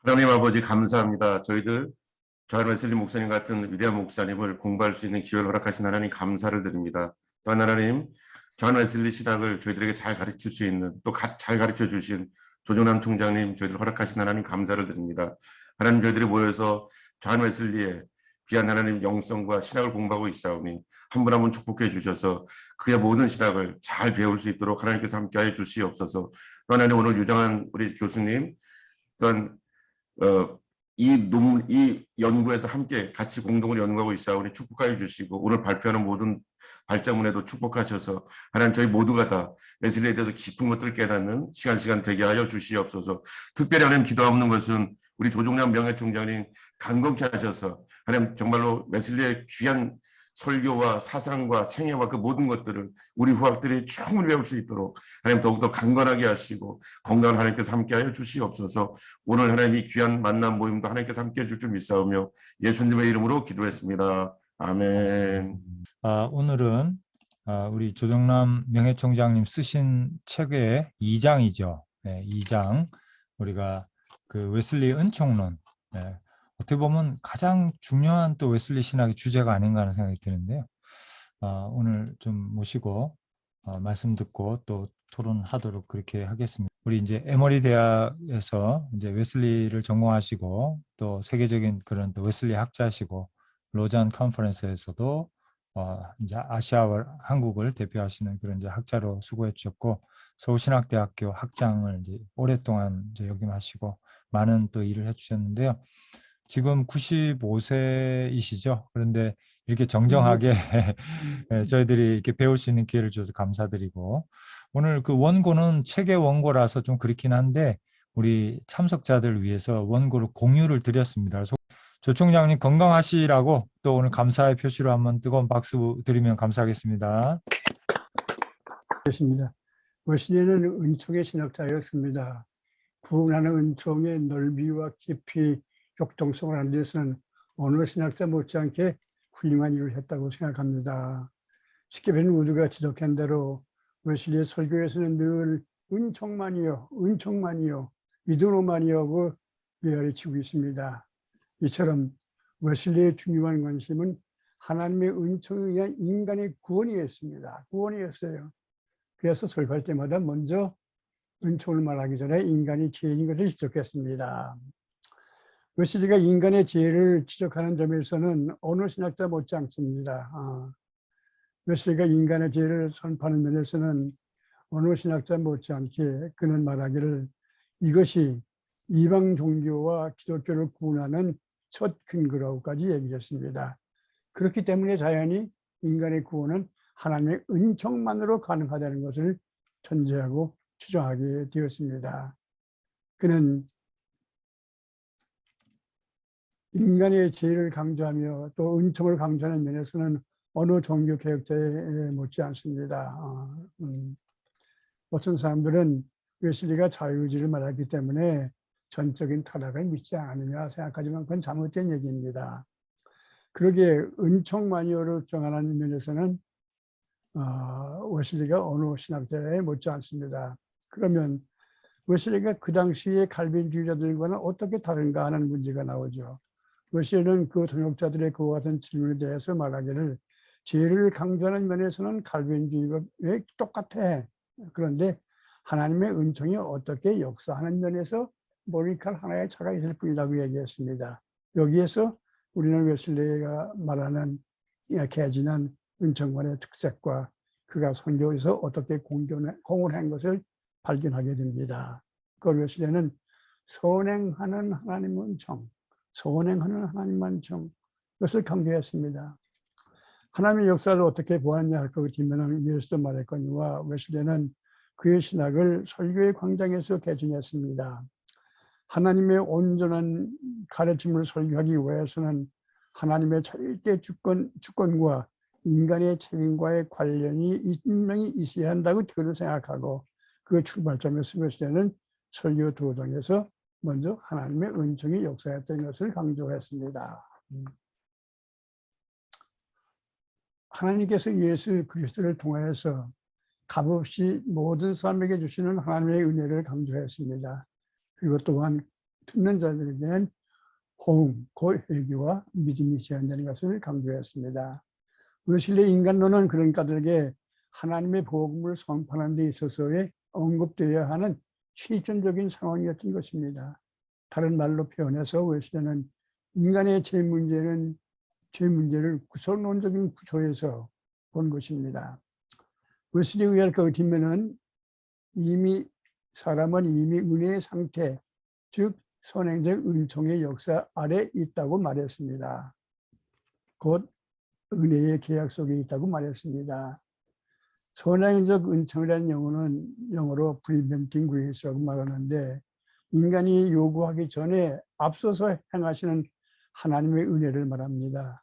하나님 아버지 감사합니다. 저희들 조한 웨슬리 목사님 같은 위대한 목사님을 공부할 수 있는 기회를 허락하신 하나님 감사를 드립니다. 또한 하나님 조한 웨슬리 신학을 저희들에게 잘 가르칠 수 있는 또 잘 가르쳐 주신 조정남 총장님 저희들 허락하신 하나님 감사를 드립니다. 하나님 저희들이 모여서 조한 웨슬리의 귀한 하나님 영성과 신학을 공부하고 있사오니 한 분 한 분 축복해 주셔서 그의 모든 신학을 잘 배울 수 있도록 하나님께서 함께하여 주시옵소서. 또 하나님 오늘 유정한 우리 교수님 또한 이 연구에서 함께 같이 공동을 연구하고 있사오니 축복하여 주시고 오늘 발표하는 모든 발자문에도 축복하셔서 하나님 저희 모두가 다 웨슬리에 대해서 깊은 것들을 깨닫는 시간 되게 하여 주시옵소서. 특별히 하나님 기도하는 것은 우리 조종남 명예총장님 강건케 하셔서 하나님 정말로 웨슬리의 귀한 설교와 사상과 생애와 그 모든 것들을 우리 후학들이 충분히 배울 수 있도록 하나님 더욱더 강건하게 하시고 건강을 하나님께서 함께하여 주시옵소서. 오늘 하나님이 귀한 만남 모임도 하나님께서 함께해 줄 줄 믿사오며 예수님의 이름으로 기도했습니다. 아멘. 오늘은 우리 조정남 명예총장님 쓰신 책의 2장이죠. 네, 2장 우리가 그 웨슬리 은총론, 네, 어떻게 보면 가장 중요한 또 웨슬리 신학의 주제가 아닌가 하는 생각이 드는데요. 오늘 좀 모시고 말씀 듣고 또 토론하도록 그렇게 하겠습니다. 우리 이제 에머리 대학에서 이제 웨슬리를 전공하시고 또 세계적인 그런 또 웨슬리 학자시고 로잔 컨퍼런스에서도 이제 아시아와 한국을 대표하시는 그런 이제 학자로 수고해 주셨고 서울신학대학교 학장을 이제 오랫동안 이제 역임하시고 많은 또 일을 해주셨는데요. 지금 95세이시죠. 그런데 이렇게 정정하게 저희들이 이렇게 배울 수 있는 기회를 주셔서 감사드리고 오늘 그 원고는 책의 원고라서 좀 그렇긴 한데 우리 참석자들 위해서 원고를 공유를 드렸습니다. 그래서 조 총장님 건강하시라고 또 오늘 감사의 표시로 한번 뜨거운 박수 드리면 감사하겠습니다. 그렇습니다. 웨슬리는 은총의 신학자였습니다. 구원하는 은총의 넓이와 깊이 역동성을 하는 데서는 어느 신학자 못지않게 훌륭한 일을 했다고 생각합니다. 스티븐 우드가 지적한 대로 웨슬리의 설교에서는 늘 은총만이요, 믿음으로만이요고 메아리치고 있습니다. 이처럼 웨슬리의 중요한 관심은 하나님의 은총에 의한 인간의 구원이었습니다. 구원이었어요. 그래서 설교할 때마다 먼저 은총을 말하기 전에 인간이 죄인인 것을 지적했습니다. 웨슬리가 인간의 죄를 지적하는 점에서는 어느 신학자 못지않습니다. 웨슬리가 인간의 죄를 선포하는 면에서는 어느 신학자 못지않게 그는 말하기를 이것이 이방 종교와 기독교를 구원하는 첫 근거라고까지 얘기를 했습니다. 그렇기 때문에 자연히 인간의 구원은 하나님의 은총만으로 가능하다는 것을 전제하고 주장하게 되었습니다. 그는 인간의 죄를 강조하며 또 은총을 강조하는 면에서는 어느 종교 개혁자에 못지않습니다. 어떤 사람들은 웨슬리가 자유의지를 말하기 때문에 전적인 타락을 믿지 않느냐 생각하지만 그건 잘못된 얘기입니다. 그러기에 은총만이요를 주장하는 면에서는 웨슬리가 어느 신학자에 못지않습니다. 그러면 웨슬리가 그 당시의 칼빈주의자들과는 어떻게 다른가 하는 문제가 나오죠. 웨슬리는 그 동역자들의 그와 같은 질문에 대해서 말하기를 죄를 강조하는 면에서는 칼빈주의가 왜 똑같아. 그런데 하나님의 은총이 어떻게 역사하는 면에서 머리칼 하나의 차가 있을 뿐이라고 얘기했습니다. 여기에서 우리는 웨슬리가 말하는 개진한 은총관의 특색과 그가 선교에서 어떻게 공헌한 것을 발견하게 됩니다. 그걸 웨슬리는 선행하는 하나님 은총, 선행하는 하나님 은총, 이것을 강조했습니다. 하나님의 역사를 어떻게 보았냐 할 것 같으면 위에서도 말했거니와 웨슬리는 그의 신학을 설교의 광장에서 개진했습니다. 하나님의 온전한 가르침을 설교하기 위해서는 하나님의 절대 주권과 인간의 책임과의 관련이 분명히 있어야 한다고 그를 생각하고 그 출발점에서 웨슬리는 설교 도정에서 먼저 하나님의 은총이 역사했던 것을 강조했습니다. 하나님께서 예수 그리스도를 통하여서 값없이 모든 사람에게 주시는 하나님의 은혜를 강조했습니다. 그리고 또한 듣는 자들에게는 호응, 회개와 믿음이 제한되는 것을 강조했습니다. 웨슬리 인간론은 그런 자들에게 하나님의 복음을 선포하는 데 있어서의 언급되어야 하는 실존적인 상황이었던 것입니다. 다른 말로 표현해서 웨슬리는 인간의 죄 문제를 구성론적인 구조에서 본 것입니다. 웨슬리에 의할 것이면은 사람은 이미 은혜의 상태, 즉 선행적 은총의 역사 아래 있다고 말했습니다. 곧 은혜의 계약 속에 있다고 말했습니다. 선행적 은총이라는 영어로 preventing grace라고 말하는데, 인간이 요구하기 전에 앞서서 행하시는 하나님의 은혜를 말합니다.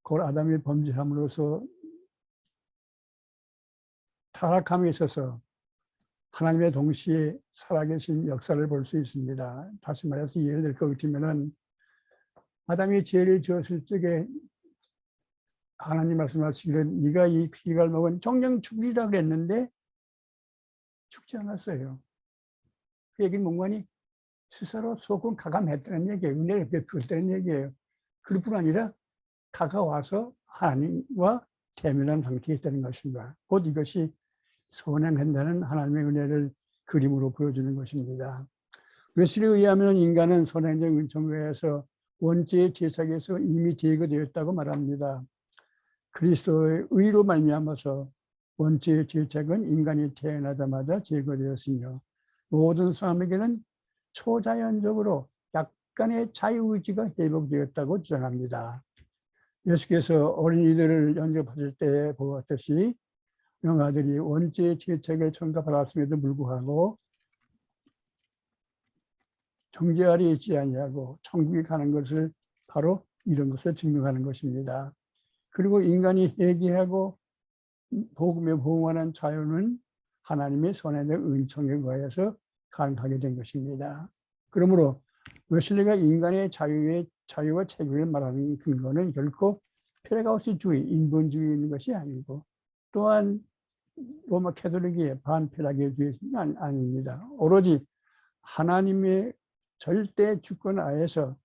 곧 아담이 범죄함으로써 타락함에 있어서 하나님의 동시에 살아계신 역사를 볼 수 있습니다. 다시 말해서 예를 들 것 같으면은 아담이 죄를 지었을 적에 하나님 말씀하시기를 네가 이 피를 먹은 정령 죽으리라 그랬는데 죽지 않았어요. 그 얘기는 뭔가니 스스로 조금 가감했다는 얘기예요. 은혜를 베풀었다는 얘기예요. 그럴 뿐 아니라 다가와서 하나님과 대면한 상태에 있다는 것입니다. 곧 이것이 선행한다는 하나님의 은혜를 그림으로 보여주는 것입니다. 웨슬리에 의하면 인간은 선행적 은총 외에서 원죄의 제사에서 이미 제거되었다고 말합니다. 그리스도의 의로 말미암아서 원죄의 죄책은 인간이 태어나자마자 제거되었으며 모든 사람에게는 초자연적으로 약간의 자유의지가 회복되었다고 주장합니다. 예수께서 어린이들을 영접하실 때 보았듯이 영아들이 원죄의 죄책을 전가받았음에도 불구하고 정죄 아래 있지 아니하고 천국에 가는 것을 바로 이런 것을 증명하는 것입니다. 그리고 인간이 회개하고 복음에 부응하는 자유는 하나님의 선행의 은총에 의해서 가능하게 된 것입니다. 그러므로 웨슬리가 인간의 자유와 책임을 말하는 근거는 결코 페다고시주의, 인본주의에 있는 것이 아니고 또한 로마 캐톨릭의 반페다고시주의는 아닙니다. 오로지 하나님의 절대 주권 하에서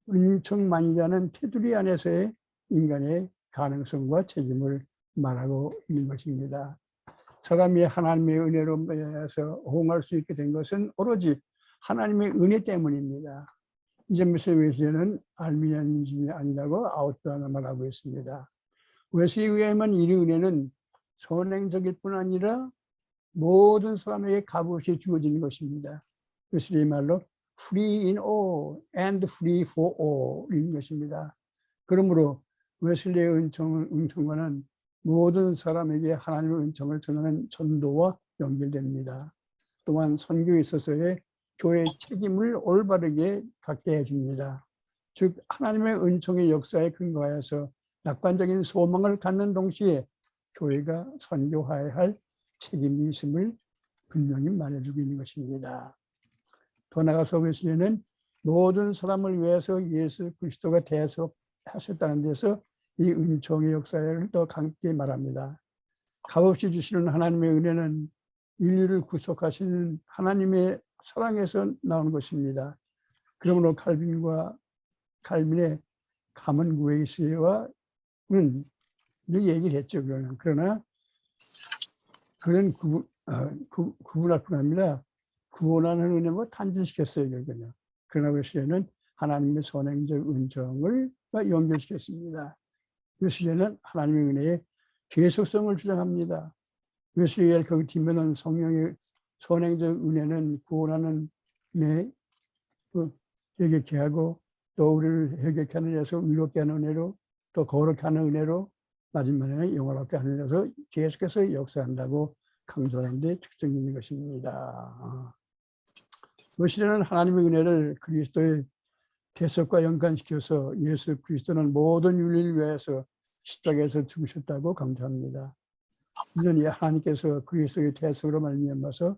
은총만이라는 테두리 안에서의 인간의 가능성과 책임을 말하고 있는 것입니다. 사람이 하나님의 은혜로 인해서 호응할 수 있게 된 것은 오로지 하나님의 은혜 때문입니다. 이 점에서 웨슬리는 알미니안즘이 아니라고 아웃도어나 말하고 있습니다. 웨슬리에 의하면 이 은혜는 선행적일 뿐 아니라 모든 사람에게 값없이 주어지는 것입니다. 웨슬리의 말로 free in all and free for all인 것입니다. 그러므로 웨슬리의 은총과는 모든 사람에게 하나님의 은총을 전하는 전도와 연결됩니다. 또한 선교에 있어서의 교회의 책임을 올바르게 갖게 해줍니다. 즉 하나님의 은총의 역사에 근거하여서 낙관적인 소망을 갖는 동시에 교회가 선교해야 할 책임이 있음을 분명히 말해주고 있는 것입니다. 더 나아가서 웨슬리는 모든 사람을 위해서 예수 그리스도가 대속하셨다는 데서 이 은총의 역사를 더 강하게 말합니다. 값없이 주시는 하나님의 은혜는 인류를 구속하시는 하나님의 사랑에서 나오는 것입니다. 그러므로 칼빈의 가먼 그레이스와는 늘 얘기를 했죠. 그러나 그런 구분할 뿐 아니라 구원하는 은혜와 탄진시켰어요. 결국은. 그러나 웨슬리는 하나님의 선행적 은총을 연결시켰습니다. 웨슬리는 하나님의 은혜의 계속성을 주장합니다. 웨슬리의 그 뒷면은 성령의 선행적 은혜는 구원하는 은혜, 회개케 하고 또 우리를 회개케 하는 데서 의롭게 하는 은혜로 또 거룩게 하는 은혜로 마지막에는 영원하게 하는 데서 계속해서 역사한다고 강조하는 데 특징이 있는 것입니다. 웨슬리는 하나님의 은혜를 그리스도의 대속과 연관시켜서 예수 그리스도는 모든 윤리를 위해서 십자가에서 죽으셨다고 강조합니다. 이는 하나님께서 그리스도의 대속으로 말미암아서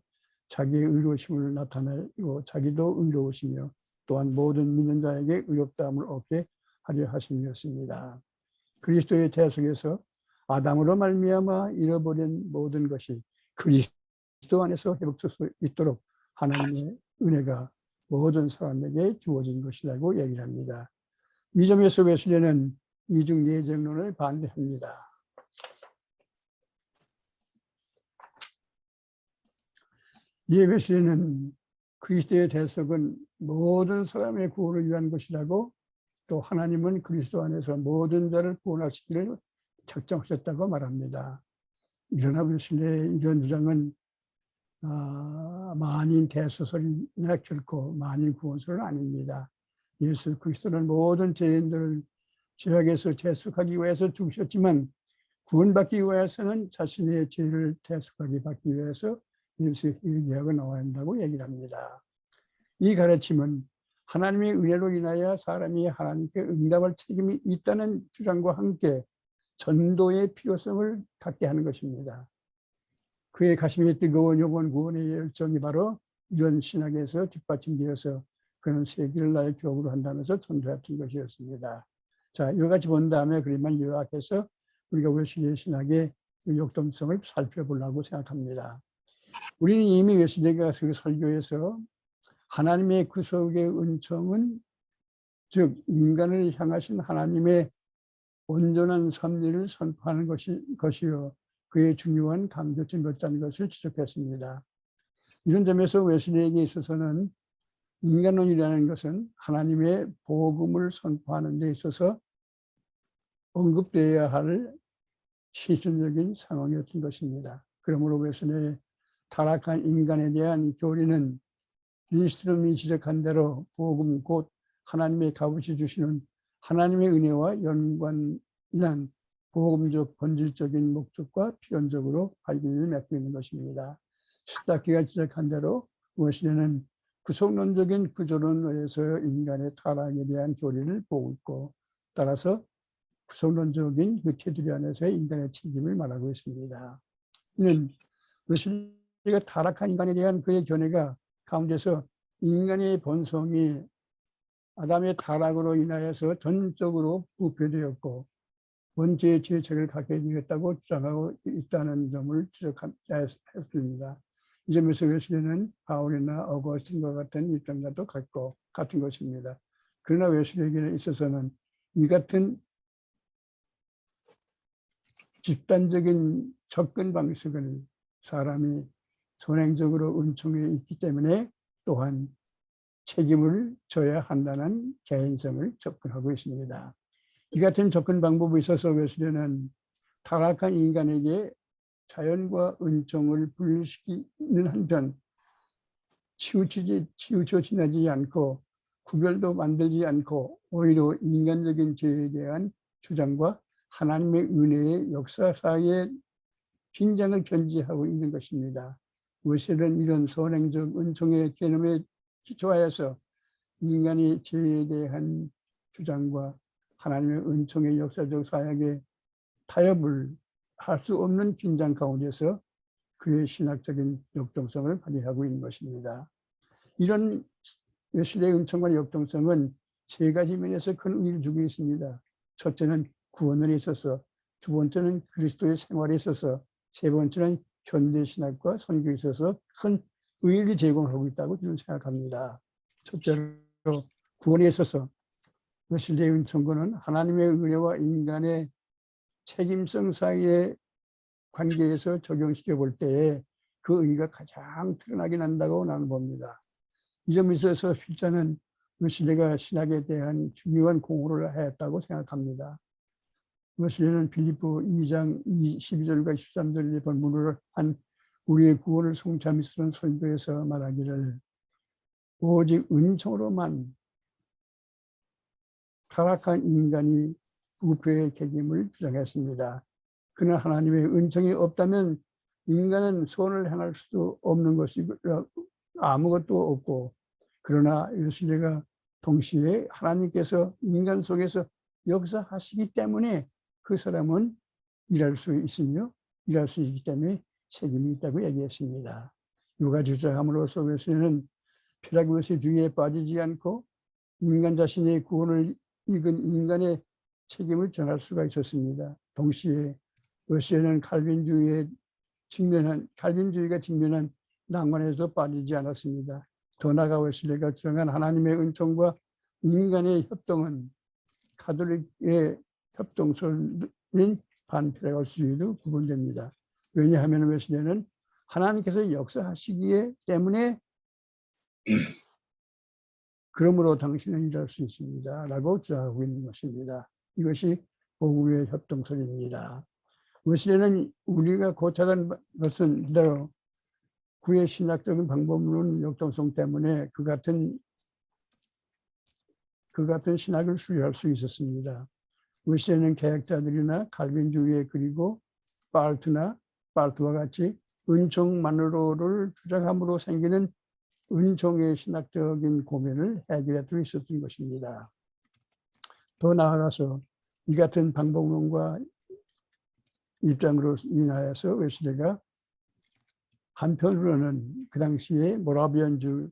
자기의 의로우심을 나타내고 자기도 의로우시며 또한 모든 믿는 자에게 의롭다함을 얻게 하려 하심이었습니다. 그리스도의 대속에서 아담으로 말미암아 잃어버린 모든 것이 그리스도 안에서 회복될 수 있도록 하나님의 은혜가 모든 사람에게 주어진 것이라고 얘기를 합니다. 이 점에서 웨슬리는 이중내정론을 반대합니다. 이에 웨슬리는 그리스도의 대속은 모든 사람의 구원을 위한 것이라고, 또 하나님은 그리스도 안에서 모든 자를 구원하시기를 작정하셨다고 말합니다. 그러나 웨슬리의 이런 주장은 만인 대소설이나 결코 만인 구원설은 아닙니다. 예수 그리스도는 모든 죄인들을 죄악에서 대속하기 위해서 죽으셨지만 구원받기 위해서는 자신의 죄를 대속하게 받기 위해서 예수의 예기하고 나와야 한다고 얘기를 합니다. 이 가르침은 하나님의 은혜로 인하여 사람이 하나님께 응답할 책임이 있다는 주장과 함께 전도의 필요성을 갖게 하는 것입니다. 그의 가슴이 뜨거운 영혼 구원의 열정이 바로 이런 신학에서 뒷받침되어서 그는 세계를 나의 교구로 한다면서 전도했던 것이었습니다. 자, 이와 같이 본 다음에 그림만 요약해서 우리가 웨슬리의 신학의 역동성을 살펴보려고 생각합니다. 우리는 이미 웨슬리가 그 설교에서 하나님의 구속의 은총은 즉 인간을 향하신 하나님의 온전한 섭리를 선포하는 것이요 그의 중요한 강조점이 있다는 것을 지적했습니다. 이런 점에서 웨슬리에게 있어서는 인간론이라는 것은 하나님의 복음을 선포하는 데 있어서 언급되어야 할 실존적인 상황이었던 것입니다. 그러므로 웨슬리의 타락한 인간에 대한 교리는 린스트롬이 지적한 대로 복음 곧 하나님의 값없이 주시는 하나님의 은혜와 연관이란 복음적 본질적인 목적과 필연적으로 발견을 맺고 있는 것입니다. 스타키가 지적한 대로 웨슬리는 구속론적인 구조론에서 인간의 타락에 대한 교리를 보고 있고, 따라서 구속론적인 그 테두리 안에서의 인간의 책임을 말하고 있습니다. 이는 웨슬리가 타락한 인간에 대한 그의 견해가 가운데서 인간의 본성이 아담의 타락으로 인하여서 전적으로 부패되었고 원죄의 죄책을 갖게 되었다고 주장하고 있다는 점을 지적했습니다. 이 점에서 웨슬리는 바울이나 어거스틴과 같은 입장과도 같은 것입니다. 그러나 웨슬리에게 있어서는 이 같은 집단적인 접근 방식을 사람이 선행적으로 은총에 있기 때문에 또한 책임을 져야 한다는 개인성을 접근하고 있습니다. 이 같은 접근 방법에 있어서 웨슬리는 타락한 인간에게 자연과 은총을 분리시키는 한편 치우쳐 지나지 않고 구별도 만들지 않고 오히려 인간적인 죄에 대한 주장과 하나님의 은혜의 역사 사이의 빈장을 견지하고 있는 것입니다. 웨슬리는 이런 선행적 은총의 개념에 기초하여서 인간이 죄에 대한 주장과 하나님의 은총의 역사적 사역에 타협을 할 수 없는 빈장 가운데서 그의 신학적인 역동성을 발휘하고 있는 것입니다. 이런 웨슬리의 은총과 역동성은 세 가지 면에서 큰 의미를 주고 있습니다. 첫째는 구원에 있어서, 두 번째는 그리스도의 생활에 있어서, 세 번째는 현대신학과 선교에 있어서 큰 의의를 제공하고 있다고 저는 생각합니다. 첫째로 구원에 있어서 웨슬리의 은총론은 하나님의 은혜와 인간의 책임성 사이의 관계에서 적용시켜 볼 때에 그 의의가 가장 드러나게 난다고 나는 봅니다. 이 점에 있어서 필자는 웨슬리가 신학에 대한 중요한 공헌을 했다고 생각합니다. 웨슬리는 빌립보 2장 12절과 13절의 본문을 한 우리의 구원을 송참이스러운 설교에서 말하기를 오직 은총으로만 타락한 인간이 부패의 책임을 주장했습니다. 그러나 하나님의 은총이 없다면 인간은 손을 행할 수도 없는 것이고 아무것도 없고, 그러나 웨슬리가 동시에 하나님께서 인간 속에서 역사하시기 때문에 그 사람은 일할 수 있으며 일할 수 있기 때문에 책임이 있다고 얘기했습니다. 이와 주장함으로써 웨슬리는 폐락의주의에 빠지지 않고 인간 자신의 구원을 이끈 인간의 책임을 전할 수가 있었습니다. 동시에 웨슬리는 칼빈주의가 직면한 낭만에도 빠지지 않았습니다. 더 나아가 웨슬리가 주장한 하나님의 은총과 인간의 협동은 가톨릭의 협동설인 반페다고주의도 구분됩니다. 왜냐하면 웨슬리는 하나님께서 역사하시기에 때문에 그러므로 당신은 일할 수 있습니다. 라고 주장하고 있는 것입니다. 이것이 복음의 협동설입니다. 웨슬리는 우리가 고찰한 것은 그대로 구의 신학적인 방법론 역동성 때문에 그 같은 신학을 수료할 수 있었습니다. 웨슬리는 개혁자들이나 칼빈주의 그리고 발트와 같이 은총만으로를 주장함으로 생기는 은총의 신학적인 고민을 해결할 수 있었던 것입니다. 더 나아가서 이 같은 방법론과 입장으로 인하여서 웨슬리가 한편으로는 그 당시에 모라비안주의에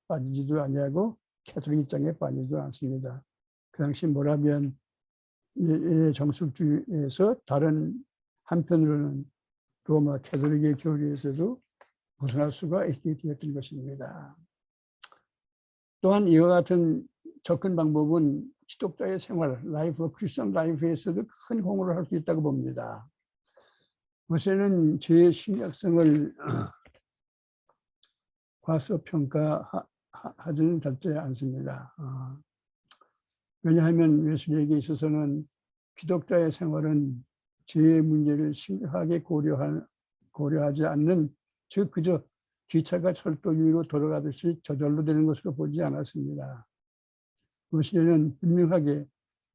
빠지지도 아니하고 캐톨릭 입장에 빠지지도 않습니다. 그 당시 모라비안 정숙주의에서 다른 한편으로는 로마 캐톨릭의 교리에서도 벗어날 수가 있게 되었던 것입니다. 또한 이와 같은 접근 방법은 기독자의 생활, 크리스천 라이프에서도 큰 공헌을 할 수 있다고 봅니다. 우선은 죄의 심각성을 과소평가하지는 절대 않습니다. 왜냐하면 웨슬리에게 있어서는 기독자의 생활은 죄의 문제를 심각하게 고려하지 않는, 즉 그저 기차가 철도 위로 돌아가듯이 저절로 되는 것으로 보지 않았습니다. 웨슬리는 분명하게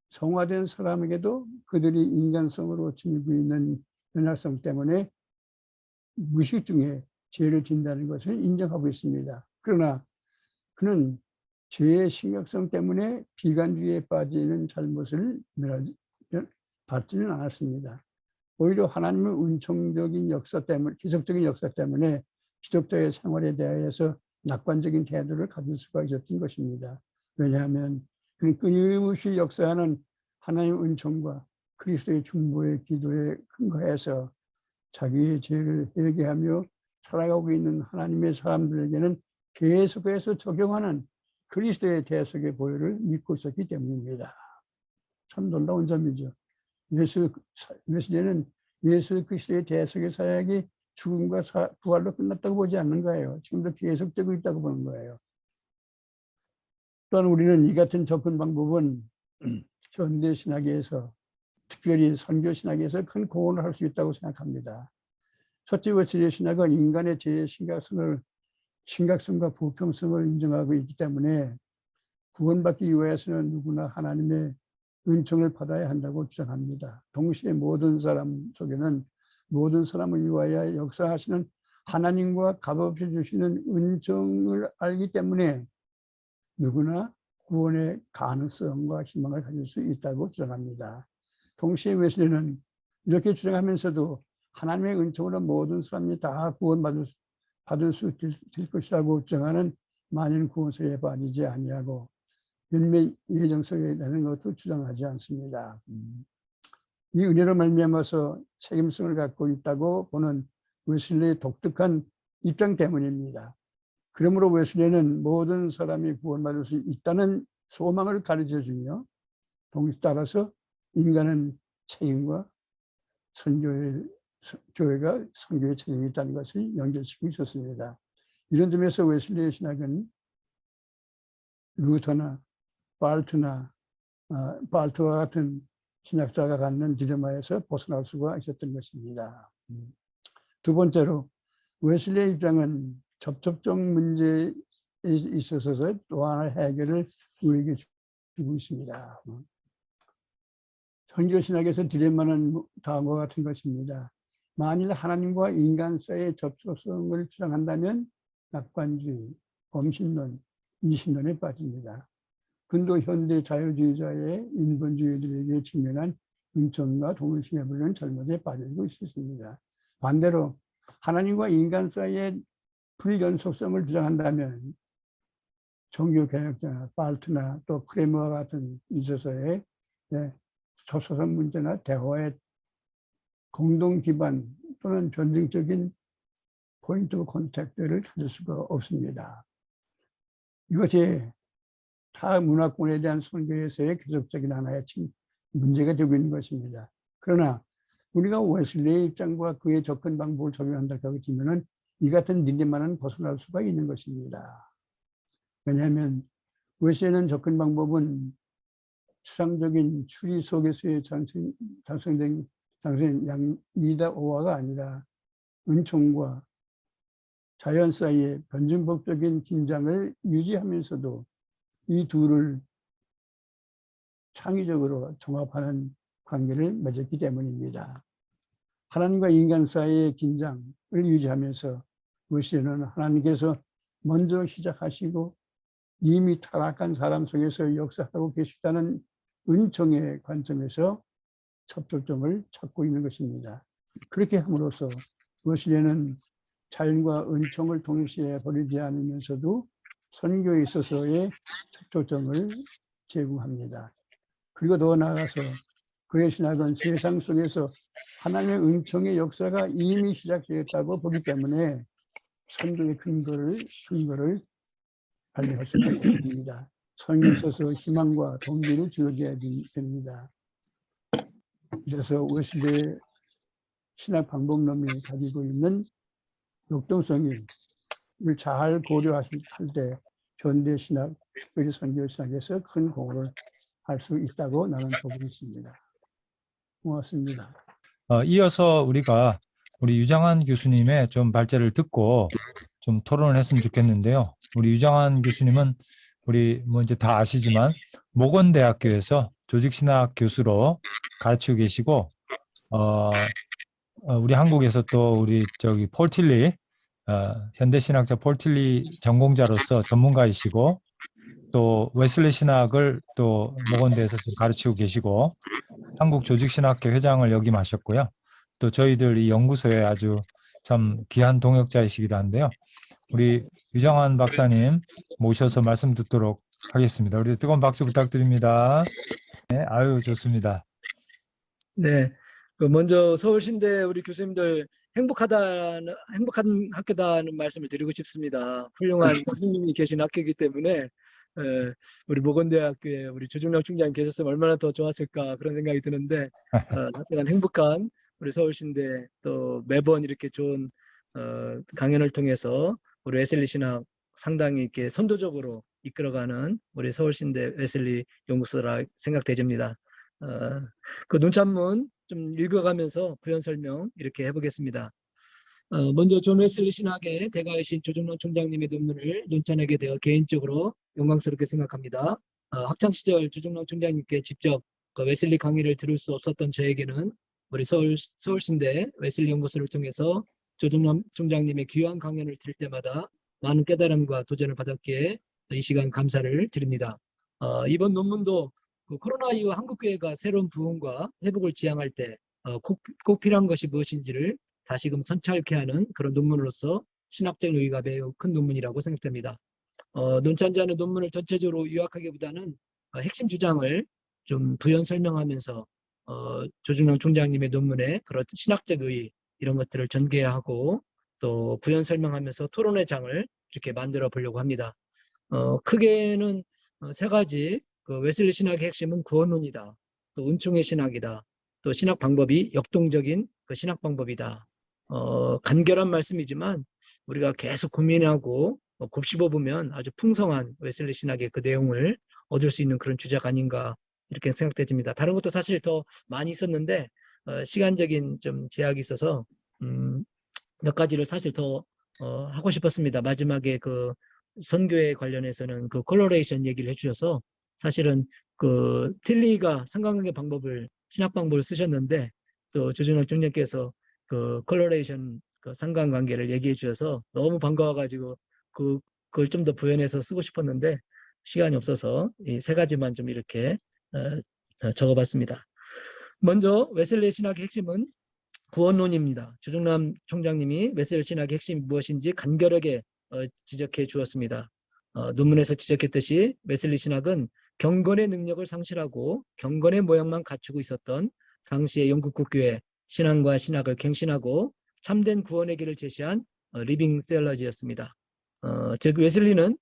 성화된 사람에게도 그들이 인간성으로 지니고 있는 연약성 때문에 무의식 중에 죄를 짓는다는 것을 인정하고 있습니다. 그러나 그는 죄의 심각성 때문에 비관주의에 빠지는 잘못을 받지는 않았습니다. 오히려 하나님의 은총적인 역사 때문에, 기적적인 역사 때문에 기독자의 생활에 대해서 낙관적인 태도를 가질 수가 있었던 것입니다. 왜냐하면 그는 끊임없이 역사하는 하나님의 은총과 그리스도의 중보의 기도에 근거해서 자기의 죄를 회개하며 살아가고 있는 하나님의 사람들에게는 계속해서 적용하는 그리스도의 대속의 보혈을 믿고 있었기 때문입니다. 참 놀라운 점이죠. 웨슬리는 예수 그리스도의 대속의 사역이 죽음과 부활로 끝났다고 보지 않는 거예요. 지금도 계속되고 있다고 보는 거예요. 또한 우리는 이 같은 접근 방법은 현대 신학에서, 특별히 선교 신학에서 큰 공헌을 할 수 있다고 생각합니다. 첫째, 웨슬리의 신학은 인간의 죄의 심각성과 부평성을 인정하고 있기 때문에 구원받기 위해서는 누구나 하나님의 은총을 받아야 한다고 주장합니다. 동시에 모든 사람 속에는 모든 사람을 위하여 역사하시는 하나님과 값없이 주시는 은총을 알기 때문에 누구나 구원의 가능성과 희망을 가질 수 있다고 주장합니다. 동시에 웨슬리는 이렇게 주장하면서도 하나님의 은총으로 모든 사람이 다 구원받을 수 있을 것이라고 주장하는 만인 구원설에 빠지지 아니하고 열매 예정설이라는 것도 주장하지 않습니다. 이 은혜로 말미암아서 책임성을 갖고 있다고 보는 웨슬리의 독특한 입장 때문입니다. 그러므로 웨슬리는 모든 사람이 구원받을 수 있다는 소망을 가르쳐주며 따라서 인간은 책임과 교회가 선교의 책임이 있다는 것을 연결시키고 있었습니다. 이런 점에서 웨슬리의 신학은 루터나 발트와 같은 신학자가 갖는 딜레마에서 벗어날 수가 있었던 것입니다. 두 번째로 웨슬리의 입장은 접촉적 문제에 있어서 또 하나의 해결을 우리에게 주고 있습니다. 선교신학에서 딜레마는 다음과 같은 것입니다. 만일 하나님과 인간 사이의 접촉성을 주장한다면 낙관주의, 범신론, 이신론에 빠집니다. 근도 현대 자유주의자의 인본주의들에게 직면한 은총과 동일심에 불리는 잘못에 빠지고 있습니다. 반대로 하나님과 인간 사이의 불연속성을 주장한다면 종교개혁자나 발트나 또 크레머와 같은 있어서의 접촉성 문제나 대화의 공동 기반 또는 변증적인 포인트 오브 컨택트를 찾을 수가 없습니다. 이것이 타 문화권에 대한 선교에서의 계속적인 하나의 문제가 되고 있는 것입니다. 그러나 우리가 웨슬리의 입장과 그의 접근 방법을 적용한다고 하게 되면은 이 같은 딜레마는 벗어날 수가 있는 것입니다. 왜냐하면 웨슬리는 접근 방법은 추상적인 추리 속에서의 당선된 양이다 오화가 아니라 은총과 자연 사이의 변증법적인 긴장을 유지하면서도 이 둘을 창의적으로 종합하는 관계를 맺었기 때문입니다. 하나님과 인간 사이의 긴장을 유지하면서 웨슬리는 하나님께서 먼저 시작하시고 이미 타락한 사람 속에서 역사하고 계시다는 은총의 관점에서 접촉점을 찾고 있는 것입니다. 그렇게 함으로써 웨슬리는 자연과 은총을 동시에 버리지 않으면서도 선교에 있어서의 접촉점을 제공합니다. 그리고 더 나아가서 그의 신학은 세상 속에서 하나님의 은총의 역사가 이미 시작되었다고 보기 때문에 선교의 근거를 발견할 수가 있습니다. 선교에 있어서 희망과 동기를 주어져야 됩니다. 그래서 웨슬리의 신학 방법론이 가지고 있는 역동성을 잘 고려할 때 현대 신학, 특별히 선교 신학에서 큰 공헌을 할 수 있다고 나는 보고 있습니다. 고맙습니다. 이어서 우리가 우리 유장한 교수님의 좀 발제를 듣고 좀 토론을 했으면 좋겠는데요. 우리 유장한 교수님은 우리 뭐 이제 다 아시지만 모건대학교에서 조직신학 교수로 가르치고 계시고 우리 한국에서 또 우리 저기 폴 틸리 현대신학자 폴 틸리 전공자로서 전문가이시고 또 웨슬리 신학을 또 모건대에서 지금 가르치고 계시고 한국 조직신학회 회장을 역임하셨고요. 또 저희들 이 연구소에 아주 참 귀한 동역자이시기도 한데요. 우리 유정환 박사님 모셔서 말씀 듣도록 하겠습니다. 우리 뜨거운 박수 부탁드립니다. 네, 아유 좋습니다. 네, 먼저 서울신대 우리 교수님들 행복한 학교다는 말씀을 드리고 싶습니다. 훌륭한 스승님이 계신 학교이기 때문에 우리 모건대학교에 우리 조중남 총장님 계셨으면 얼마나 더 좋았을까 그런 생각이 드는데 하여간 행복한 우리 서울신대 또 매번 이렇게 좋은 강연을 통해서 우리 웨슬리 신학 상당히 이렇게 선도적으로 이끌어가는 우리 서울신대 웨슬리 연구소라 생각되집니다. 그 논찬문 좀 읽어가면서 부연 설명 이렇게 해보겠습니다. 먼저 존 웨슬리 신학의 대가이신 조중남 총장님의 논문을 논찬하게 되어 개인적으로 영광스럽게 생각합니다. 학창시절 조중남 총장님께 직접 그 웨슬리 강의를 들을 수 없었던 저에게는 우리 서울신대 웨슬리 연구소를 통해서 조중남 총장님의 귀한 강연을 들을 때마다 많은 깨달음과 도전을 받았기에 이 시간 감사를 드립니다. 이번 논문도 그 코로나 이후 한국교회가 새로운 부흥과 회복을 지향할 때 꼭 필요한 것이 무엇인지를 다시금 선찰케 하는 그런 논문으로서 신학적 의의가 매우 큰 논문이라고 생각됩니다. 논찬자는 논문을 전체적으로 요약하기보다는 핵심 주장을 좀 부연 설명하면서 조중남 총장님의 논문에 그런 신학적 의의 이런 것들을 전개하고 또 부연 설명하면서 토론회 장을 이렇게 만들어 보려고 합니다. 크게는 세 가지, 그 웨슬리 신학의 핵심은 구원론이다. 또 은총의 신학이다. 또 신학 방법이 역동적인 그 신학 방법이다. 간결한 말씀이지만 우리가 계속 고민하고 곱씹어보면 아주 풍성한 웨슬리 신학의 그 내용을 얻을 수 있는 그런 주제가 아닌가 이렇게 생각됩니다. 다른 것도 사실 더 많이 있었는데 시간적인 좀 제약이 있어서 몇 가지를 사실 더 하고 싶었습니다. 마지막에 그 선교에 관련해서는 그 콜로레이션 얘기를 해주셔서 사실은 그 틸리가 상관관계 방법을 신학 방법을 쓰셨는데 또 조준호 총장께서 그 콜로레이션 그 상관관계를 얘기해 주셔서 너무 반가워가지고 그걸 좀 더 부연해서 쓰고 싶었는데 시간이 없어서 이 세 가지만 좀 이렇게 적어봤습니다. 먼저 웨슬리 신학의 핵심은 구원론입니다. 조중남 총장님이 웨슬리 신학의 핵심이 무엇인지 간결하게 지적해 주었습니다. 논문에서 지적했듯이 웨슬리 신학은 경건의 능력을 상실하고 경건의 모양만 갖추고 있었던 당시의 영국국교회 신앙과 신학을 갱신하고 참된 구원의 길을 제시한 리빙 셀러지였습니다. 즉 웨슬리는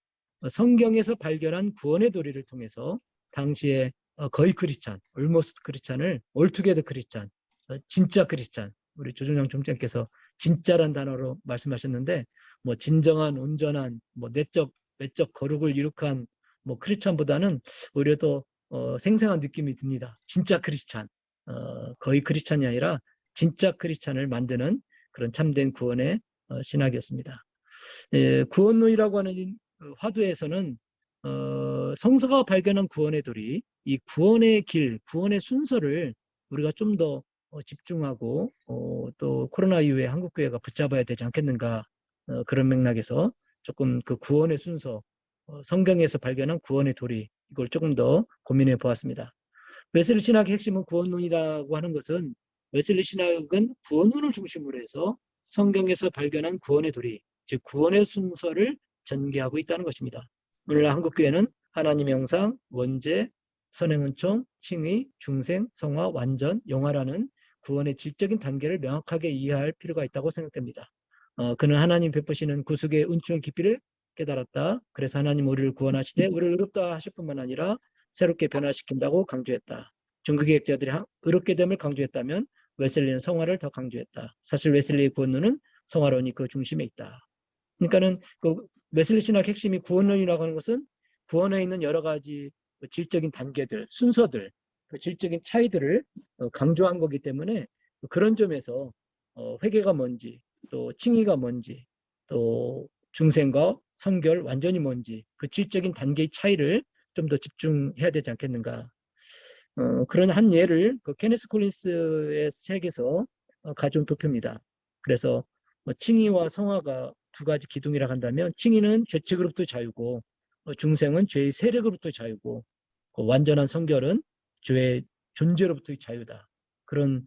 성경에서 발견한 구원의 도리를 통해서 당시에 거의 크리스찬, almost 크리스찬을 altogether 크리스찬, 진짜 크리스찬, 우리 조정영 총장께서 진짜란 단어로 말씀하셨는데 뭐 진정한, 온전한, 뭐 외적 거룩을 이룩한 뭐 크리스찬보다는 오히려 더 생생한 느낌이 듭니다. 진짜 크리스찬, 거의 크리스찬이 아니라 진짜 크리스찬을 만드는 그런 참된 구원의 신학이었습니다. 구원론이라고 하는 화두에서는 성서가 발견한 구원의 도리, 이 구원의 길, 구원의 순서를 우리가 좀 더 집중하고 또 코로나 이후에 한국교회가 붙잡아야 되지 않겠는가, 그런 맥락에서 조금 그 구원의 순서, 성경에서 발견한 구원의 도리, 이걸 조금 더 고민해 보았습니다. 웨슬리 신학의 핵심은 구원론이라고 하는 것은 웨슬리 신학은 구원론을 중심으로 해서 성경에서 발견한 구원의 도리, 즉 구원의 순서를 전개하고 있다는 것입니다. 오늘날 한국교회는 하나님의 형상, 원죄, 선행은총, 칭의, 중생, 성화, 완전, 영화라는 구원의 질적인 단계를 명확하게 이해할 필요가 있다고 생각됩니다. 그는 하나님 베푸시는 구속의 은총의 깊이를 깨달았다. 그래서 하나님 우리를 구원하시되 우리를 의롭다 하실 뿐만 아니라 새롭게 변화시킨다고 강조했다. 종교개혁자들이 의롭게 됨을 강조했다면 웨슬리는 성화를 더 강조했다. 사실 웨슬리의 구원론은 성화론이 그 중심에 있다. 그러니까는 그 웨슬리 신학 핵심이 구원론이라고 하는 것은 구원에 있는 여러 가지 질적인 단계들, 순서들, 그 질적인 차이들을 강조한 거기 때문에 그런 점에서 회개가 뭔지, 또 칭의가 뭔지, 또 중생과 성결, 완전히 뭔지, 그 질적인 단계의 차이를 좀 더 집중해야 되지 않겠는가. 그런 한 예를 그 케네스 콜린스의 책에서 가져온 도표입니다. 그래서 칭의와 성화가 두 가지 기둥이라 한다면 칭의는 죄책으로부터 자유고 중생은 죄의 세력으로부터 자유고 완전한 성결은 죄의 존재로부터의 자유다. 그런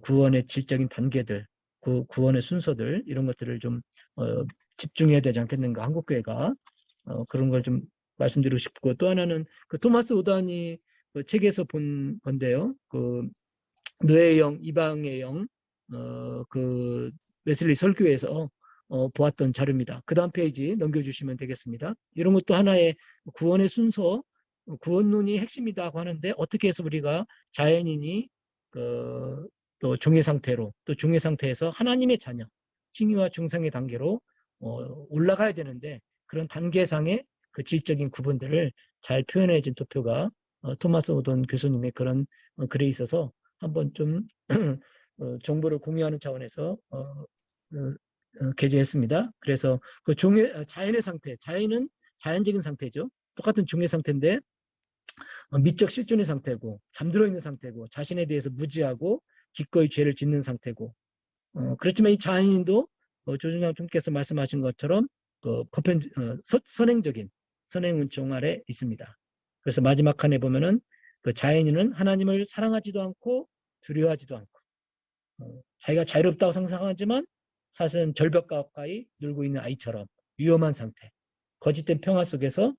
구원의 질적인 단계들, 구원의 순서들 이런 것들을 좀 집중해야 되지 않겠는가. 한국교회가 그런 걸 좀 말씀드리고 싶고, 또 하나는 그 토마스 오단이 그 책에서 본 건데요. 그 노예의 영, 이방의 영, 그 웨슬리 설교에서 보았던 자료입니다. 그 다음 페이지 넘겨주시면 되겠습니다. 이런 것도 하나의 구원의 순서, 구원론이 핵심이라고 하는데 어떻게 해서 우리가 자연인이 또 종의 상태로, 또 종의 상태에서 하나님의 자녀, 칭의와 중생의 단계로 올라가야 되는데 그런 단계상의 그 질적인 구분들을 잘 표현해 준 도표가 토마스 오던 교수님의 그런 글에 있어서 한번 좀 정보를 공유하는 차원에서 게재했습니다. 그래서 그 자연의 상태, 자연은 자연적인 상태죠. 똑같은 종의 상태인데 미적 실존의 상태고 잠들어 있는 상태고 자신에 대해서 무지하고 기꺼이 죄를 짓는 상태고 그렇지만 이 자연인도 조준장 총께서 말씀하신 것처럼 그 선행적인 선행은총 아래 있습니다. 그래서 마지막 칸에 보면은 그 자연인은 하나님을 사랑하지도 않고 두려워하지도 않고 자기가 자유롭다고 상상하지만 사실은 절벽 가까이 놀고 있는 아이처럼 위험한 상태, 거짓된 평화 속에서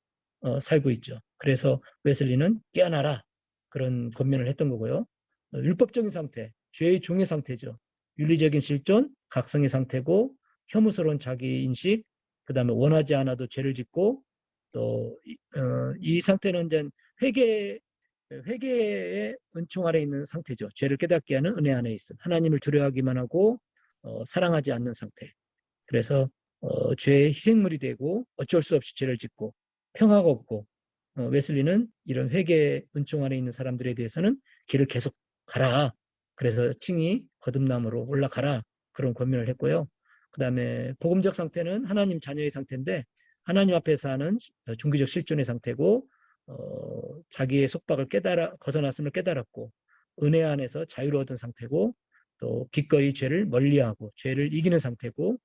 살고 있죠. 그래서 웨슬리는 깨어나라 그런 권면을 했던 거고요. 율법적인 상태, 죄의 종의 상태죠. 윤리적인 실존, 각성의 상태고 혐오스러운 자기인식, 그 다음에 원하지 않아도 죄를 짓고 또 이 상태는 이제 회개의 은총 아래 있는 상태죠. 죄를 깨닫게 하는 은혜 안에 있음. 하나님을 두려워하기만 하고 사랑하지 않는 상태. 그래서 죄의 희생물이 되고 어쩔 수 없이 죄를 짓고 평화가 없고 웨슬리는 이런 회개의 은총 안에 있는 사람들에 대해서는 길을 계속 가라. 그래서 칭이 거듭남으로 올라가라. 그런 권면을 했고요. 그 다음에 복음적 상태는 하나님 자녀의 상태인데 하나님 앞에서 하는 종교적 실존의 상태고 자기의 속박을 벗어났음을 깨달았고 은혜 안에서 자유를 얻은 상태고 또 기꺼이 죄를 멀리하고 죄를 이기는 상태고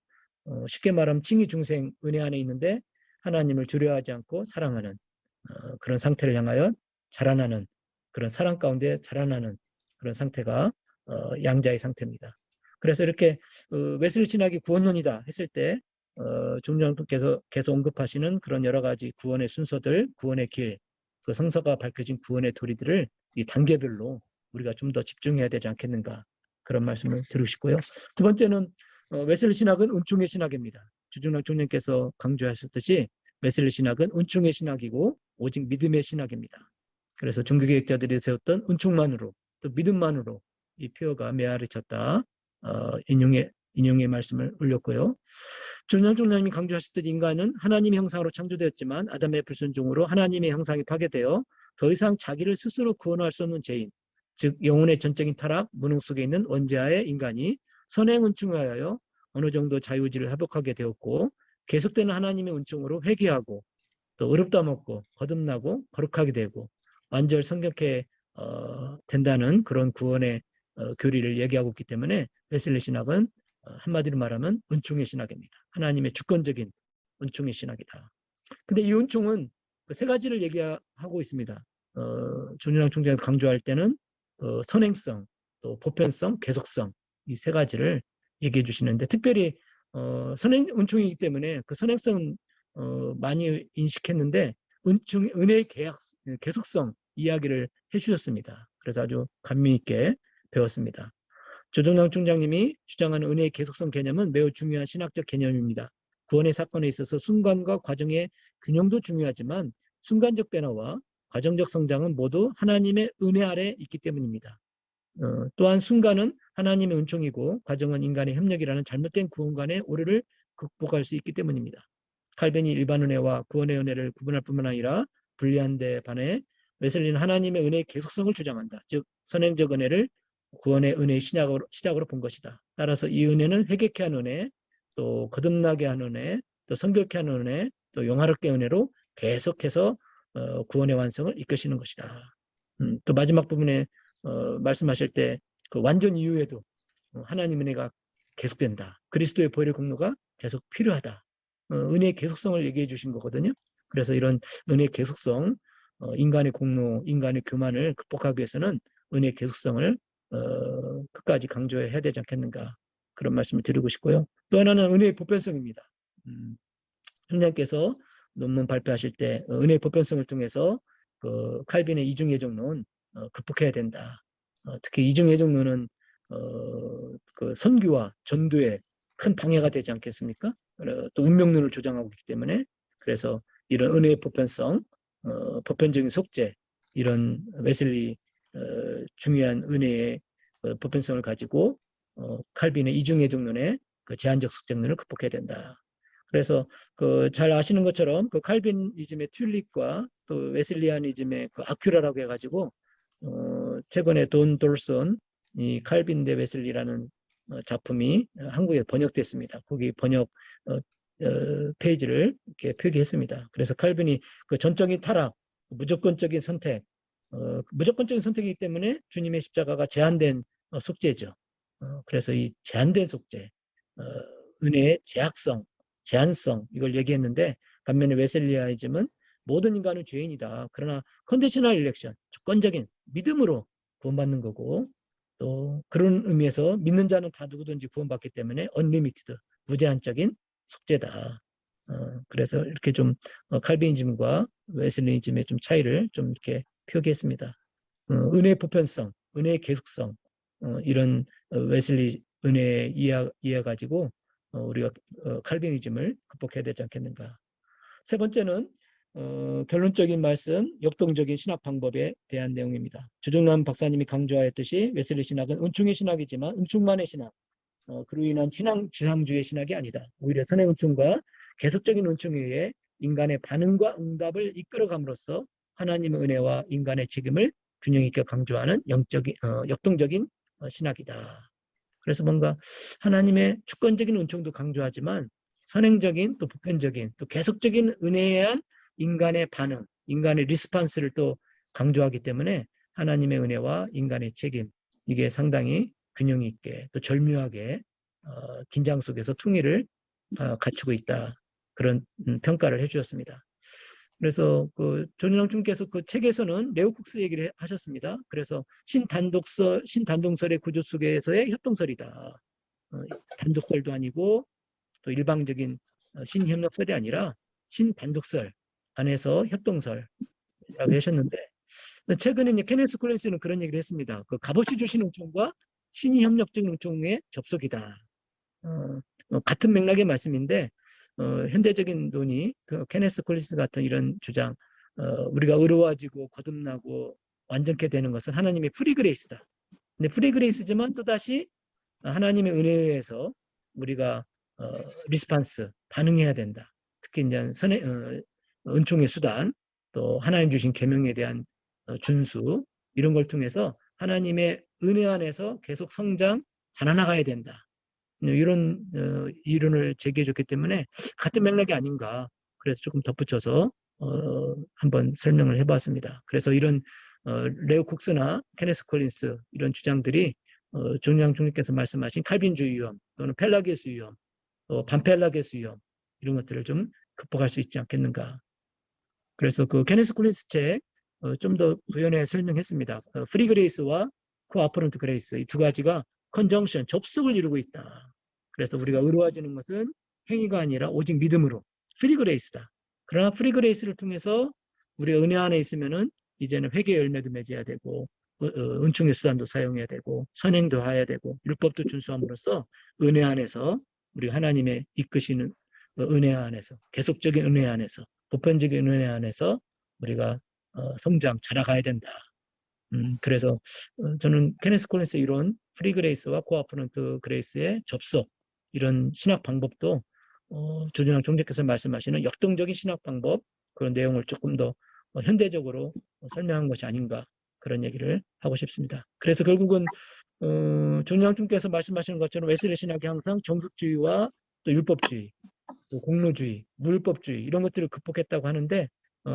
쉽게 말하면 칭의 중생 은혜 안에 있는데 하나님을 두려워하지 않고 사랑하는 그런 상태를 향하여 자라나는 그런 사랑 가운데 자라나는 그런 상태가 양자의 상태입니다. 그래서 이렇게 웨슬리 신학이 구원론이다 했을 때 종장님께서 계속 언급하시는 그런 여러 가지 구원의 순서들, 구원의 길, 그 성서가 밝혀진 구원의 도리들을 이 단계별로 우리가 좀 더 집중해야 되지 않겠는가 그런 말씀을 드리고 싶고요. 두 번째는 웨슬리 신학은 은총의 신학입니다. 주중랑 총장께서 강조하셨듯이 웨슬리 신학은 은총의 신학이고 오직 믿음의 신학입니다. 그래서 종교개혁자들이 세웠던 은총만으로 또 믿음만으로 이 표어가 메아리 쳤다. 인용의 말씀을 올렸고요. 조은영 총장님이 강조하셨듯이 인간은 하나님의 형상으로 창조되었지만 아담의 불순종으로 하나님의 형상이 파괴되어 더 이상 자기를 스스로 구원할 수 없는 죄인, 즉 영혼의 전적인 타락, 무능 속에 있는 원죄하의 인간이 선행 은총에 하여 어느 정도 자유의지를 회복하게 되었고 계속되는 하나님의 은총으로 회개하고 또 의롭다 먹고 거듭나고 거룩하게 되고 완전 성격해 된다는 그런 구원의 교리를 얘기하고 있기 때문에 웨슬리 신학은 한마디로 말하면 은총의 신학입니다. 하나님의 주권적인 은총의 신학이다. 근데 이 은총은 세 가지를 얘기하고 있습니다. 존윤왕 총장이 강조할 때는 선행성, 또 보편성, 계속성 이 세 가지를 얘기해 주시는데 특별히 선행 은총이기 때문에 그 선행성은 많이 인식했는데 은혜의 계속성 이야기를 해주셨습니다. 그래서 아주 감미 있게 배웠습니다. 조정남 총장님이 주장하는 은혜의 계속성 개념은 매우 중요한 신학적 개념입니다. 구원의 사건에 있어서 순간과 과정의 균형도 중요하지만 순간적 변화와 과정적 성장은 모두 하나님의 은혜 아래 있기 때문입니다. 또한 순간은 하나님의 은총이고 과정은 인간의 협력이라는 잘못된 구원관의 오류를 극복할 수 있기 때문입니다. 칼빈이 일반 은혜와 구원의 은혜를 구분할 뿐만 아니라 분리한 데 반해 웨슬리는 하나님의 은혜의 계속성을 주장한다. 즉 선행적 은혜를 구원의 은혜의 시작으로 본 것이다. 따라서 이 은혜는 회개케 하는 은혜, 또 거듭나게 하는 은혜, 또 성결케 하는 은혜, 또 영화롭게 은혜로 계속해서 구원의 완성을 이끄시는 것이다. 또 마지막 부분에 말씀하실 때 그 완전 이후에도 하나님 은혜가 계속된다. 그리스도의 보혈의 공로가 계속 필요하다. 은혜의 계속성을 얘기해 주신 거거든요. 그래서 이런 은혜의 계속성, 인간의 공로, 인간의 교만을 극복하기 위해서는 은혜의 계속성을 끝까지 강조해야 되지 않겠는가 그런 말씀을 드리고 싶고요. 또 하나는 은혜의 보편성입니다. 총장께서 논문 발표하실 때 은혜의 보편성을 통해서 그 칼빈의 이중예정론 극복해야 된다. 특히 이중예정론은 그 선교와 전도에 큰 방해가 되지 않겠습니까? 또 운명론을 조장하고 있기 때문에 그래서 이런 은혜의 보편성, 보편적인 속죄 이런 웨슬리 중요한 은혜의 보편성을 가지고 칼빈의 이중예정론의 그 제한적 속죄론을 극복해야 된다. 그래서 그 잘 아시는 것처럼 그 칼빈이즘의 튤립과 또 웨슬리아니즘의 그 아큐라라고 해가지고 최근에 돈 돌슨 이 칼빈 대 웨슬리라는 작품이 한국에 번역됐습니다. 거기 번역 페이지를 이렇게 표기했습니다. 그래서 칼빈이 그 전적인 타락, 무조건적인 선택, 무조건적인 선택이기 때문에 주님의 십자가가 제한된 속죄죠. 그래서 이 제한된 속죄, 은혜의 제약성, 제한성 이걸 얘기했는데 반면에 웨슬리아이즘은 모든 인간은 죄인이다. 그러나 컨디셔널 일렉션, 조건적인 믿음으로 구원받는 거고 또 그런 의미에서 믿는 자는 다 누구든지 구원받기 때문에 unlimited, 무제한적인 속죄다. 그래서 이렇게 좀 칼빈이즘과 웨슬리이즘의 좀 차이를 좀 이렇게 표기했습니다. 은혜의 보편성, 은혜의 계속성 이런 웨슬리 은혜 이해 가지고 우리가 칼빈이즘을 극복해야 되지 않겠는가. 세 번째는 결론적인 말씀, 역동적인 신학 방법에 대한 내용입니다. 조정남 박사님이 강조하였듯이 웨슬리 신학은 은총의 신학이지만 은총만의 신학, 그로 인한 지상주의 신학이 아니다. 오히려 선행 은총과 계속적인 은총에 의해 인간의 반응과 응답을 이끌어감으로써 하나님의 은혜와 인간의 책임을 균형 있게 강조하는 역동적인 신학이다. 그래서 뭔가 하나님의 주권적인 은총도 강조하지만 선행적인 또 보편적인 또 계속적인 은혜에 의한 인간의 반응, 인간의 리스판스를 또 강조하기 때문에 하나님의 은혜와 인간의 책임 이게 상당히 균형 있게 또 절묘하게 긴장 속에서 통일을 갖추고 있다. 그런 평가를 해주셨습니다. 그래서 그 존인왕 총께서 그 책에서는 레오쿡스 얘기를 하셨습니다. 그래서 신단동설의 구조 속에서의 협동설이다. 단독설도 아니고 또 일방적인 신협력설이 아니라 신단독설 안에서 협동설이라고 하셨는데 최근에 이제 케네스 콜린스는 그런 얘기를 했습니다. 그 값없이 주신 은총과 신이 협력적 은총의 접속이다. 같은 맥락의 말씀인데 현대적인 논의, 그 케네스 콜린스 같은 이런 주장, 우리가 의로워지고 거듭나고 완전케 되는 것은 하나님의 프리그레이스다. 근데 프리그레이스지만 또다시 하나님의 은혜에서 우리가 리스판스, 반응해야 된다. 특히 이제 은총의 수단, 또 하나님 주신 계명에 대한 준수, 이런 걸 통해서 하나님의 은혜 안에서 계속 성장, 자라나가야 된다. 이런 이론을 제기해 줬기 때문에 같은 맥락이 아닌가. 그래서 조금 덧붙여서 한번 설명을 해봤습니다. 그래서 이런 레오 콕스나 케네스 콜린스 이런 주장들이 존양 총리께서 말씀하신 칼빈주의 위험 또는 펠라기우스 위험, 또 반펠라기우스 위험 이런 것들을 좀 극복할 수 있지 않겠는가. 그래서 그 케네스 콜린스 책 좀 더 부연해 설명했습니다. 프리그레이스와 코아퍼런트 그레이스 이 두 가지가 컨정션, 접속을 이루고 있다. 그래서 우리가 의로워지는 것은 행위가 아니라 오직 믿음으로 프리그레이스다. 그러나 프리그레이스를 통해서 우리가 은혜 안에 있으면은 이제는 회개 열매도 맺어야 되고 은총의 수단도 사용해야 되고 선행도 해야 되고 율법도 준수함으로써 은혜 안에서 우리 하나님의 이끄시는 은혜 안에서 계속적인 은혜 안에서 보편적인 은혜 안에서 우리가 성장, 자라가야 된다. 그래서 저는 케네스 콜린스 이론 프리그레이스와 코아퍼런트 그레이스의 접속 이런 신학 방법도 조준환 총재께서 말씀하시는 역동적인 신학 방법 그런 내용을 조금 더 현대적으로 설명한 것이 아닌가 그런 얘기를 하고 싶습니다. 그래서 결국은 조준환 총재께서 말씀하시는 것처럼 웨슬리 신학이 항상 정숙주의와 또 율법주의, 또 공로주의, 무율법주의 이런 것들을 극복했다고 하는데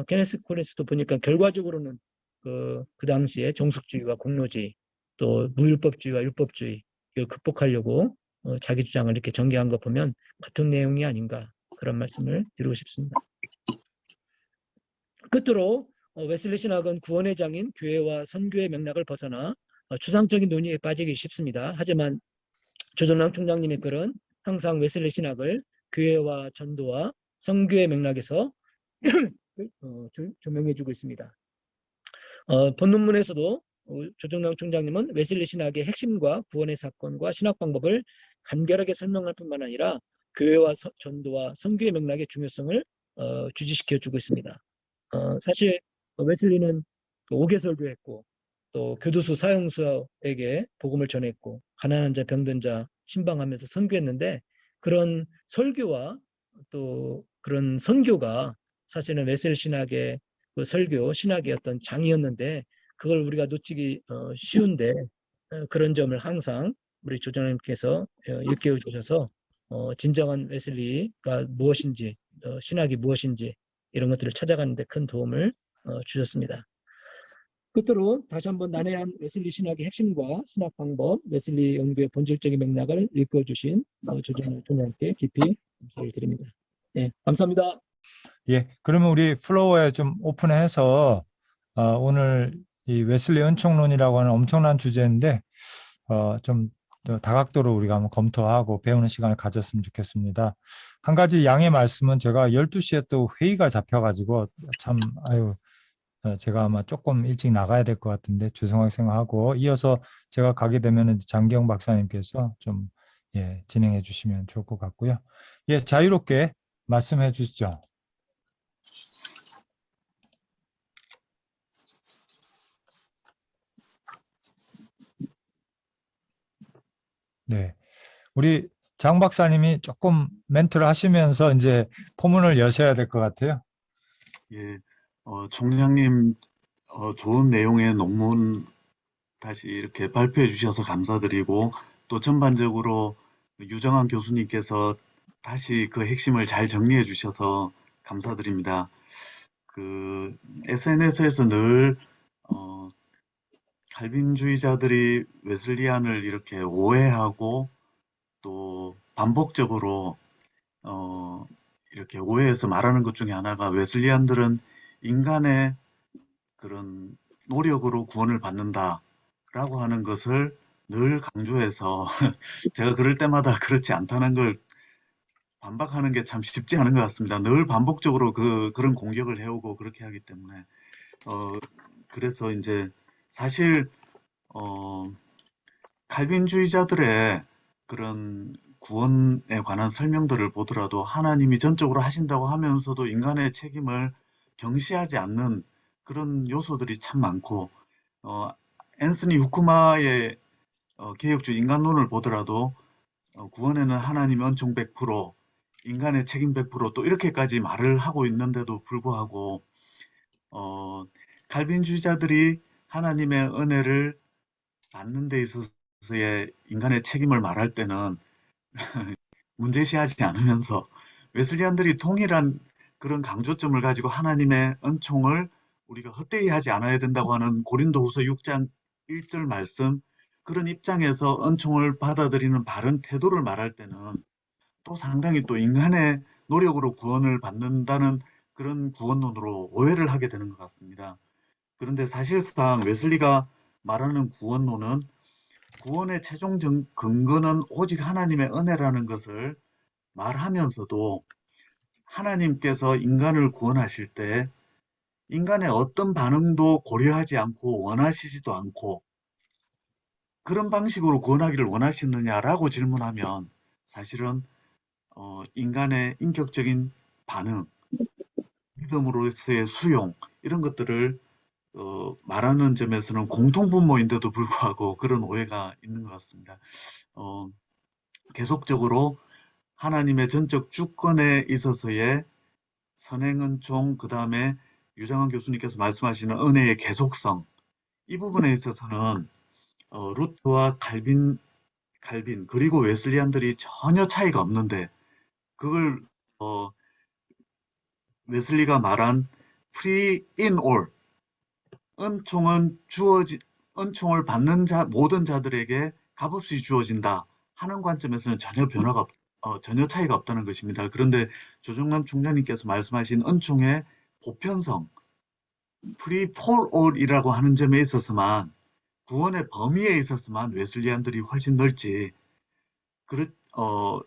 케네스 콜린스도 보니까 결과적으로는 그 당시에 정숙주의와 공로주의 또 무율법주의와 율법주의 이걸 극복하려고 자기 주장을 이렇게 전개한 거 보면 같은 내용이 아닌가 그런 말씀을 드리고 싶습니다. 끝으로 웨슬리 신학은 구원의 장인 교회와 선교의 맥락을 벗어나 추상적인 논의에 빠지기 쉽습니다. 하지만 조정남 총장님의 글은 항상 웨슬리 신학을 교회와 전도와 선교의 맥락에서 조명해주고 있습니다. 본논문에서도 조정남 총장님은 웨슬리 신학의 핵심과 구원의 사건과 신학 방법을 간결하게 설명할 뿐만 아니라 교회와 전도와 선교의 맥락의 중요성을 주지시켜주고 있습니다. 사실 웨슬리는 오개설교했고 또 교도소 사형수에게 복음을 전했고 가난한 자 병든 자 신방하면서 선교했는데 그런 설교와 또 그런 선교가 사실은 웨슬리 신학의 그 설교 신학의 어떤 장이었는데 그걸 우리가 놓치기 쉬운데 그런 점을 항상 우리 조장님께서 일깨워 주셔서 진정한 웨슬리가 무엇인지 신학이 무엇인지 이런 것들을 찾아가는 데 큰 도움을 주셨습니다. 끝으로 다시 한번 난해한 웨슬리 신학의 핵심과 신학 방법, 웨슬리 연구의 본질적인 맥락을 읽어주신 조정남 총장님께 깊이 감사를 드립니다. 네, 감사합니다. 예, 그러면 우리 플로어에 좀 오픈해서 오늘 이 웨슬리 은총론이라고 하는 엄청난 주제인데 좀 다각도로 우리가 한번 검토하고 배우는 시간을 가졌으면 좋겠습니다. 한 가지 양해 말씀은 제가 12시에 또 회의가 잡혀가지고 참 제가 아마 조금 일찍 나가야 될 것 같은데 죄송하게 생각하고 이어서 제가 가게 되면 장기영 박사님께서 좀 진행해 주시면 좋을 것 같고요. 예, 자유롭게 말씀해 주시죠. 네, 우리 장 박사님이 조금 멘트를 하시면서 이제 포문을 여셔야 될 것 같아요. 예, 총장님, 좋은 내용의 논문 다시 이렇게 발표해 주셔서 감사드리고, 또 전반적으로 유정환 교수님께서 다시 그 핵심을 잘 정리해 주셔서 감사드립니다. 그, SNS에서 늘, 칼빈주의자들이 웨슬리안을 이렇게 오해하고, 또 반복적으로, 이렇게 오해해서 말하는 것 중에 하나가 웨슬리안들은 인간의 그런 노력으로 구원을 받는다라고 하는 것을 늘 강조해서 제가 그럴 때마다 그렇지 않다는 걸 반박하는 게 참 쉽지 않은 것 같습니다. 늘 반복적으로 그런 공격을 해오고 그렇게 하기 때문에 그래서 이제 사실 칼빈주의자들의 그런 구원에 관한 설명들을 보더라도 하나님이 전적으로 하신다고 하면서도 인간의 책임을 경시하지 않는 그런 요소들이 참 많고, 앤서니 후쿠마의 개혁주의 인간론을 보더라도 구원에는 하나님의 은총 100%, 인간의 책임 100%또 이렇게까지 말을 하고 있는데도 불구하고 칼빈주의자들이 하나님의 은혜를 받는 데 있어서의 인간의 책임을 말할 때는 문제시하지 않으면서 웨슬리안들이 동일한 그런 강조점을 가지고 하나님의 은총을 우리가 헛되이 하지 않아야 된다고 하는 고린도후서 6장 1절 말씀, 그런 입장에서 은총을 받아들이는 바른 태도를 말할 때는 또 상당히 또 인간의 노력으로 구원을 받는다는 그런 구원론으로 오해를 하게 되는 것 같습니다. 그런데 사실상 웨슬리가 말하는 구원론은 구원의 최종 근거는 오직 하나님의 은혜라는 것을 말하면서도 하나님께서 인간을 구원하실 때 인간의 어떤 반응도 고려하지 않고 원하시지도 않고 그런 방식으로 구원하기를 원하시느냐라고 질문하면 사실은 인간의 인격적인 반응, 믿음으로서의 수용 이런 것들을 말하는 점에서는 공통분모인데도 불구하고 그런 오해가 있는 것 같습니다. 계속적으로 하나님의 전적 주권에 있어서의 선행은총, 그 다음에 유장환 교수님께서 말씀하시는 은혜의 계속성, 이 부분에 있어서는 루터와 칼빈 그리고 웨슬리안들이 전혀 차이가 없는데 그걸 웨슬리가 말한 free in all, 은총을 받는 모든 자들에게 값없이 주어진다 하는 관점에서는 전혀 차이가 없다는 것입니다. 그런데 조정남 총장님께서 말씀하신 은총의 보편성, free for all이라고 하는 점에 있어서만, 구원의 범위에 있어서만 웨슬리안들이 훨씬 넓지,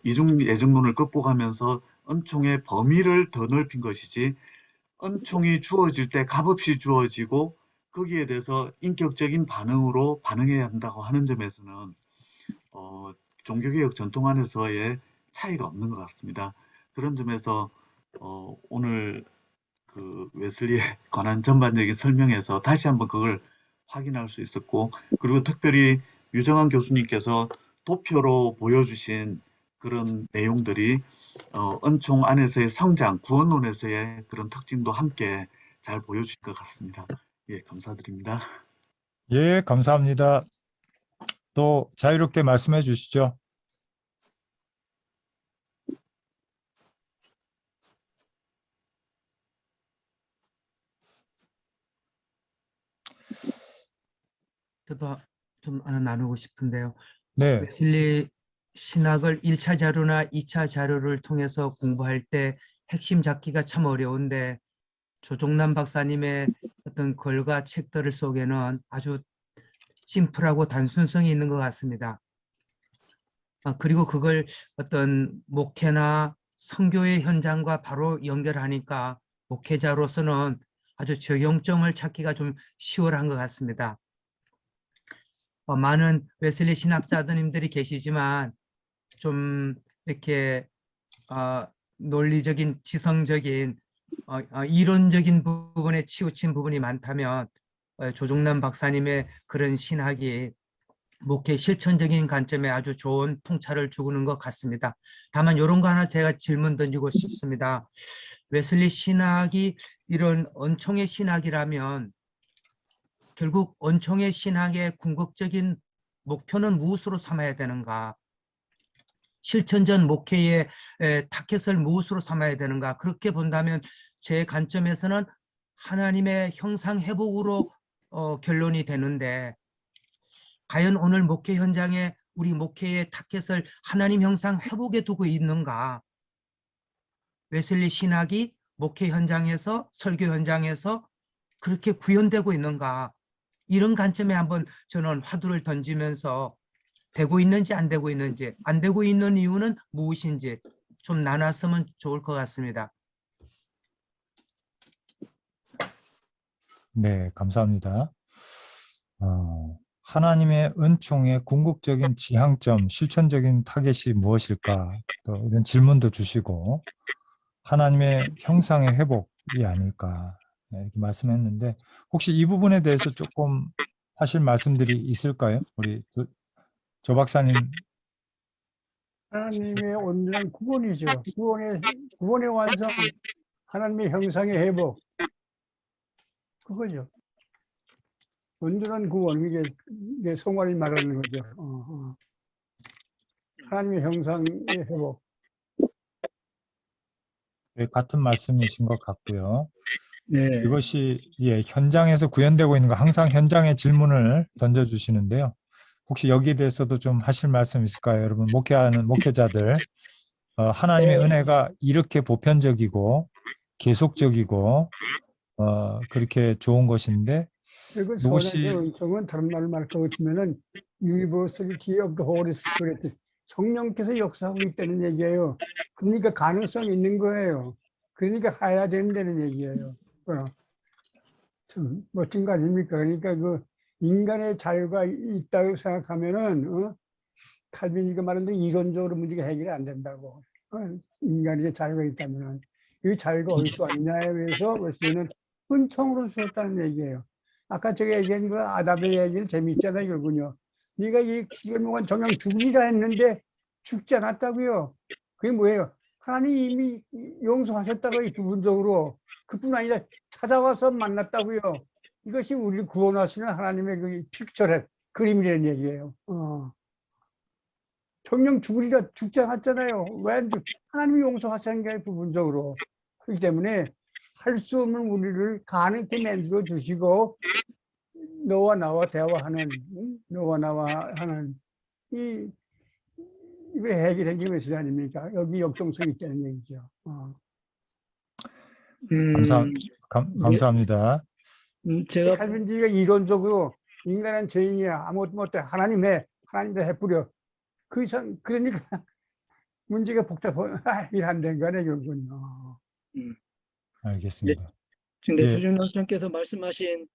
이중 예정론을 극복하면서 은총의 범위를 더 넓힌 것이지, 은총이 주어질 때 값없이 주어지고 거기에 대해서 인격적인 반응으로 반응해야 한다고 하는 점에서는 종교개혁 전통 안에서의 차이가 없는 것 같습니다. 그런 점에서 오늘 그 웨슬리에 관한 전반적인 설명에서 다시 한번 그걸 확인할 수 있었고, 그리고 특별히 유정환 교수님께서 도표로 보여주신 그런 내용들이 은총 안에서의 성장, 구원론에서의 그런 특징도 함께 잘 보여주신 것 같습니다. 예, 감사드립니다. 예, 감사합니다. 또 자유롭게 말씀해 주시죠. 저도 좀 하나 나누고 싶은데요. 네, 웨슬리 신학을 1차 자료나 2차 자료를 통해서 공부할 때 핵심 잡기가 참 어려운데 조종남 박사님의 어떤 글과 책들 속에는 아주 심플하고 단순성이 있는 것 같습니다. 그리고 그걸 어떤 목회나 선교의 현장과 바로 연결하니까 목회자로서는 아주 적용점을 찾기가 좀 수월한 것 같습니다. 많은 웨슬리 신학자님들이 계시지만 좀 이렇게 논리적인, 지성적인, 이론적인 부분에 치우친 부분이 많다면 조종남 박사님의 그런 신학이 목회 실천적인 관점에 아주 좋은 통찰을 주는 것 같습니다. 다만 이런 거 하나 제가 질문 던지고 싶습니다. 웨슬리 신학이 이런 은총의 신학이라면 결국 은총의 신학의 궁극적인 목표는 무엇으로 삼아야 되는가? 실천전 목회의 타켓을 무엇으로 삼아야 되는가? 그렇게 본다면 제 관점에서는 하나님의 형상 회복으로 결론이 되는데 과연 오늘 목회 현장에 우리 목회의 타켓을 하나님 형상 회복에 두고 있는가? 웨슬리 신학이 목회 현장에서 설교 현장에서 그렇게 구현되고 있는가? 이런 관점에 한번 저는 화두를 던지면서 되고 있는지 안 되고 있는지, 안 되고 있는 이유는 무엇인지 좀 나눴으면 좋을 것 같습니다. 네, 감사합니다. 하나님의 은총의 궁극적인 지향점, 실천적인 타겟이 무엇일까? 또 이런 질문도 주시고 하나님의 형상의 회복이 아닐까 이렇게 말씀했는데 혹시 이 부분에 대해서 조금 하실 말씀들이 있을까요? 우리 조 박사님. 하나님의 온전한 구원이죠. 구원의 완성, 하나님의 형상의 회복, 그거죠. 온전한 구원, 이게 성화를 말하는 거죠. 하나님의 형상의 회복. 네, 같은 말씀이신 것 같고요. 네. 이것이 현장에서 구현되고 있는 거 항상 현장에 질문을 던져주시는데요. 혹시 여기에 대해서도 좀 하실 말씀 있을까요? 여러분 목회하는 목회자들 하나님의 은혜가 이렇게 보편적이고 계속적이고 그렇게 좋은 것인데 그리고 선한 무엇이 은총은 다른 말로 말할 것 같으면은 Universality of the Holy Spirit, 성령께서 역사하고 있다는 얘기예요. 그러니까 가능성이 있는 거예요. 그러니까 해야 된다는 얘기예요. 참 멋진 거 아닙니까? 그러니까 그 인간의 자유가 있다고 생각하면은 칼빈이가 말한 대로 이론적으로 문제가 해결이 안 된다고. 인간의 자유가 있다면은 이 자유가 어디서 왔냐에 의해서 웨슬리는 은총으로 주었다는 얘기예요. 아까 제가 얘기한 그 아담의 얘기는 재미있잖아요, 결국은요. 네가 이 기계목은 정녕 죽으리라 했는데 죽지 않았다고요. 그게 뭐예요? 하나님이 이미 용서하셨다고요, 부분적으로. 그뿐 아니라 찾아와서 만났다고요. 이것이 우리를 구원하시는 하나님의 그 픽처렛, 그림이라는 얘기예요. 정녕 죽으리라 죽지 않았잖아요. 왜 하나님이 용서하시는 게 부분적으로. 그렇기 때문에 할 수 없는 우리를 가능케 만들어 주시고 너와 나와 대화하는 너와 나와 하는 이걸 해결한 게 웨슬리 아닙니까? 여기 역동성이 있다는 얘기죠. 감사합니다. 제가 칼빈주의가 이론적으로 인간은 죄인이야 아무것도 못해 하나님 해 하나님도 해뿌려 그 이상 그러니까 문제가 복잡한 일안 된 거네 결국은요. 알겠습니다. 근데 예. 조중남청께서 말씀하신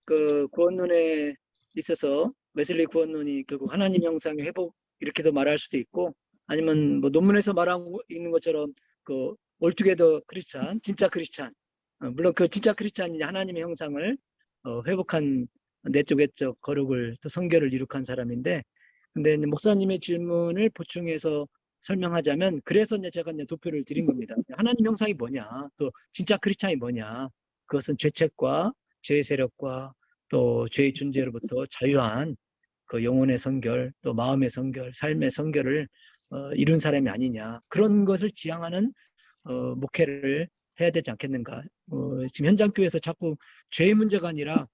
그 구원론에 있어서 웨슬리 구원론이 결국 하나님 형상의 회복 이렇게도 말할 수도 있고 아니면 뭐 논문에서 말하고 있는 것처럼 그 올투게더 크리스찬, 진짜 크리스찬, 물론 그 진짜 크리스찬이 하나님의 형상을 회복한 내적 거룩을 또 성결을 이룩한 사람인데 근데 목사님의 질문을 보충해서 설명하자면 그래서 이제 제가 이제 도표를 드린 겁니다. 하나님 형상이 뭐냐, 또 진짜 크리스찬이 뭐냐, 그것은 죄책과 죄의 세력과 또 죄의 존재로부터 자유한 그 영혼의 성결, 또 마음의 성결, 삶의 성결을 이룬 사람이 아니냐, 그런 것을 지향하는 목회를 해야 되지 않겠는가. 지금 현장교회에서 자꾸 죄의 문제가 아니라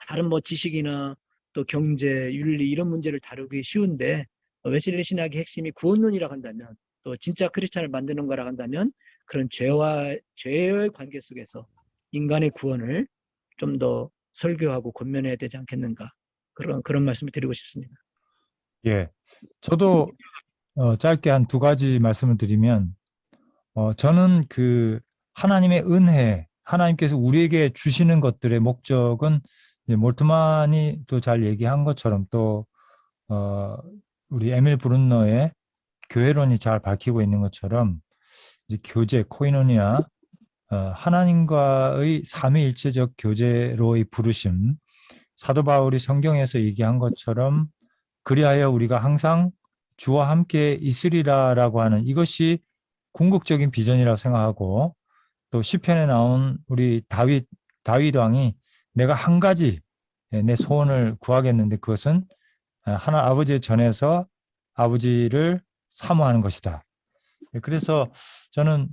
다른 뭐 지식이나 또 경제, 윤리 이런 문제를 다루기 쉬운데 웨슬리 신학의 핵심이 구원론이라고 한다면 또 진짜 크리스찬을 만드는 거라고 한다면 그런 죄의 관계 속에서 인간의 구원을 좀 더 설교하고 권면해야 되지 않겠는가. 그런 말씀을 드리고 싶습니다. 예, 저도 짧게 한 두 가지 말씀을 드리면 저는 그 하나님의 은혜, 하나님께서 우리에게 주시는 것들의 목적은 이제 몰트만이 또 잘 얘기한 것처럼 또 우리 에밀 브룬너의 교회론이 잘 밝히고 있는 것처럼 이제 교제, 코이노니아, 하나님과의 삼위일체적 교제로의 부르심, 사도 바울이 성경에서 얘기한 것처럼 그리하여 우리가 항상 주와 함께 있으리라라고 하는 이것이 궁극적인 비전이라고 생각하고 또 시편에 나온 우리 다윗 왕이 내가 한 가지 내 소원을 구하겠는데 그것은 하나 아버지의 전에서 아버지를 사모하는 것이다. 그래서 저는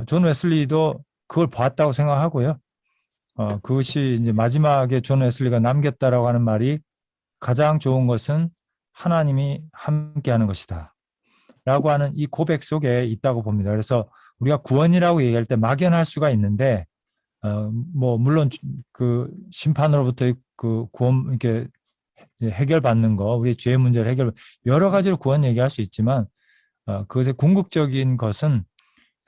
존 웨슬리도 그걸 봤다고 생각하고요. 그것이 이제 마지막에 존 웨슬리가 남겼다라고 하는 말이 가장 좋은 것은 하나님이 함께하는 것이다. 라고 하는 이 고백 속에 있다고 봅니다. 그래서 우리가 구원이라고 얘기할 때 막연할 수가 있는데, 뭐 물론 그 심판으로부터 그 구원 이렇게 해결받는 거, 우리 죄의 문제를 여러 가지로 구원 얘기할 수 있지만, 그것의 궁극적인 것은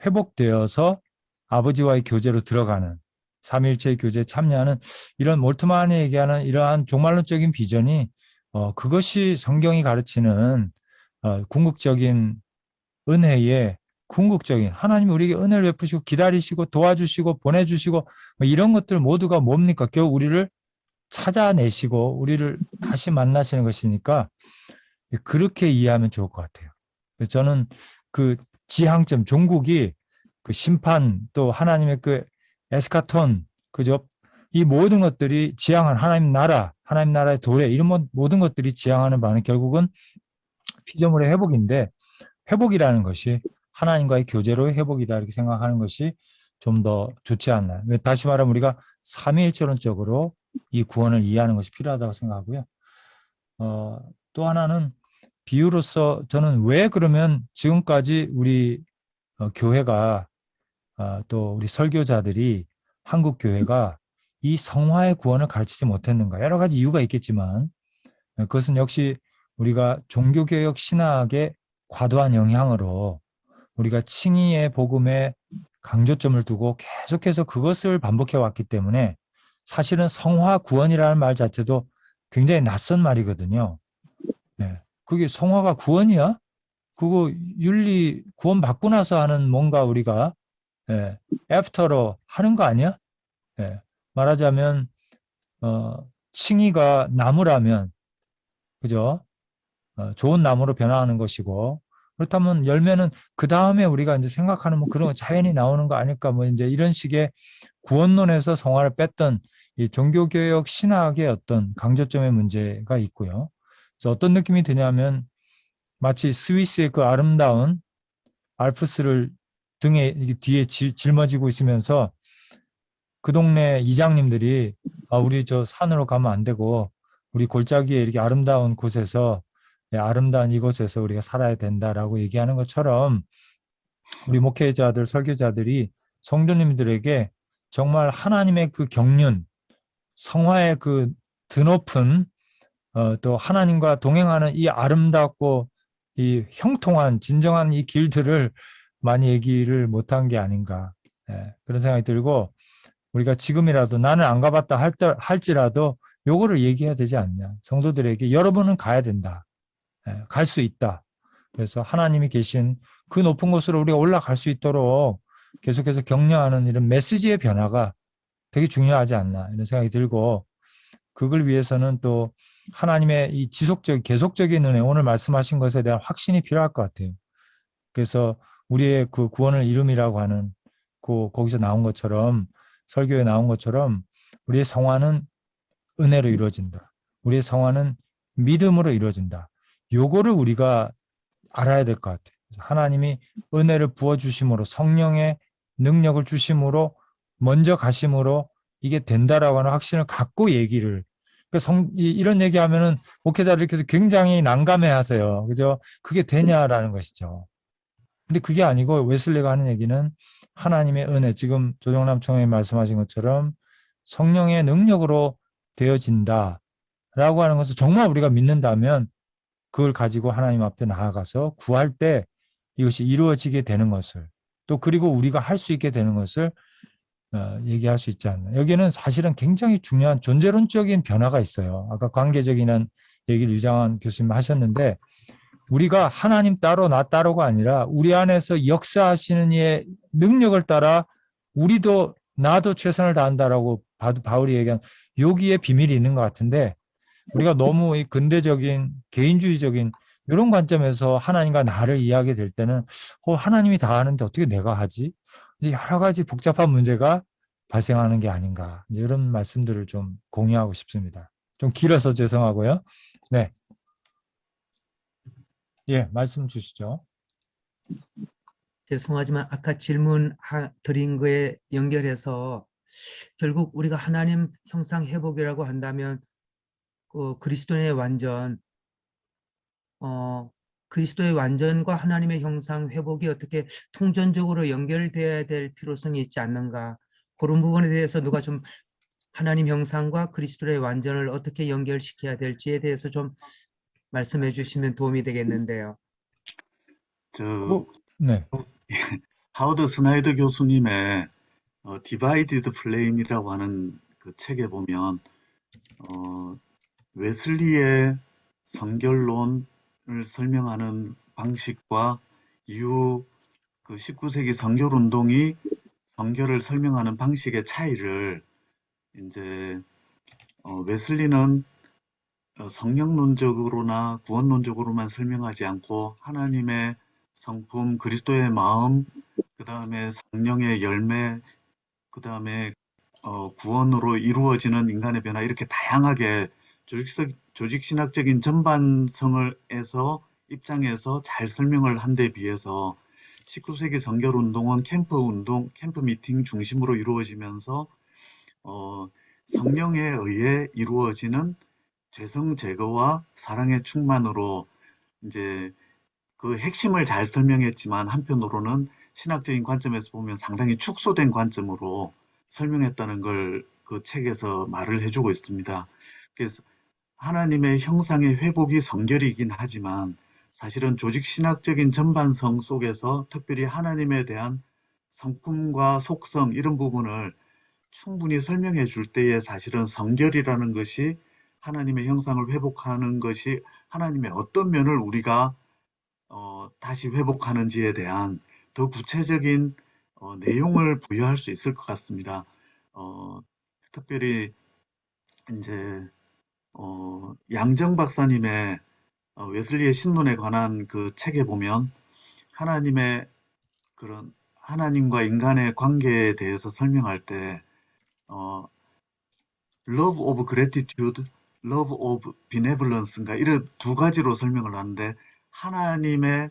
회복되어서 아버지와의 교제로 들어가는 삼위일체의 교제에 참여하는 이런 몰트만이 얘기하는 이러한 종말론적인 비전이 그것이 성경이 가르치는 궁극적인 은혜의 궁극적인 하나님이 우리에게 은혜를 베푸시고 기다리시고 도와주시고 보내주시고 뭐 이런 것들 모두가 뭡니까? 결국 우리를 찾아내시고 우리를 다시 만나시는 것이니까 그렇게 이해하면 좋을 것 같아요. 그래서 저는 그 지향점, 종국이 그 심판 또 하나님의 그 에스카톤, 그죠? 이 모든 것들이 지향한 하나님 나라의 도래, 이런 모든 것들이 지향하는 바는 결국은 피조물의 회복인데, 회복이라는 것이 하나님과의 교제로의 회복이다 이렇게 생각하는 것이 좀 더 좋지 않나요? 다시 말하면 우리가 삼위일체론적으로 이 구원을 이해하는 것이 필요하다고 생각하고요. 또 하나는 비유로서 저는 왜 그러면 지금까지 우리 교회가 또 우리 설교자들이 한국 교회가 이 성화의 구원을 가르치지 못했는가? 여러 가지 이유가 있겠지만 그것은 역시 우리가 종교개혁 신학의 과도한 영향으로 우리가 칭의의 복음에 강조점을 두고 계속해서 그것을 반복해 왔기 때문에 사실은 성화 구원이라는 말 자체도 굉장히 낯선 말이거든요. 네. 그게 성화가 구원이야? 그거 윤리 구원 받고 나서 하는 뭔가 우리가 애프터로 하는 거 아니야? 말하자면 칭의가 나무라면 그죠? 좋은 나무로 변화하는 것이고 그렇다면 열매는 그 다음에 우리가 이제 생각하는 뭐 그런 자연이 나오는 거 아닐까 뭐 이제 이런 식의 구원론에서 성화를 뺐던 이 종교개혁 신학의 어떤 강조점의 문제가 있고요. 그래서 어떤 느낌이 드냐면 마치 스위스의 그 아름다운 알프스를 등에 뒤에 짊어지고 있으면서 그 동네 이장님들이 우리 저 산으로 가면 안 되고 우리 골짜기에 이렇게 아름다운 곳에서 아름다운 이곳에서 우리가 살아야 된다라고 얘기하는 것처럼 우리 목회자들, 설교자들이 성도님들에게 정말 하나님의 그 경륜, 성화의 그 드높은 또 하나님과 동행하는 이 아름답고 이 형통한 진정한 이 길들을 많이 얘기를 못한 게 아닌가 그런 생각이 들고 우리가 지금이라도 나는 안 가봤다 할지라도 요거를 얘기해야 되지 않냐. 성도들에게 여러분은 가야 된다. 갈 수 있다. 그래서 하나님이 계신 그 높은 곳으로 우리가 올라갈 수 있도록 계속해서 격려하는 이런 메시지의 변화가 되게 중요하지 않나 이런 생각이 들고 그걸 위해서는 또 하나님의 이 계속적인 은혜, 오늘 말씀하신 것에 대한 확신이 필요할 것 같아요. 그래서 우리의 그 구원을 이름이라고 하는 거기서 나온 것처럼 설교에 나온 것처럼 우리의 성화는 은혜로 이루어진다. 우리의 성화는 믿음으로 이루어진다. 요거를 우리가 알아야 될 것 같아요. 하나님이 은혜를 부어주심으로 성령의 능력을 주심으로 먼저 가심으로 이게 된다라고 하는 확신을 갖고 얘기를 그러니까 이런 얘기하면은 목회자들께서 굉장히 난감해 하세요. 그죠? 그게 되냐라는 것이죠. 근데 그게 아니고 웨슬리가 하는 얘기는 하나님의 은혜, 지금 조정남 총회장이 말씀하신 것처럼 성령의 능력으로 되어진다라고 하는 것을 정말 우리가 믿는다면 그걸 가지고 하나님 앞에 나아가서 구할 때 이것이 이루어지게 되는 것을 또 그리고 우리가 할 수 있게 되는 것을 얘기할 수 있지 않나. 여기는 사실은 굉장히 중요한 존재론적인 변화가 있어요. 아까 관계적인 얘기를 유장한 교수님 하셨는데 우리가 하나님 따로 나 따로가 아니라 우리 안에서 역사하시는 이의 능력을 따라 우리도 나도 최선을 다한다라고 바울이 얘기한 여기에 비밀이 있는 것 같은데 우리가 너무 이 근대적인 개인주의적인 이런 관점에서 하나님과 나를 이해하게 될 때는 하나님이 다 하는데 어떻게 내가 하지? 여러 가지 복잡한 문제가 발생하는 게 아닌가 이런 말씀들을 좀 공유하고 싶습니다. 좀 길어서 죄송하고요. 네, 말씀 주시죠. 죄송하지만 아까 질문 드린 거에 연결해서 결국 우리가 하나님 형상 회복이라고 한다면 그리스도의 완전, 그리스도의 완전과 하나님의 형상 회복이 어떻게 통전적으로 연결돼야 될 필요성이 있지 않는가. 그런 부분에 대해서 누가 좀 하나님 형상과 그리스도의 완전을 어떻게 연결시켜야 될지에 대해서 좀 말씀해 주시면 도움이 되겠는데요. 네. 하워드 스나이더 교수님의 디바이디드 플레임이라고 하는 그 책에 보면 웨슬리의 성결론을 설명하는 방식과 이후 그 19세기 성결운동이 성결을 설명하는 방식의 차이를 이제 웨슬리는 성령론적으로나 구원론적으로만 설명하지 않고 하나님의 성품, 그리스도의 마음, 그 다음에 성령의 열매, 그 다음에 구원으로 이루어지는 인간의 변화 이렇게 다양하게 조직신학적인 전반성을 입장에서 잘 설명을 한 데 비해서 19세기 성결운동은 캠프 미팅 중심으로 이루어지면서 성령에 의해 이루어지는 죄성 제거와 사랑의 충만으로 이제 그 핵심을 잘 설명했지만 한편으로는 신학적인 관점에서 보면 상당히 축소된 관점으로 설명했다는 걸 그 책에서 말을 해주고 있습니다. 그래서 하나님의 형상의 회복이 성결이긴 하지만 사실은 조직 신학적인 전반성 속에서 특별히 하나님에 대한 성품과 속성 이런 부분을 충분히 설명해 줄 때에 사실은 성결이라는 것이 하나님의 형상을 회복하는 것이 하나님의 어떤 면을 우리가 다시 회복하는지에 대한 더 구체적인 내용을 부여할 수 있을 것 같습니다. 특별히 이제 양정 박사님의 웨슬리의 신론에 관한 그 책에 보면 하나님의 그런 하나님과 인간의 관계에 대해서 설명할 때 love of gratitude, love of benevolence인가 이런 두 가지로 설명을 하는데 하나님께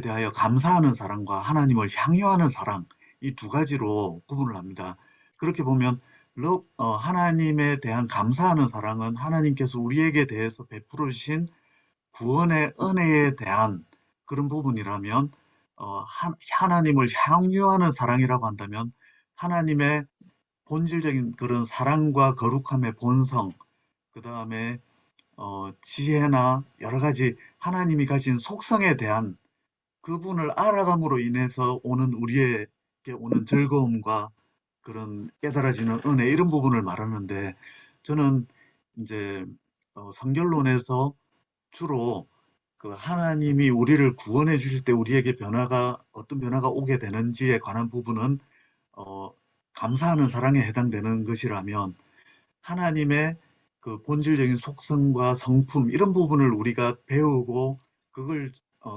대하여 감사하는 사랑과 하나님을 향유하는 사랑 이 두 가지로 구분을 합니다. 그렇게 보면 하나님에 대한 감사하는 사랑은 하나님께서 우리에게 대해서 베풀어 주신 구원의 은혜에 대한 그런 부분이라면 하나님을 향유하는 사랑이라고 한다면 하나님의 본질적인 그런 사랑과 거룩함의 본성, 그 다음에 지혜나 여러 가지 하나님이 가진 속성에 대한 그분을 알아감으로 인해서 우리에게 오는 즐거움과 그런 깨달아지는 은혜 이런 부분을 말하는데 저는 이제 성결론에서 주로 그 하나님이 우리를 구원해 주실 때 우리에게 어떤 변화가 오게 되는지에 관한 부분은 감사하는 사랑에 해당되는 것이라면 하나님의 그 본질적인 속성과 성품 이런 부분을 우리가 배우고 그걸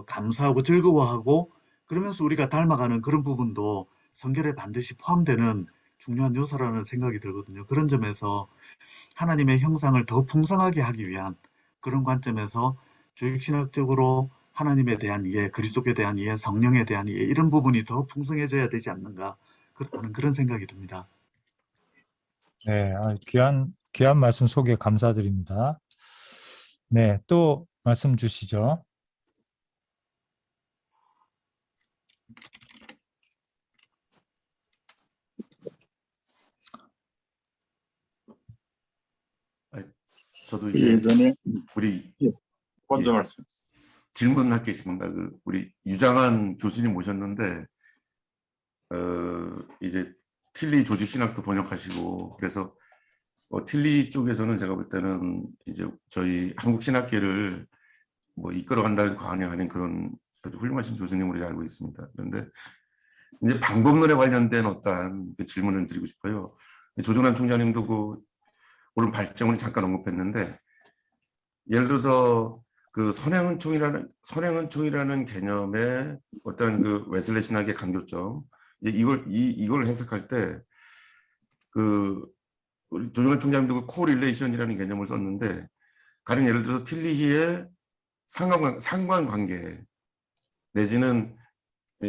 감사하고 즐거워하고 그러면서 우리가 닮아가는 그런 부분도 성결에 반드시 포함되는 중요한 요소라는 생각이 들거든요. 그런 점에서 하나님의 형상을 더 풍성하게 하기 위한 그런 관점에서 조직신학적으로 하나님에 대한 이해, 그리스도께 대한 이해, 성령에 대한 이해 이런 부분이 더 풍성해져야 되지 않는가 하는 그런 생각이 듭니다. 네, 귀한 말씀 소개 감사드립니다. 네, 또 말씀 주시죠. 저도 이제 예전에 우리 먼저 예, 말씀. 질문할 게 있습니다. 우리 유장한 교수님 모셨는데 이제 틸리 조직신학도 번역하시고 그래서 틸리 쪽에서는 제가 볼 때는 이제 저희 한국신학계를 뭐 이끌어간다는 관여하는 그런 아주 훌륭하신 교수님으로 알고 있습니다. 그런데 이제 방법론에 관련된 어떠한 그 질문을 드리고 싶어요. 조정남 총장님도 오늘 발정을 잠깐 언급했는데 예를 들어서 그 선행은총이라는 개념의 어떤 그 웨슬레 신학의 강조점 이걸 해석할 때 그 우리 조정남 총장님도 그 코릴레이션이라는 개념을 썼는데 가령 예를 들어서 틸리히의 상관관계 내지는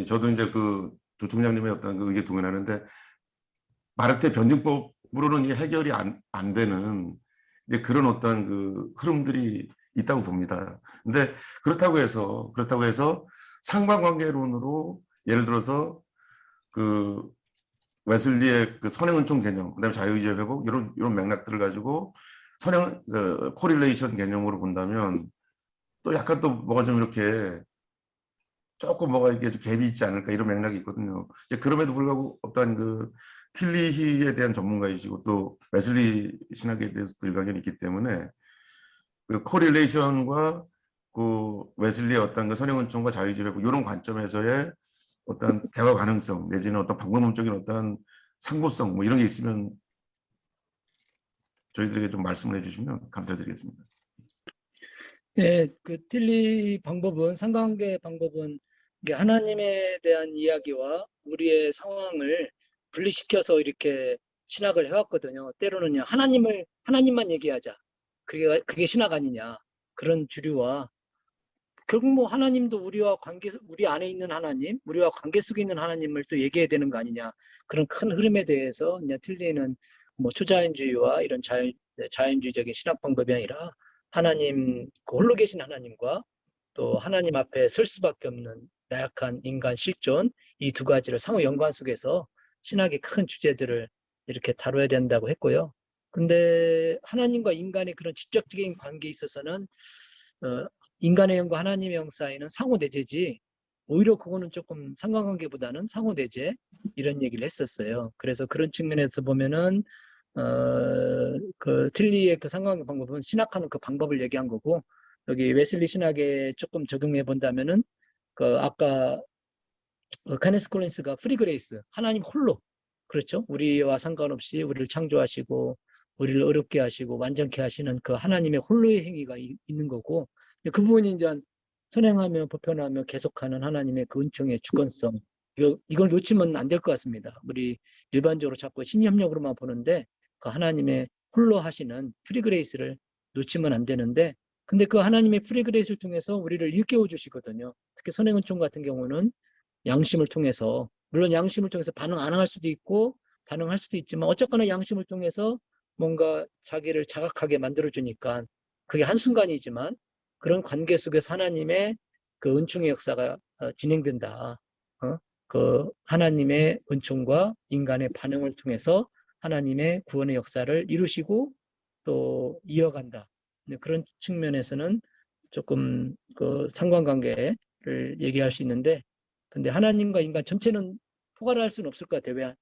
저도 이제 조 총장님의 어떤 그 의견에 동의하는데 마르테 변증법으로는 이게 해결이 안 되는 이제 그런 어떤 그 흐름들이 있다고 봅니다. 근데 그렇다고 해서 상관관계론으로 예를 들어서 그 웨슬리의 그 선행은총 개념, 그다음에 자유의지 회복 이런 맥락들을 가지고 코릴레이션 개념으로 본다면 또 약간 또 뭐가 좀 이렇게 조금 뭐가 이게 좀 갭이 있지 않을까 이런 맥락이 있거든요. 그럼에도 불구하고 어떤 그 틸리히에 대한 전문가이시고 또 웨슬리 신학에 대해서도 일관견이 있기 때문에 그 코릴레이션과 그 웨슬리의 어떤 그 선행은총과 자유주의 이런 관점에서의 어떤 대화 가능성 내지는 어떤 방법론적인 어떤 상고성 뭐 이런 게 있으면 저희들에게 좀 말씀을 해주시면 감사드리겠습니다. 예, 그 틸리 방법은 상관관계 방법은 이게 하나님에 대한 이야기와 우리의 상황을 분리시켜서 이렇게 신학을 해왔거든요. 때로는 그냥 하나님만 얘기하자. 그게 신학 아니냐. 그런 주류와 결국 뭐 하나님도 우리 안에 있는 하나님, 우리와 관계 속에 있는 하나님을 또 얘기해야 되는 거 아니냐. 그런 큰 흐름에 대해서 그냥 틸리는 뭐 초자연주의와 이런 자연주의적인 신학 방법이 아니라 하나님, 그 홀로 계신 하나님과 또 하나님 앞에 설 수밖에 없는 나약한 인간 실존, 이 두 가지를 상호 연관 속에서 신학의 큰 주제들을 이렇게 다뤄야 된다고 했고요. 근데 하나님과 인간의 그런 직접적인 관계에 있어서는 인간의 영과 하나님의 영 사이는 상호 내재지, 오히려 그거는 조금 상관관계보다는 상호 내재 이런 얘기를 했었어요. 그래서 그런 측면에서 보면은 그 틸리의 그 상관관계 방법은 신학하는 그 방법을 얘기한 거고, 여기 웨슬리 신학에 조금 적용해 본다면은 그 아까 카네스 콜린스가 프리 그레이스, 하나님 홀로, 그렇죠? 우리와 상관없이 우리를 창조하시고 우리를 어렵게 하시고 완전케 하시는 그 하나님의 홀로의 행위가 있는 거고, 그 부분이 이제 선행하며 보편하며 계속하는 하나님의 그 은총의 주권성, 이걸 놓치면 안 될 것 같습니다. 우리 일반적으로 자꾸 신협력으로만 보는데 그 하나님의 홀로 하시는 프리그레이스를 놓치면 안 되는데, 근데 그 하나님의 프리그레이스를 통해서 우리를 일깨워 주시거든요. 특히 선행은총 같은 경우는 양심을 통해서, 물론 양심을 통해서 반응 안 할 수도 있고 반응할 수도 있지만 어쨌거나 양심을 통해서 뭔가 자기를 자각하게 만들어주니까 그게 한순간이지만 그런 관계 속에서 하나님의 그 은총의 역사가 진행된다. 그 하나님의 은총과 인간의 반응을 통해서 하나님의 구원의 역사를 이루시고 또 이어간다. 그런 측면에서는 조금 그 상관관계를 얘기할 수 있는데, 근데 하나님과 인간 전체는 포괄을 할 수는 없을 것 같아요.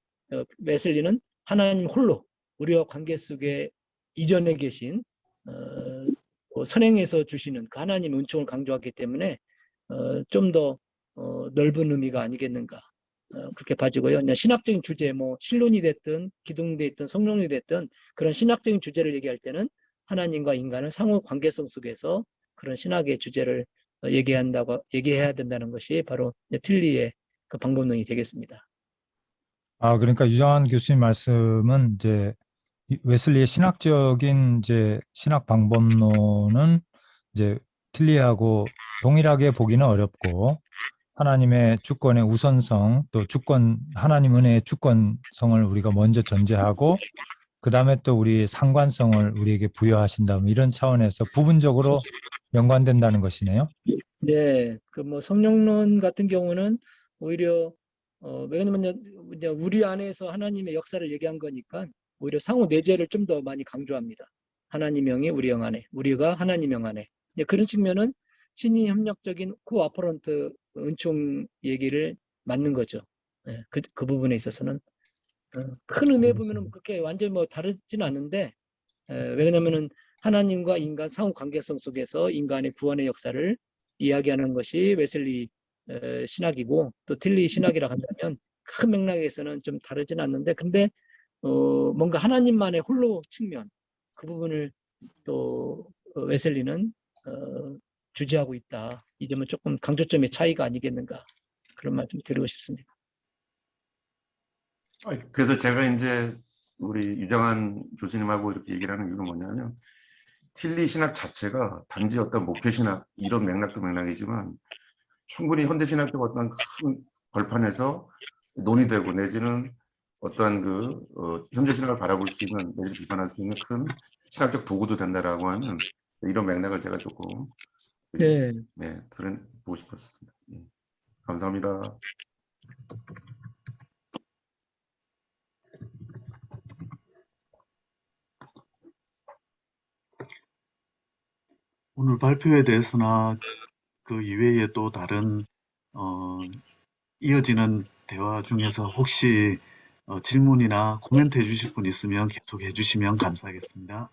웨슬리는 하나님 홀로 우리와 관계 속에 이전에 계신 선행해서 주시는 그 하나님의 은총을 강조하기 때문에 좀 더 넓은 의미가 아니겠는가, 그렇게 봐지고요. 그냥 신학적인 주제, 뭐 신론이 됐든 기독론이 됐든 성령이 됐든 그런 신학적인 주제를 얘기할 때는 하나님과 인간을 상호 관계성 속에서 그런 신학의 주제를 얘기해야 된다는 것이 바로 틸리의 그 방법론이 되겠습니다. 그러니까 유정환 교수님 말씀은 이제 웨슬리의 신학적인 이제 신학 방법론은 이제 틸리하고 동일하게 보기는 어렵고, 하나님의 주권의 우선성, 또 하나님 은혜의 주권성을 우리가 먼저 전제하고 그 다음에 또 우리 상관성을 우리에게 부여하신다, 이런 차원에서 부분적으로 연관된다는 것이네요. 네, 그 뭐 성령론 같은 경우는 오히려 왜냐면 우리 안에서 하나님의 역사를 얘기한 거니까 오히려 상호 내재를 좀 더 많이 강조합니다. 하나님 영이 우리 영 안에, 우리가 하나님 영 안에. 그런 측면은 신이 협력적인 코아퍼런트 은총 얘기를 맞는 거죠. 네, 그 부분에 있어서는 큰 의미에 보면은 그렇게 완전히 뭐 다르진 않은데, 왜냐면은 하나님과 인간 상호 관계성 속에서 인간의 구원의 역사를 이야기하는 것이 웨슬리 신학이고, 또 틸리 신학이라 한다면 큰 맥락에서는 좀 다르진 않는데, 근데 뭔가 하나님만의 홀로 측면, 그 부분을 또 웨슬리는 주지하고 있다. 이 점은 조금 강조점의 차이가 아니겠는가, 그런 말씀 드리고 싶습니다. 그래서 제가 이제 우리 유정환 교수님하고 이렇게 얘기를 하는 이유는 뭐냐면, 틸리 신학 자체가 단지 어떤 목회 신학 이런 맥락도 맥락이지만 충분히 현대 신학적 어떤 큰 벌판에서 논의되고 내지는 어떠한 현대 신학을 바라볼 수 있는, 내지 비판할 수 있는 큰 신학적 도구도 된다라고 하는 이런 맥락을 제가 조금 네. 보고 싶었습니다. 감사합니다. 오늘 발표에 대해서나 그 이외에 또 다른 이어지는 대화 중에서 혹시 질문이나 코멘트 해주실 분 있으면 계속 해주시면 감사하겠습니다.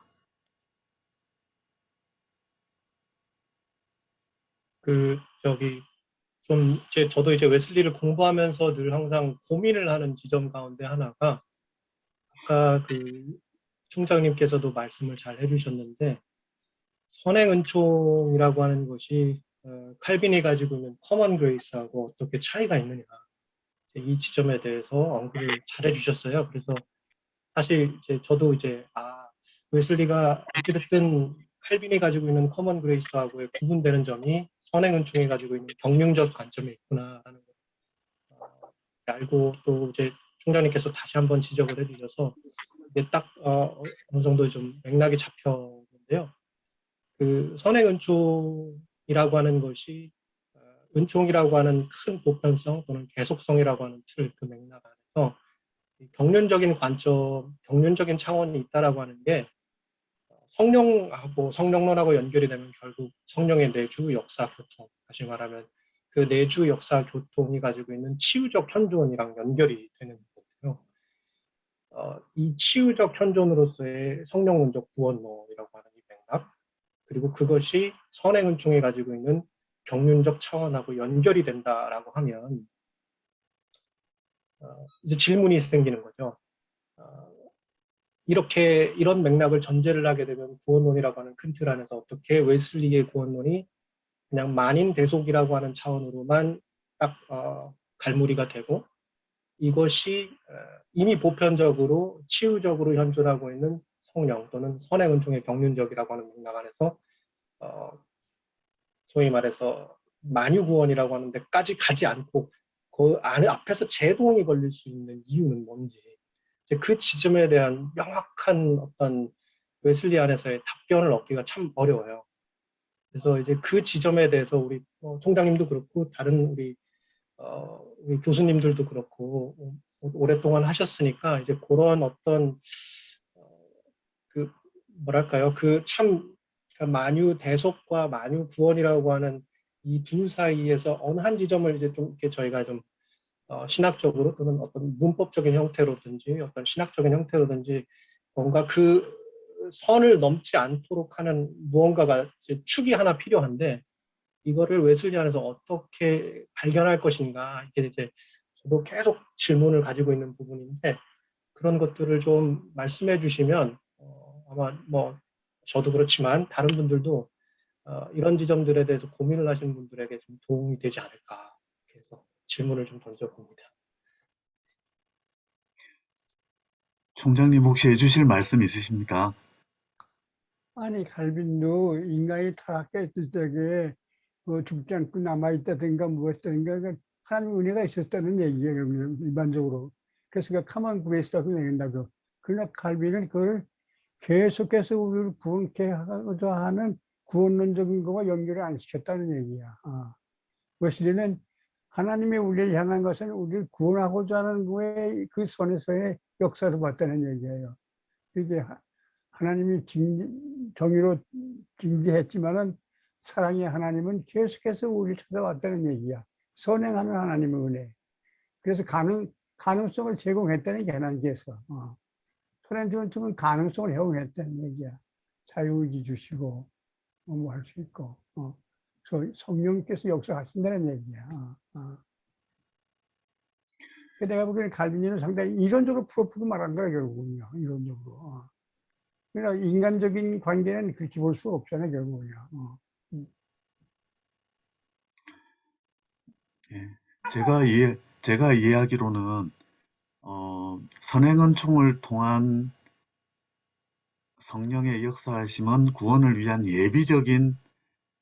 저도 이제 웨슬리를 공부하면서 늘 항상 고민을 하는 지점 가운데 하나가 아까 그 총장님께서도 말씀을 잘 해주셨는데 선행 은총이라고 하는 것이 칼빈이 가지고 있는 커먼 그레이스하고 어떻게 차이가 있느냐 이 지점에 대해서 언급을 잘 해주셨어요. 그래서 사실 이제 저도 이제 웨슬리가 어찌됐든 칼빈이 가지고 있는 커먼 그레이스하고의 구분되는 점이 선행 은총이 가지고 있는 경륜적 관점이 있구나라는 걸 알고 또 이제 총장님께서 다시 한번 지적을 해주셔서 이게 딱 어느 정도 좀 맥락이 잡혔는데요. 그 선행 은총이라고 하는 것이 은총이라고 하는 큰 보편성 또는 계속성이라고 하는 틀 그 맥락 안에서 경륜적인 관점, 경륜적인 차원이 있다라고 하는 게 성령하고 성령론하고 연결이 되면 결국 성령의 내주 역사 교통, 다시 말하면 그 내주 역사 교통이 가지고 있는 치유적 현존이랑 연결이 되는 거고요. 이 치유적 현존으로서의 성령론적 구원론이라고 하는 이 맥락, 그리고 그것이 선행 은총이 가지고 있는 경륜적 차원하고 연결이 된다라고 하면 이제 질문이 생기는 거죠. 이런 맥락을 전제를 하게 되면 구원론이라고 하는 큰 틀 안에서 어떻게 웨슬리의 구원론이 그냥 만인 대속이라고 하는 차원으로만 딱 갈무리가 되고 이것이 이미 보편적으로 치유적으로 현존하고 있는 성령 또는 선행 은총의 경륜적이라고 하는 맥락 안에서 소위 말해서 만유 구원이라고 하는 데까지 가지 않고 그 앞에서 제동이 걸릴 수 있는 이유는 뭔지 그 지점에 대한 명확한 어떤 웨슬리 안에서의 답변을 얻기가 참 어려워요. 그래서 이제 그 지점에 대해서 우리 총장님도 그렇고 다른 우리 교수님들도 그렇고 오랫동안 하셨으니까 이제 그런 어떤 그 뭐랄까요 그 참 만유 대속과 만유 구원이라고 하는 이 둘 사이에서 어느 한 지점을 이제 좀 이렇게 저희가 좀 신학적으로 또는 어떤 문법적인 형태로든지 어떤 신학적인 형태로든지 뭔가 그 선을 넘지 않도록 하는 무언가가 이제 축이 하나 필요한데 이거를 웨슬리 안에서 어떻게 발견할 것인가 이게 이제 저도 계속 질문을 가지고 있는 부분인데 그런 것들을 좀 말씀해 주시면 아마 뭐 저도 그렇지만 다른 분들도 이런 지점들에 대해서 고민을 하시는 분들에게 좀 도움이 되지 않을까 해서 질문을 좀 던져봅니다. 총장님 혹시 해주실 말씀 있으십니까? 아니 칼빈도 인간이 타락했을 적에 죽지 않고 남아있다든가 무엇이든가 하나님 은혜가 있었다는 얘기예요. 일반적으로. 그래서 그 카만 그레이스라고 얘기한다고. 그러나 칼빈은 그걸 계속해서 우리를 구원케 하고자 하는 구원론적인 것과 연결을 안 시켰다는 얘기야. 웨슬리는 하나님이 우리를 향한 것은 우리를 구원하고자 하는 거에 그 선에서의 역사를 봤다는 얘기예요. 이게 하나님이 정의로 징계했지만은 사랑의 하나님은 계속해서 우리를 찾아왔다는 얘기야. 선행하는 하나님의 은혜. 그래서 가능성을 제공했다는 게 하나님께서. 선행주는 가능성을 제공했다는 얘기야. 자유의지 주시고 뭐 할 수 있고. 성령께서 역사하신다는 얘기야. 내가 보기에는 칼빈이는 상당히 이론적으로 풀어푸고 말한 거야 결국은요. 이론적으로. 그러니까 인간적인 관계는 그렇게 볼 수 없잖아요 결국은요. 예. 제가 이해하기로는 선행은총을 통한 성령의 역사하심은 구원을 위한 예비적인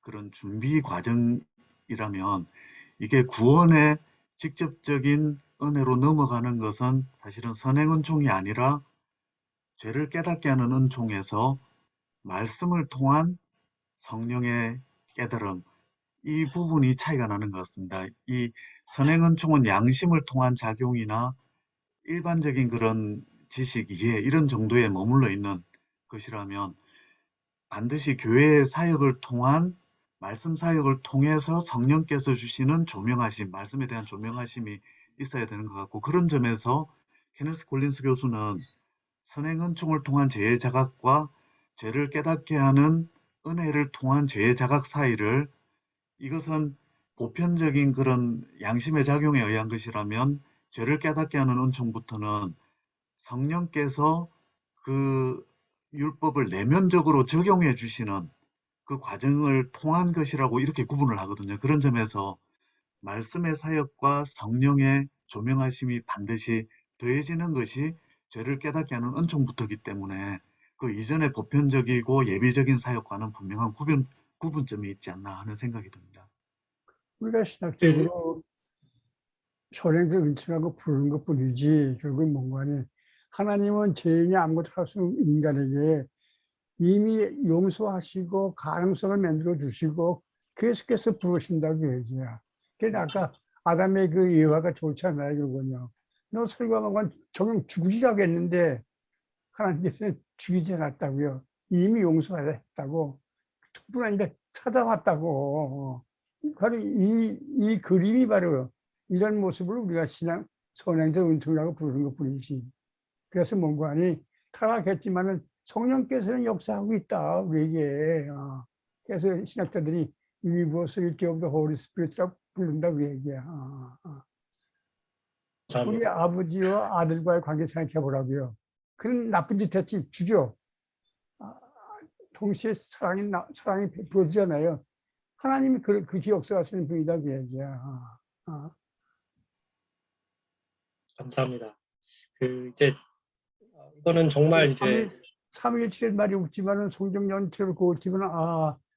그런 준비 과정이라면 이게 구원의 직접적인 은혜로 넘어가는 것은 사실은 선행은총이 아니라 죄를 깨닫게 하는 은총에서 말씀을 통한 성령의 깨달음, 이 부분이 차이가 나는 것 같습니다. 이 선행은총은 양심을 통한 작용이나 일반적인 그런 지식, 이해 이런 정도에 머물러 있는 것이라면 반드시 교회의 사역을 통한 말씀 사역을 통해서 성령께서 주시는 조명하심, 말씀에 대한 조명하심이 있어야 되는 것 같고 그런 점에서 케네스 콜린스 교수는 선행은총을 통한 죄의 자각과 죄를 깨닫게 하는 은혜를 통한 죄의 자각 사이를 이것은 보편적인 그런 양심의 작용에 의한 것이라면 죄를 깨닫게 하는 은총부터는 성령께서 그 율법을 내면적으로 적용해 주시는 그 과정을 통한 것이라고 이렇게 구분을 하거든요. 그런 점에서 말씀의 사역과 성령의 조명하심이 반드시 더해지는 것이 죄를 깨닫게 하는 은총부터이기 때문에 그 이전의 보편적이고 예비적인 사역과는 분명한 구분점이 있지 않나 하는 생각이 듭니다. 우리가 신학적으로 선행적 은총하고 부르는 것 뿐이지 결국 뭔가니 하나님은 죄인이 아무것도 할 수 없는 인간에게 이미 용서하시고 가능성을 만들어 주시고 계속해서 부르신다고 얘기야. 그래서 아까 아담의 그 예화가 좋지 않아요, 그거군요. 너 설교한 건 정녕 죽이라고 했는데 하나님께서는 죽이지 않았다고요. 이미 용서했다고. 뿐 아니라 찾아왔다고. 바로 이 그림이 바로 이런 모습을 우리가 신앙 선행적 은총이라고 부르는 것 뿐이지. 그래서 뭔가 하니 타락했지만은 성령께서는 역사하고 있다, 우리에게. 그래서 신학자들이 Universal of the Holy Spirit라고 부른다고 얘기야. 우리 감사합니다. 아버지와 아들과의 관계 생각해 보라고요. 그는 나쁜 짓 했지, 죽여. 동시에 사랑이 베풀어지잖아요. 하나님이 그 역사하시는 분이다, 그 얘기야. 감사합니다. 이제 이거는 정말 이제 삼위일체의 말이 없지만은 성경 연체를 고치면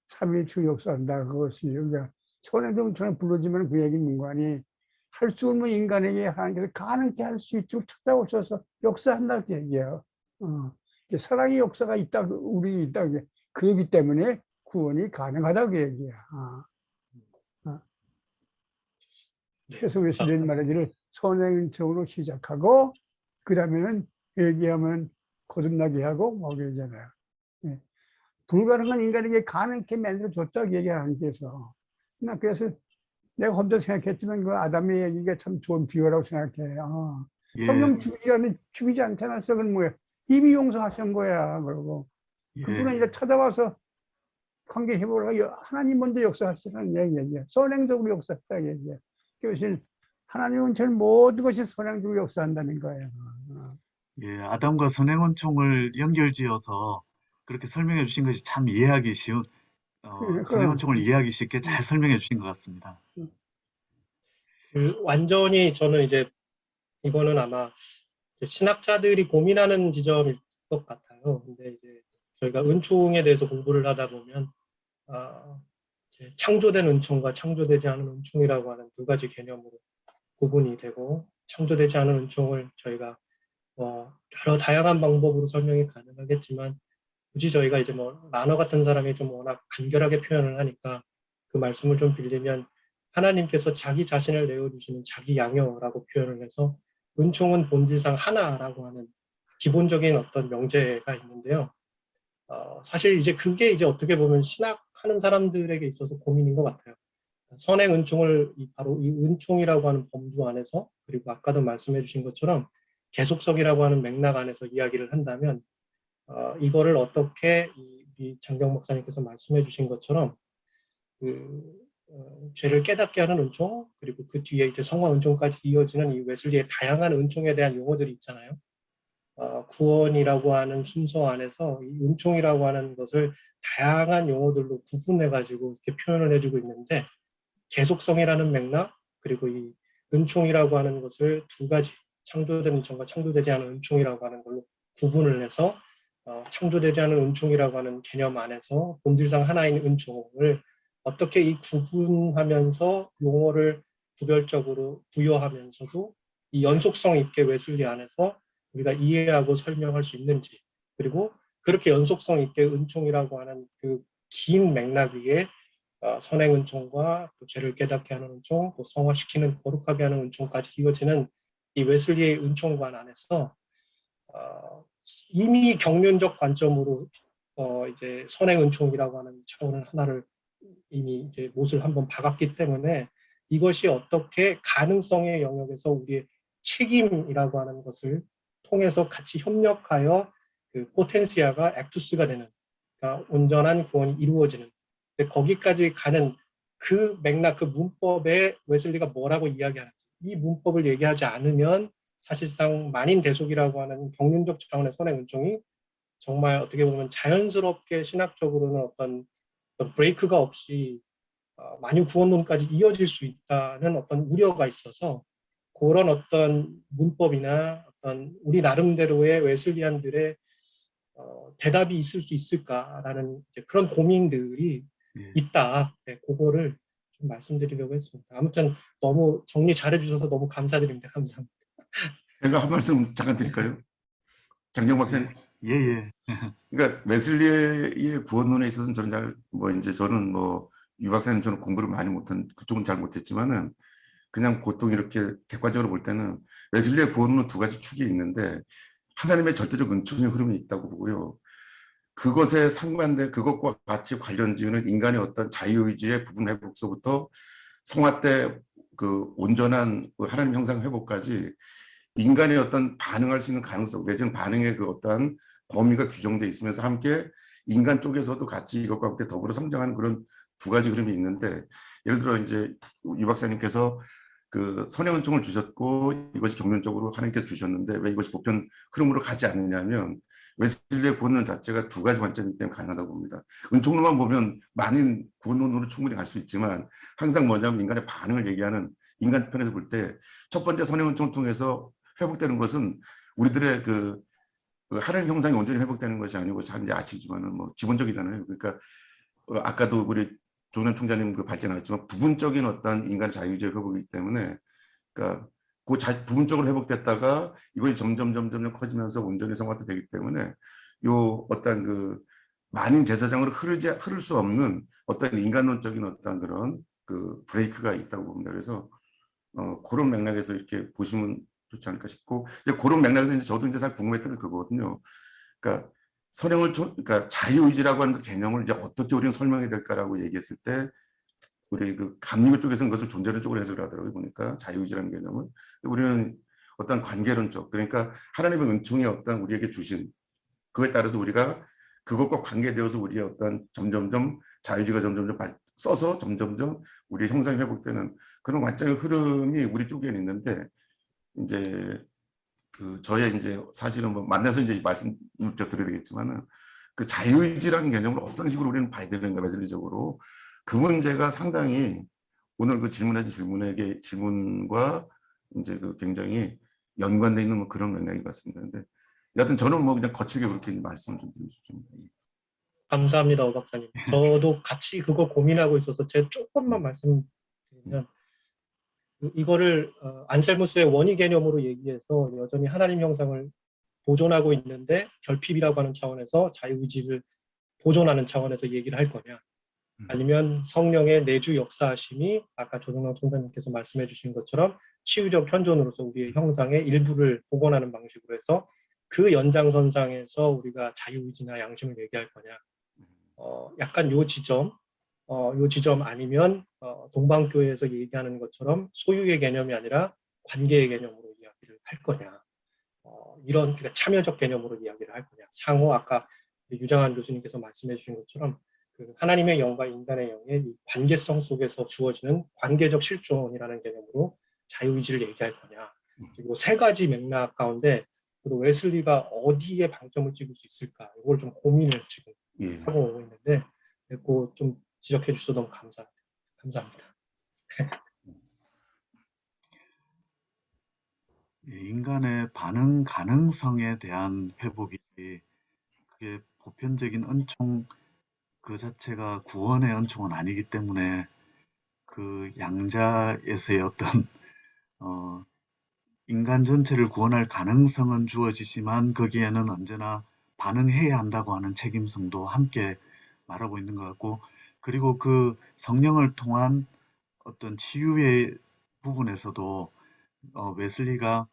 삼위일체 역사한다, 그것이. 그러니까 선행정처럼 부르지만 그 얘기는 뭔가니 할 수 없는 인간에게 하나님께서 가능케 할 수 있도록 찾아오셔서 역사한다, 그 얘기예요. 사랑의 역사가 있다, 우리 있다. 그렇기 때문에 구원이 가능하다고 얘기야. 그래서 웨슬리는 말하기를 선행은총으로 시작하고 그 다음에는 얘기하면 거듭나게 하고 뭐 그러잖아요. 불가능한 인간에게 가능케 만들어줬다고 얘기하는 데서 나 그래서 내가 혼자 생각했지만 그 아담의 얘기가 참 좋은 비유라고 생각해. 예, 성령 죽이라면 죽이지 않잖아. 그건 뭐야? 이미 용서하신 거야. 그러고 그뿐 아니라 찾아와서 관계해보라고 하나님 먼저 역사하시라는 얘기야. 선행적으로 역사했다 얘기야. 그것이 하나님은 전 모든 것이 선행적으로 역사한다는 거예요. 예, 아담과 선행원총을 연결지어서 그렇게 설명해 주신 것이 참 이해하기 쉬운, 선행원총을 이해하기 쉽게 잘 설명해 주신 것 같습니다. 완전히 저는 이제 이거는 아마 이제 신학자들이 고민하는 지점일 것 같아요. 근데 이제 저희가 은총에 대해서 공부를 하다 보면 이제 창조된 은총과 창조되지 않은 은총이라고 하는 두 가지 개념으로 구분이 되고, 창조되지 않은 은총을 저희가 여러 다양한 방법으로 설명이 가능하겠지만 굳이 저희가 이제 뭐 라너 같은 사람이 좀 워낙 간결하게 표현을 하니까 그 말씀을 좀 빌리면 하나님께서 자기 자신을 내어주시는 자기 양여라고 표현을 해서 은총은 본질상 하나라고 하는 기본적인 어떤 명제가 있는데요. 사실 이제 그게 이제 어떻게 보면 신학하는 사람들에게 있어서 고민인 것 같아요. 선행 은총을 바로 이 은총이라고 하는 범주 안에서, 그리고 아까도 말씀해 주신 것처럼 계속성이라고 하는 맥락 안에서 이야기를 한다면 이거를 어떻게 이 장경 목사님께서 말씀해 주신 것처럼 죄를 깨닫게 하는 은총, 그리고 그 뒤에 이제 성화 은총까지 이어지는 이 웨슬리의 다양한 은총에 대한 용어들이 있잖아요. 구원이라고 하는 순서 안에서 이 은총이라고 하는 것을 다양한 용어들로 구분해 가지고 이렇게 표현을 해주고 있는데, 계속성이라는 맥락, 그리고 이 은총이라고 하는 것을 두 가지, 창조된 은총과 창조되지 않은 은총이라고 하는 걸로 구분을 해서 창조되지 않은 은총이라고 하는 개념 안에서 본질상 하나인 은총을 어떻게 이 구분하면서 용어를 구별적으로 부여하면서도 이 연속성 있게 웨슬리 안에서 우리가 이해하고 설명할 수 있는지, 그리고 그렇게 연속성 있게 은총이라고 하는 그 긴 맥락 위에 선행 은총과 또 죄를 깨닫게 하는 은총, 또 성화시키는 거룩하게 하는 은총까지 이어지는 이 웨슬리의 은총관 안에서 이미 경륜적 관점으로 이제 선행 은총이라고 하는 차원을 하나를 이미 이제 못을 한번 박았기 때문에 이것이 어떻게 가능성의 영역에서 우리의 책임이라고 하는 것을 통해서 같이 협력하여 그 포텐시아가 액투스가 되는, 그러니까 온전한 구원이 이루어지는, 거기까지 가는 그 맥락, 그 문법에 웨슬리가 뭐라고 이야기하는지, 이 문법을 얘기하지 않으면 사실상 만인대속이라고 하는 경륜적 차원의 선행은총이 정말 어떻게 보면 자연스럽게 신학적으로는 어떤 브레이크가 없이 만유 구원론까지 이어질 수 있다는 어떤 우려가 있어서 그런 어떤 문법이나 어떤 우리 나름대로의 웨슬리안들의 대답이 있을 수 있을까라는 이제 그런 고민들이 예. 있다. 네, 그거를 좀 말씀드리려고 했습니다. 아무튼 너무 정리 잘해주셔서 너무 감사드립니다. 감사합니다. 제가 한 말씀 잠깐 드릴까요? 장정 박사님. 예, 예. 그러니까 웨슬리의 구원론에 있어서는 저는 저는 유 박사님 저는 공부를 많이 못한 그쪽은 잘 못했지만은 그냥 보통 이렇게 객관적으로 볼 때는 웨슬리의 구원론은 두 가지 축이 있는데 하나님의 절대적 은총의 흐름이 있다고 보고요. 그것에 상반된 그것과 같이 관련 지으는 인간의 어떤 자유의지의 부분 회복서부터 성화 때 그 온전한 그 하나님 형상 회복까지 인간의 어떤 반응할 수 있는 가능성 내지는 반응의 그 어떤 범위가 규정돼 있으면서 함께 인간 쪽에서도 같이 이것과 함께 더불어 성장하는 그런 두 가지 흐름이 있는데 예를 들어 이제 유 박사님께서 그 선행은총을 주셨고 이것이 경륜적으로 하나님께 주셨는데 왜 이것이 보편 흐름으로 가지 않느냐면 웨슬리의 구원론 자체가 두 가지 관점이기 때문에 가능하다고 봅니다. 은총론만 보면 만인 구원론으로 충분히 갈 수 있지만 항상 뭐냐면 인간의 반응을 얘기하는 인간 편에서 볼 때 첫 번째 선행은총을 통해서 회복되는 것은 우리들의 그 하나님 형상이 온전히 회복되는 것이 아니고 잘 이제 아시지만은 뭐 기본적이잖아요. 그러니까 아까도 우리 조은현 총장님 그 발전하셨지만 부분적인 어떤 인간의 자유의지의 회복이기 때문에 그러니까 부분적으로 회복됐다가 이것이 점점 커지면서 온전히 성화되기 때문에 요 어떤 그 만인 제사장으로 흐를 수 없는 어떤 인간론적인 어떤 그런 그 브레이크가 있다고 봅니다. 그래서 그런 맥락에서 이렇게 보시면 좋지 않을까 싶고 이제 그런 맥락에서 이제 저도 이제 잘 궁금했던 게 그거거든요. 그러니까 그러니까 자유의지라고 하는 그 개념을 이제 어떻게 우리는 설명해야 될까라고 얘기했을 때 우리 그 감리교 쪽에서는 그것을 존재론적으로 해석을 하더라고요. 보니까 자유의지라는 개념을 우리는 어떤 관계론적 그러니까 하나님의 은총이 어떤 우리에게 주신 그거에 따라서 우리가 그것과 관계되어서 우리의 어떤 점점점 자유의지가 점점점 써서 점점점 우리의 형상이 회복되는 그런 관점의 흐름이 우리 쪽에는 있는데 이제 그 저의 이제 사실은 뭐 만나서 이제 말씀 드려야 되겠지만은 그 자유의지라는 개념을 어떤 식으로 우리는 봐야 되는가 매슬리적으로 그 문제가 상당히 오늘 그 질문하신 질문과 이제 그 굉장히 연관되어 있는 뭐 그런 맥락인 것 같습니다. 근데 여하튼 저는 뭐 그냥 거칠게 그렇게 말씀을 좀 드리고 싶습니다. 감사합니다, 오 박사님. 저도 같이 그거 고민하고 있어서 제가 조금만 말씀드리면 이거를 안셀무스의 원의 개념으로 얘기해서 여전히 하나님 형상을 보존하고 있는데 결핍이라고 하는 차원에서 자유의지를 보존하는 차원에서 얘기를 할 거냐 아니면 성령의 내주 역사하심이 아까 조정남 총장님께서 말씀해 주신 것처럼 치유적 현존으로서 우리의 형상의 일부를 복원하는 방식으로 해서 그 연장선상에서 우리가 자유의지나 양심을 얘기할 거냐 약간 요 지점 아니면 동방교회에서 얘기하는 것처럼 소유의 개념이 아니라 관계의 개념으로 이야기를 할 거냐 이런 그러니까 참여적 개념으로 이야기를 할 거냐 상호 아까 유장한 교수님께서 말씀해 주신 것처럼 그 하나님의 영과 인간의 영의 이 관계성 속에서 주어지는 관계적 실존이라는 개념으로 자유의지를 얘기할 거냐 그리고 세 가지 맥락 가운데 또 웨슬리가 어디에 방점을 찍을 수 있을까 이걸 좀 고민을 지금 하고 오고 있는데 그거 좀 지적해 주셔서 너무 감사합니다. 인간의 반응 가능성에 대한 회복이 그게 보편적인 은총 그 자체가 구원의 은총은 아니기 때문에 그 양자에서의 어떤 인간 전체를 구원할 가능성은 주어지지만 거기에는 언제나 반응해야 한다고 하는 책임성도 함께 말하고 있는 것 같고 그리고 그 성령을 통한 어떤 치유의 부분에서도 웨슬리가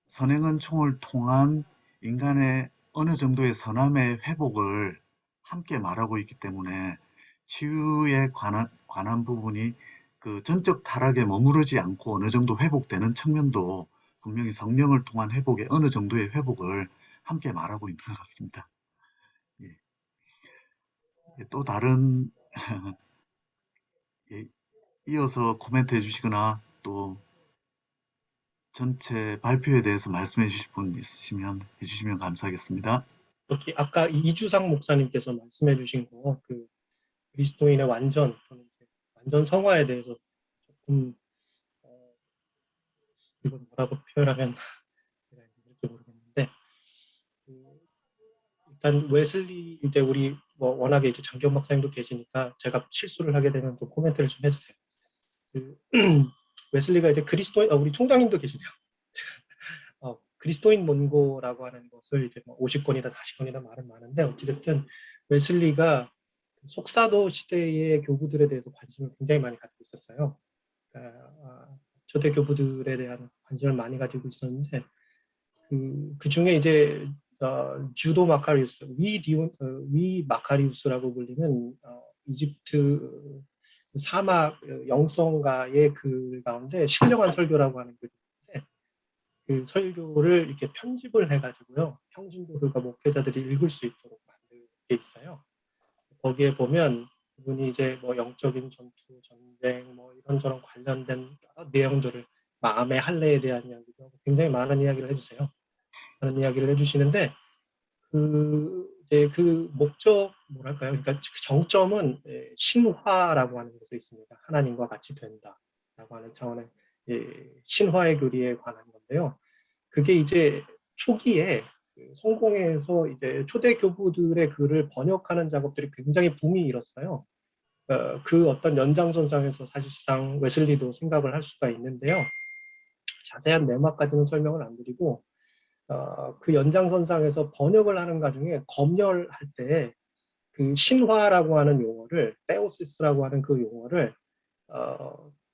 선행은총을 통한 인간의 어느 정도의 선함의 회복을 함께 말하고 있기 때문에 치유에 관한 부분이 그 전적 타락에 머무르지 않고 어느 정도 회복되는 측면도 분명히 성령을 통한 회복의 어느 정도의 회복을 함께 말하고 있는 것 같습니다. 예. 또 다른 예, 이어서 코멘트 해주시거나 또 전체 발표에 대해서 말씀해 주실 분 있으시면 해주시면 감사하겠습니다. 여기 아까 이주상 목사님께서 말씀해 주신 거, 그 그리스도인의 완전 또는 이제 완전 성화에 대해서 조금 이걸 뭐라고 표현하면 제가 이렇게 모르겠는데, 그 일단 웨슬리 이제 우리 뭐 워낙에 이제 장기현 박사님도 계시니까 제가 실수를 하게 되면 좀 코멘트를 좀 해주세요. 그 웨슬리가 이제 그리스도인, 우리 총장님도 계시네요. 그리스도인 문고라고 하는 것을 이제 뭐 50권이다 40권이다 말은 많은데, 어찌됐든 웨슬리가 속사도 시대의 교부들에 대해서 관심을 굉장히 많이 가지고 있었어요. 그러니까 초대 교부들에 대한 관심을 많이 가지고 있었는데, 그 중에 이제 주도 마카리우스, 위 마카리우스라고 불리는 이집트 사막 영성가의 글 가운데 신령한 설교라고 하는 글이 있는데, 그 설교를 이렇게 편집을 해가지고요, 평신도들과 목회자들이 읽을 수 있도록 만든 게 있어요. 거기에 보면 그분이 이제 뭐 영적인 전투, 전쟁, 뭐 이런저런 관련된 여러 내용들을, 마음의 할례에 대한 이야기도 하고 굉장히 많은 이야기를 해주세요. 그런 이야기를 해주시는데, 이제 그 목적, 뭐랄까요? 그러니까 그 정점은 신화라고 하는 것에 있습니다. 하나님과 같이 된다라고 하는 차원의 신화의 교리에 관한 건데요. 그게 이제 초기에 성공회에서 이제 초대 교부들의 글을 번역하는 작업들이 굉장히 붐이 일었어요. 그 어떤 연장선상에서 사실상 웨슬리도 생각을 할 수가 있는데요. 자세한 내막까지는 설명을 안 드리고, 그 연장선상에서 번역을 하는 과정에 검열할 때 그 신화라고 하는 용어를, 테오시스라고 하는 그 용어를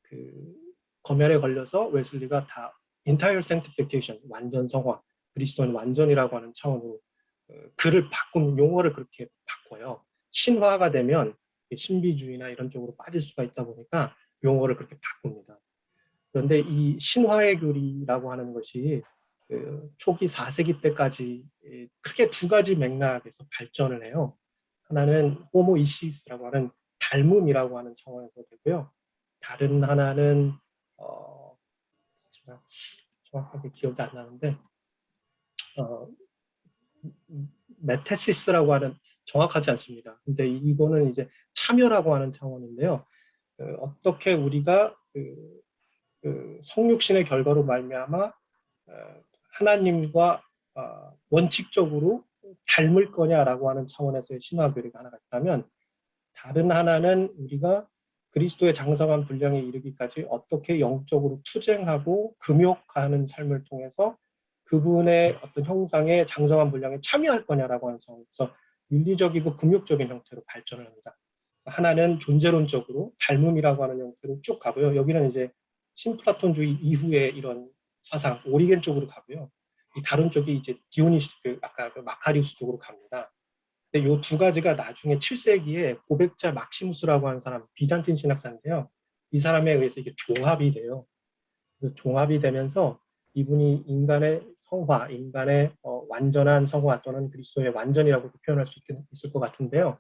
그 검열에 걸려서 웨슬리가 다 entire sanctification, 완전 성화, 그리스도인 완전이라고 하는 차원으로 글을 바꾸는, 용어를 그렇게 바꿔요. 신화가 되면 신비주의나 이런 쪽으로 빠질 수가 있다 보니까 용어를 그렇게 바꿉니다. 그런데 이 신화의 교리라고 하는 것이 그 초기 4세기 때까지 크게 두 가지 맥락에서 발전을 해요. 하나는 호모이시스라고 하는 닮음이라고 하는 차원에서 되고요. 다른 하나는 제가 정확하게 기억이 안 나는데 메테시스라고 하는, 정확하지 않습니다. 근데 이거는 이제 참여라고 하는 차원인데요. 어떻게 우리가 그 성육신의 결과로 말미암아 하나님과 원칙적으로 닮을 거냐라고 하는 차원에서의 신화 교리가 하나가 있다면, 다른 하나는 우리가 그리스도의 장성한 분량에 이르기까지 어떻게 영적으로 투쟁하고 금욕하는 삶을 통해서 그분의 어떤 형상의 장성한 분량에 참여할 거냐라고 하는 차원에서 윤리적이고 금욕적인 형태로 발전을 합니다. 하나는 존재론적으로 닮음이라고 하는 형태로 쭉 가고요. 여기는 이제 신플라톤주의 이후에 이런 사상, 오리겐 쪽으로 가고요. 이 다른 쪽이 이제 디오니시, 아까 그 마카리우스 쪽으로 갑니다. 근데 이 두 가지가 나중에 7세기에 고백자 막시무스라고 하는 사람, 비잔틴 신학자인데요. 이 사람에 의해서 이게 종합이 돼요. 그래서 종합이 되면서 이분이 인간의 성화, 인간의 완전한 성화 또는 그리스도의 완전이라고 표현할 수 있을 것 같은데요.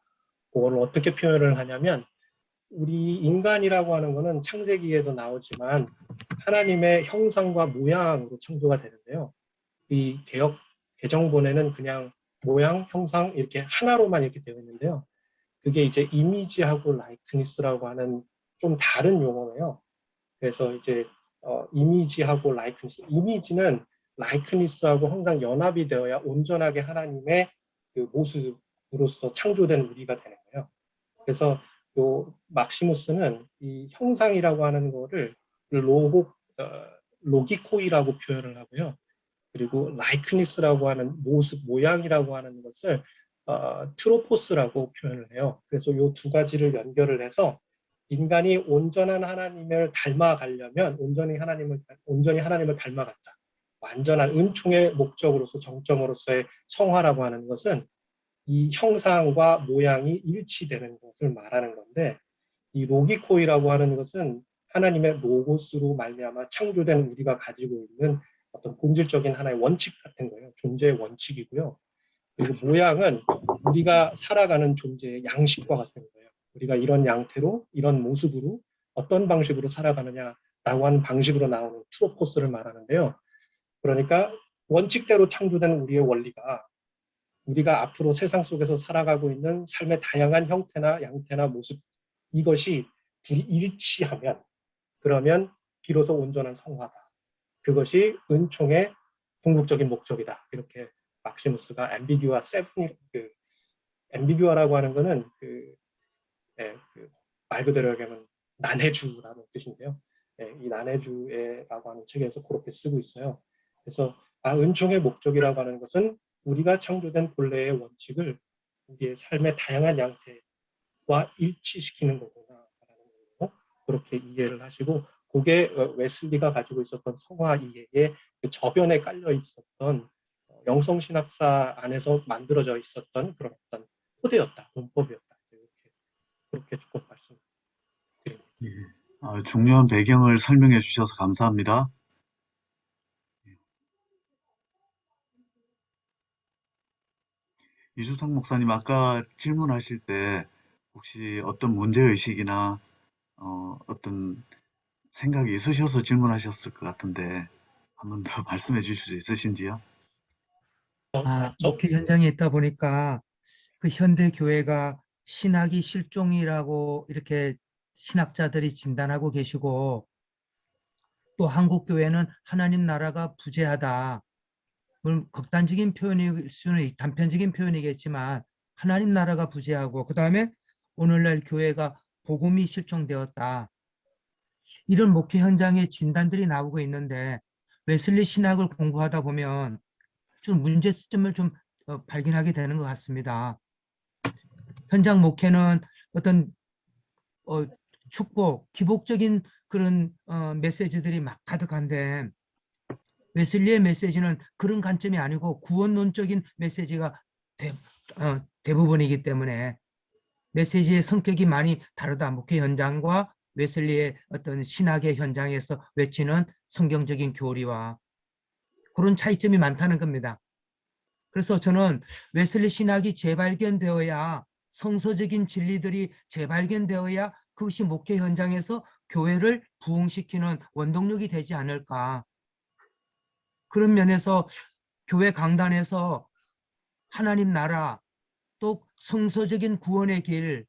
그걸 어떻게 표현을 하냐면, 우리 인간이라고 하는 거는 창세기에도 나오지만 하나님의 형상과 모양으로 창조가 되는데요. 이 개정본에는 그냥 모양, 형상 이렇게 하나로만 이렇게 되어 있는데요. 그게 이제 이미지하고 라이크니스라고 하는 좀 다른 용어예요. 그래서 이제 이미지하고 라이크니스, 이미지는 라이크니스하고 항상 연합이 되어야 온전하게 하나님의 그 모습으로서 창조된 우리가 되는 거예요. 그래서 요 막시무스는 이 형상이라고 하는 거를 로기코이라고 표현을 하고요. 그리고 라이크니스라고 하는 모습, 모양이라고 하는 것을 트로포스라고 표현을 해요. 그래서 이 두 가지를 연결을 해서 인간이 온전한 하나님을 닮아가려면 온전히 하나님을 닮아갔다. 완전한 은총의 목적으로서 정점으로서의 성화라고 하는 것은 이 형상과 모양이 일치되는 것을 말하는 건데, 이 로기코이라고 하는 것은 하나님의 로고스로 말미암아 창조된 우리가 가지고 있는 어떤 본질적인 하나의 원칙 같은 거예요. 존재의 원칙이고요. 그리고 모양은 우리가 살아가는 존재의 양식과 같은 거예요. 우리가 이런 양태로, 이런 모습으로 어떤 방식으로 살아가느냐라고 하는 방식으로 나오는 트로포스를 말하는데요. 그러니까 원칙대로 창조된 우리의 원리가 우리가 앞으로 세상 속에서 살아가고 있는 삶의 다양한 형태나 양태나 모습, 이것이 둘이 일치하면, 그러면 비로소 온전한 성화다. 그것이 은총의 궁극적인 목적이다. 이렇게 막시무스가 앰비규아 세븐이, 앰비규아라고 하는 거는 말 그대로 얘기하면 난해주라는 뜻인데요. 이 난해주라고 하는 책에서 그렇게 쓰고 있어요. 그래서 은총의 목적이라고 하는 것은 우리가 창조된 본래의 원칙을 우리의 삶의 다양한 양태와 일치시키는 거구나라는 걸로 그렇게 이해를 하시고, 그게 웨슬리가 가지고 있었던 성화 이해의 그 저변에 깔려 있었던 영성신학사 안에서 만들어져 있었던 그런 어떤 토대였다, 문법이었다. 그렇게 조금 말씀드립니다. 예. 중요한 배경을 설명해 주셔서 감사합니다. 이주성 목사님, 아까 질문하실 때 혹시 어떤 문제의식이나 어떤 생각이 있으셔서 질문하셨을 것 같은데 한 번 더 말씀해 주실 수 있으신지요? 목회 현장에 있다 보니까 그 현대 교회가 신학이 실종이라고 이렇게 신학자들이 진단하고 계시고, 또 한국 교회는 하나님 나라가 부재하다. 물론 극단적인 표현일 수는 단편적인 표현이겠지만 하나님 나라가 부재하고, 그다음에 오늘날 교회가 복음이 실종되었다. 이런 목회 현장의 진단들이 나오고 있는데, 웨슬리 신학을 공부하다 보면 좀 문제점을 좀 발견하게 되는 것 같습니다. 현장 목회는 어떤 축복, 기복적인 그런 메시지들이 막 가득한데, 웨슬리의 메시지는 그런 관점이 아니고 구원론적인 메시지가 대부분이기 때문에 메시지의 성격이 많이 다르다. 목회 현장과 웨슬리의 어떤 신학의 현장에서 외치는 성경적인 교리와 그런 차이점이 많다는 겁니다. 그래서 저는 웨슬리 신학이 재발견되어야, 성서적인 진리들이 재발견되어야 그것이 목회 현장에서 교회를 부흥시키는 원동력이 되지 않을까. 그런 면에서 교회 강단에서 하나님 나라, 또 성서적인 구원의 길,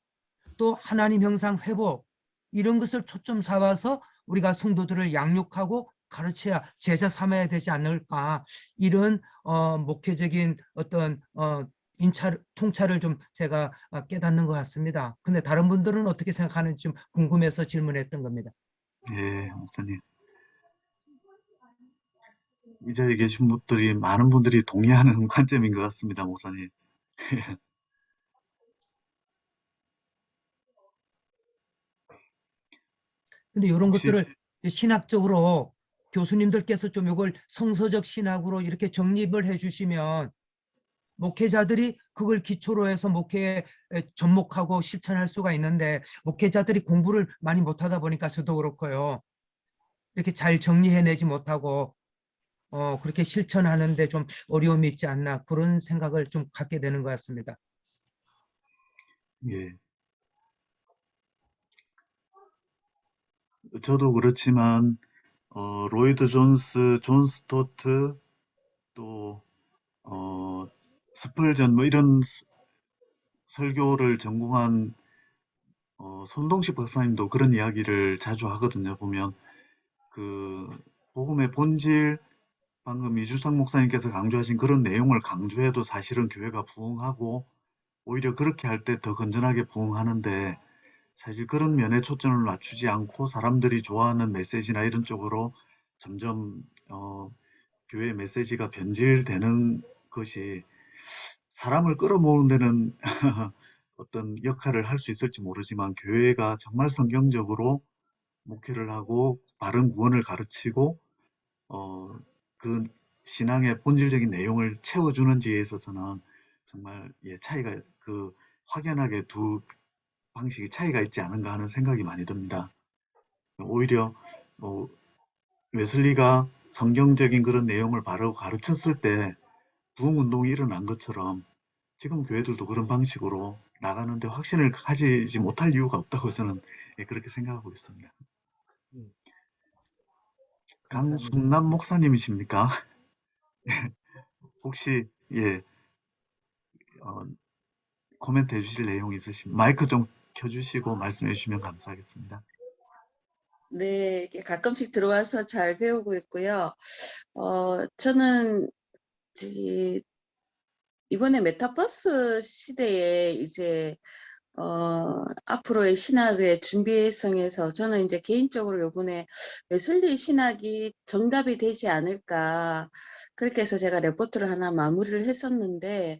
또 하나님 형상 회복, 이런 것을 초점 삼아서 우리가 성도들을 양육하고 가르쳐야, 제자 삼아야 되지 않을까. 이런 목회적인 어떤 통찰을 좀 제가 깨닫는 것 같습니다. 근데 다른 분들은 어떻게 생각하는지 좀 궁금해서 질문했던 겁니다. 예, 목사님. 이 자리에 계신 분들이, 많은 분들이 동의하는 관점인 것 같습니다, 목사님. 근데 이런 혹시, 것들을 신학적으로 교수님들께서 좀 이걸 성서적 신학으로 이렇게 정립을 해주시면 목회자들이 그걸 기초로 해서 목회에 접목하고 실천할 수가 있는데, 목회자들이 공부를 많이 못하다 보니까 저도 그렇고요. 이렇게 잘 정리해내지 못하고 그렇게 실천하는데 좀 어려움이 있지 않나, 그런 생각을 좀 갖게 되는 것 같습니다. 예. 저도 그렇지만, 로이드 존스, 존 스토트, 또, 스펄전, 뭐 이런 설교를 전공한 손동식 박사님도 그런 이야기를 자주 하거든요. 보면 그 복음의 본질, 방금 이주성 목사님께서 강조하신 그런 내용을 강조해도 사실은 교회가 부흥하고, 오히려 그렇게 할 때 더 건전하게 부흥하는데, 사실 그런 면에 초점을 맞추지 않고 사람들이 좋아하는 메시지나 이런 쪽으로 점점 교회 메시지가 변질되는 것이 사람을 끌어모으는 데는 어떤 역할을 할 수 있을지 모르지만, 교회가 정말 성경적으로 목회를 하고 바른 구원을 가르치고 그 신앙의 본질적인 내용을 채워주는지에 있어서는 정말 차이가, 확연하게 두 방식이 차이가 있지 않은가 하는 생각이 많이 듭니다. 오히려 뭐 웨슬리가 성경적인 그런 내용을 바로 가르쳤을 때 부흥운동이 일어난 것처럼, 지금 교회들도 그런 방식으로 나가는데 확신을 가지지 못할 이유가 없다고 저는 그렇게 생각하고 있습니다. 감사합니다. 강순남 목사님이십니까? 혹시 어, 코멘트 해주실 내용 있으시면 마이크 좀 켜주시고 말씀해 주시면 감사하겠습니다. 네, 이렇게 가끔씩 들어와서 잘 배우고 있고요. 저는 이번에 메타버스 시대에 이제 앞으로의 신학의 준비성에서 저는 이제 개인적으로 요번에 웨슬리 신학이 정답이 되지 않을까 그렇게 해서 제가 레포트를 하나 마무리를 했었는데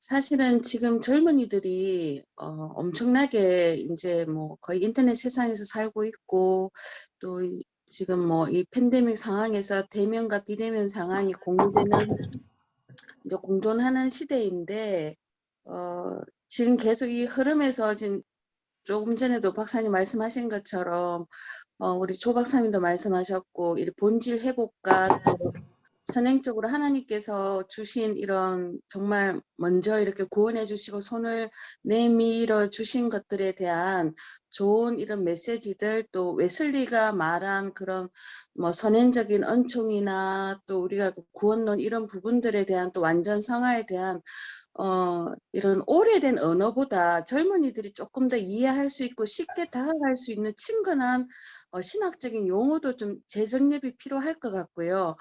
사실은 지금 젊은이들이 엄청나게 이제 뭐 거의 인터넷 세상에서 살고 있고 또 지금 뭐 이 팬데믹 상황에서 대면과 비대면 상황이 공유되는 이제 공존하는 시대인데 지금 계속 이 흐름에서 지금 조금 전에도 박사님 말씀하신 것처럼 우리 조 박사님도 말씀하셨고 이 본질 회복과 또 선행적으로 하나님께서 주신 이런 정말 먼저 이렇게 구원해 주시고 손을 내밀어 주신 것들에 대한 좋은 이런 메시지들 또 웨슬리가 말한 그런 뭐 선행적인 은총이나 또 우리가 구원론 이런 부분들에 대한 또 완전 성화에 대한 이런 오래된 언어보다 젊은이들이 조금 더 이해할 수 있고 쉽게 다가갈 수 있는 친근한 신학적인 용어도 좀 재정립이 필요할 것 같고요.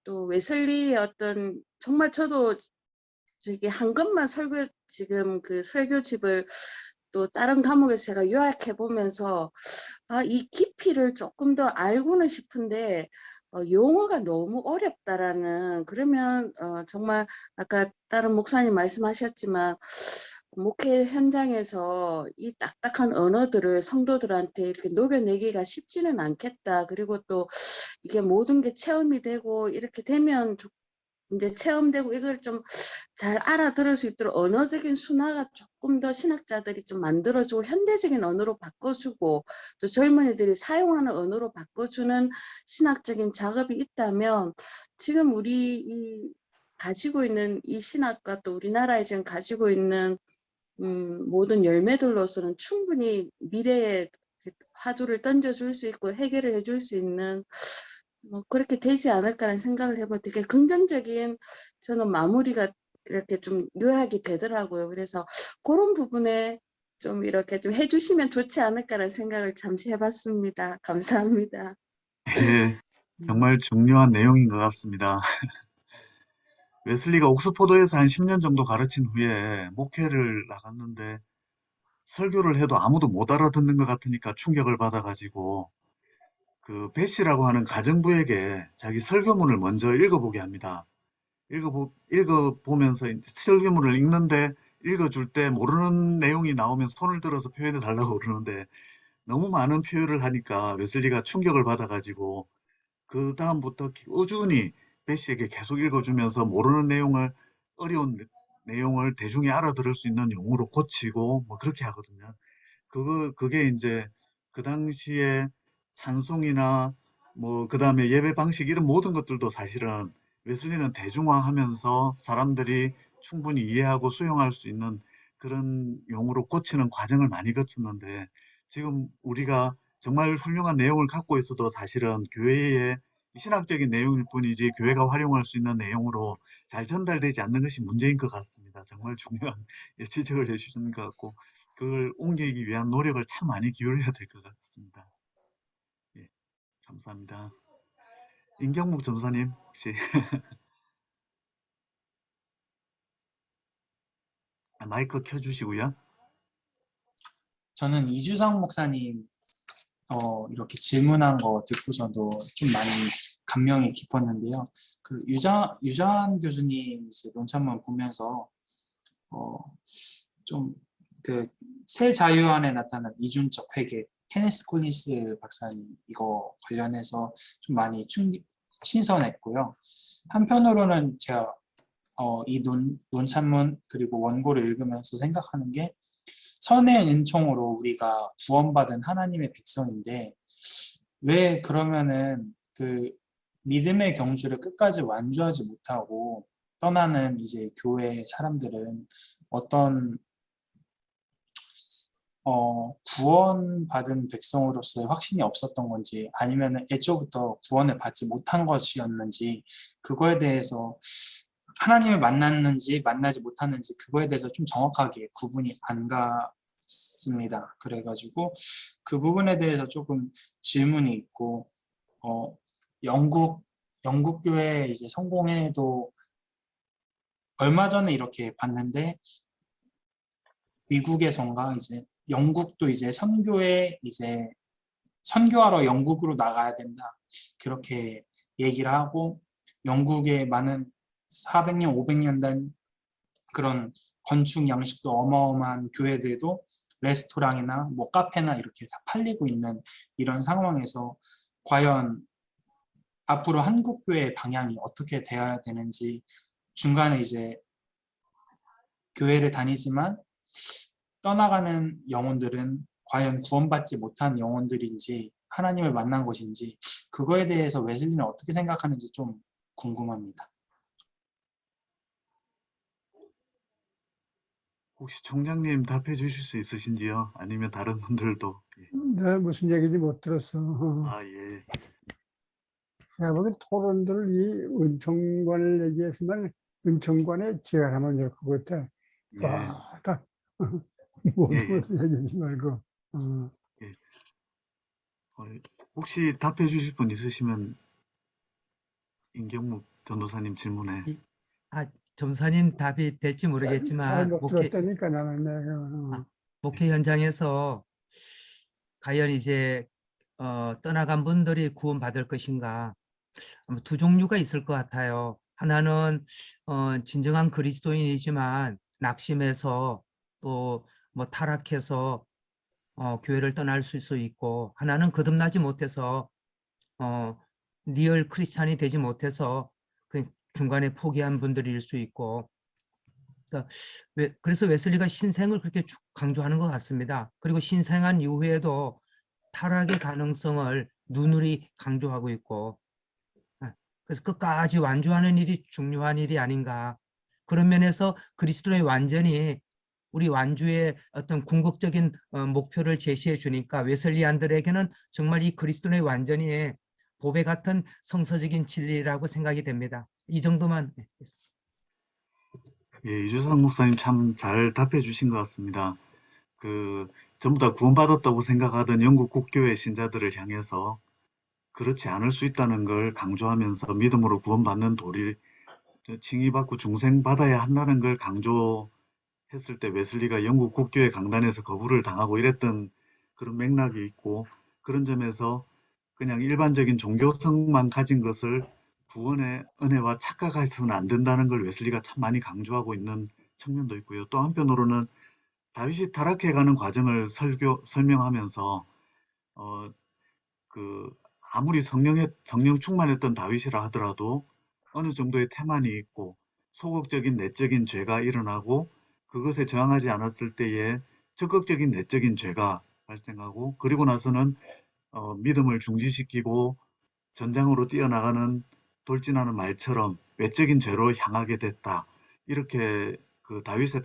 또 웨슬리의 어떤 정말 저도 저기 한 것만 지금 그 설교집을 또 다른 과목에서 제가 요약해 보면서 이 깊이를 조금 더 알고는 싶은데 용어가 너무 어렵다라는 그러면 정말 아까 다른 목사님 말씀하셨지만 목회 현장에서 이 딱딱한 언어들을 성도들한테 이렇게 녹여내기가 쉽지는 않겠다. 그리고 또 이게 모든 게 체험이 되고 이렇게 되면 이제 체험되고 이걸 좀 잘 알아들을 수 있도록 언어적인 순화가 조금 더 신학자들이 좀 만들어주고 현대적인 언어로 바꿔주고 또 젊은이들이 사용하는 언어로 바꿔주는 신학적인 작업이 있다면 지금 우리 가지고 있는 이 신학과 또 우리나라에 지금 가지고 있는 모든 열매들로서는 충분히 미래에 화두를 던져줄 수 있고 해결을 해줄 수 있는 뭐 그렇게 되지 않을까라는 생각을 해보면 되게 긍정적인 저는 마무리가 이렇게 좀 요약이 되더라고요. 그래서 그런 부분에 좀 이렇게 좀 해주시면 좋지 않을까라는 생각을 잠시 해봤습니다. 감사합니다. 예, 정말 중요한 내용인 것 같습니다. 웨슬리가 옥스포드에서 한 10년 정도 가르친 후에 목회를 나갔는데 설교를 해도 아무도 못 알아듣는 것 같으니까 충격을 받아가지고 그 베시라고 하는 가정부에게 자기 설교문을 먼저 읽어보게 합니다. 읽어보면서 설교문을 읽는데 읽어줄 때 모르는 내용이 나오면 손을 들어서 표현해 달라고 그러는데 너무 많은 표현을 하니까 웨슬리가 충격을 받아가지고 그 다음부터 꾸준히 베시에게 계속 읽어주면서 모르는 내용을 어려운 내용을 대중이 알아들을 수 있는 용어로 고치고 뭐 그렇게 하거든요. 그게 이제 그 당시에 찬송이나 뭐 그다음에 예배 방식 이런 모든 것들도 사실은 웨슬리는 대중화하면서 사람들이 충분히 이해하고 수용할 수 있는 그런 용어로 고치는 과정을 많이 거쳤는데 지금 우리가 정말 훌륭한 내용을 갖고 있어도 사실은 교회의 신학적인 내용일 뿐이지 교회가 활용할 수 있는 내용으로 잘 전달되지 않는 것이 문제인 것 같습니다. 정말 중요한 지적을 해주시는 것 같고 그걸 옮기기 위한 노력을 참 많이 기울여야 될 것 같습니다. 예, 감사합니다. 임경묵 전사님 혹시 마이크 켜주시고요. 저는 이주성 목사님 이렇게 질문한 거 듣고서도 좀 많이 감명이 깊었는데요. 그 유전 교수님 논찬문 보면서 좀 그 새 자유안에 나타난 이중적 회계, 케네스 콜린스 박사님 이거 관련해서 좀 많이 신선했고요. 한편으로는 제가 이 논찬문 그리고 원고를 읽으면서 생각하는 게 선의 은총으로 우리가 구원받은 하나님의 백성인데 왜 그러면은 그 믿음의 경주를 끝까지 완주하지 못하고 떠나는 이제 교회 사람들은 어떤 구원받은 백성으로서의 확신이 없었던 건지 아니면 애초부터 구원을 받지 못한 것이었는지 그거에 대해서 하나님을 만났는지 만나지 못하는지 그거에 대해서 좀 정확하게 구분이 안 갔습니다. 그래가지고 그 부분에 대해서 조금 질문이 있고 영국 교회 이제 성공회도 얼마 전에 이렇게 봤는데 미국에선가 이제 영국도 이제 선교하러 영국으로 나가야 된다 그렇게 얘기를 하고 영국의 많은 400년, 500년 된 그런 건축 양식도 어마어마한 교회들도 레스토랑이나 뭐 카페나 이렇게 다 팔리고 있는 이런 상황에서 과연 앞으로 한국 교회의 방향이 어떻게 되어야 되는지 중간에 이제 교회를 다니지만 떠나가는 영혼들은 과연 구원받지 못한 영혼들인지 하나님을 만난 것인지 그거에 대해서 웨슬리는 어떻게 생각하는지 좀 궁금합니다. 혹시 총장님 답해 주실 수 있으신지요? 아니면 다른 분들도? 예. 네, 무슨 얘기인지 못 들었어. 아, 예. 제가 보기엔 토론들 이 은총관을 얘기했으면 은총관의 제안하면 될 것 같아. 예. 딱 모든 예, 예. 것을 얘기하지 말고. 예. 혹시 답해 주실 분 있으시면 임경묵 전도사님 질문에. 전사님 답이 될지 잘 모르겠지만 못 들었다니까 나는 내가. 목회 현장에서 과연 이제 떠나간 분들이 구원받을 것인가 아마 두 종류가 있을 것 같아요. 하나는 진정한 그리스도인이지만 낙심해서 또 뭐 타락해서 교회를 떠날 수 있고 하나는 거듭나지 못해서 리얼 크리스찬이 되지 못해서 그 중간에 포기한 분들일 수 있고 그러니까 그래서 웨슬리가 신생을 그렇게 강조하는 것 같습니다. 그리고 신생한 이후에도 타락의 가능성을 누누이 강조하고 있고 그래서 끝까지 완주하는 일이 중요한 일이 아닌가. 그런 면에서 그리스도의 완전히 우리 완주의 어떤 궁극적인 목표를 제시해 주니까 웨슬리안들에게는 정말 이 그리스도의 완전히 보배 같은 성서적인 진리라고 생각이 됩니다. 이 정도만. 예, 이주상 목사님 참 잘 답해 주신 것 같습니다. 전부 다 구원받았다고 생각하던 영국 국교회 신자들을 향해서 그렇지 않을 수 있다는 걸 강조하면서 믿음으로 구원받는 도리, 칭의받고 중생받아야 한다는 걸 강조했을 때 웨슬리가 영국 국교회 강단에서 거부를 당하고 이랬던 그런 맥락이 있고 그런 점에서 그냥 일반적인 종교성만 가진 것을 구원의 은혜와 착각해서는 안 된다는 걸 웨슬리가 참 많이 강조하고 있는 측면도 있고요. 또 한편으로는 다윗이 타락해가는 과정을 설명하면서 아무리 성령 충만했던 다윗이라 하더라도 어느 정도의 태만이 있고 소극적인 내적인 죄가 일어나고 그것에 저항하지 않았을 때에 적극적인 내적인 죄가 발생하고 그리고 나서는 믿음을 중지시키고 전장으로 뛰어나가는 돌진하는 말처럼 외적인 죄로 향하게 됐다. 이렇게 그 다윗의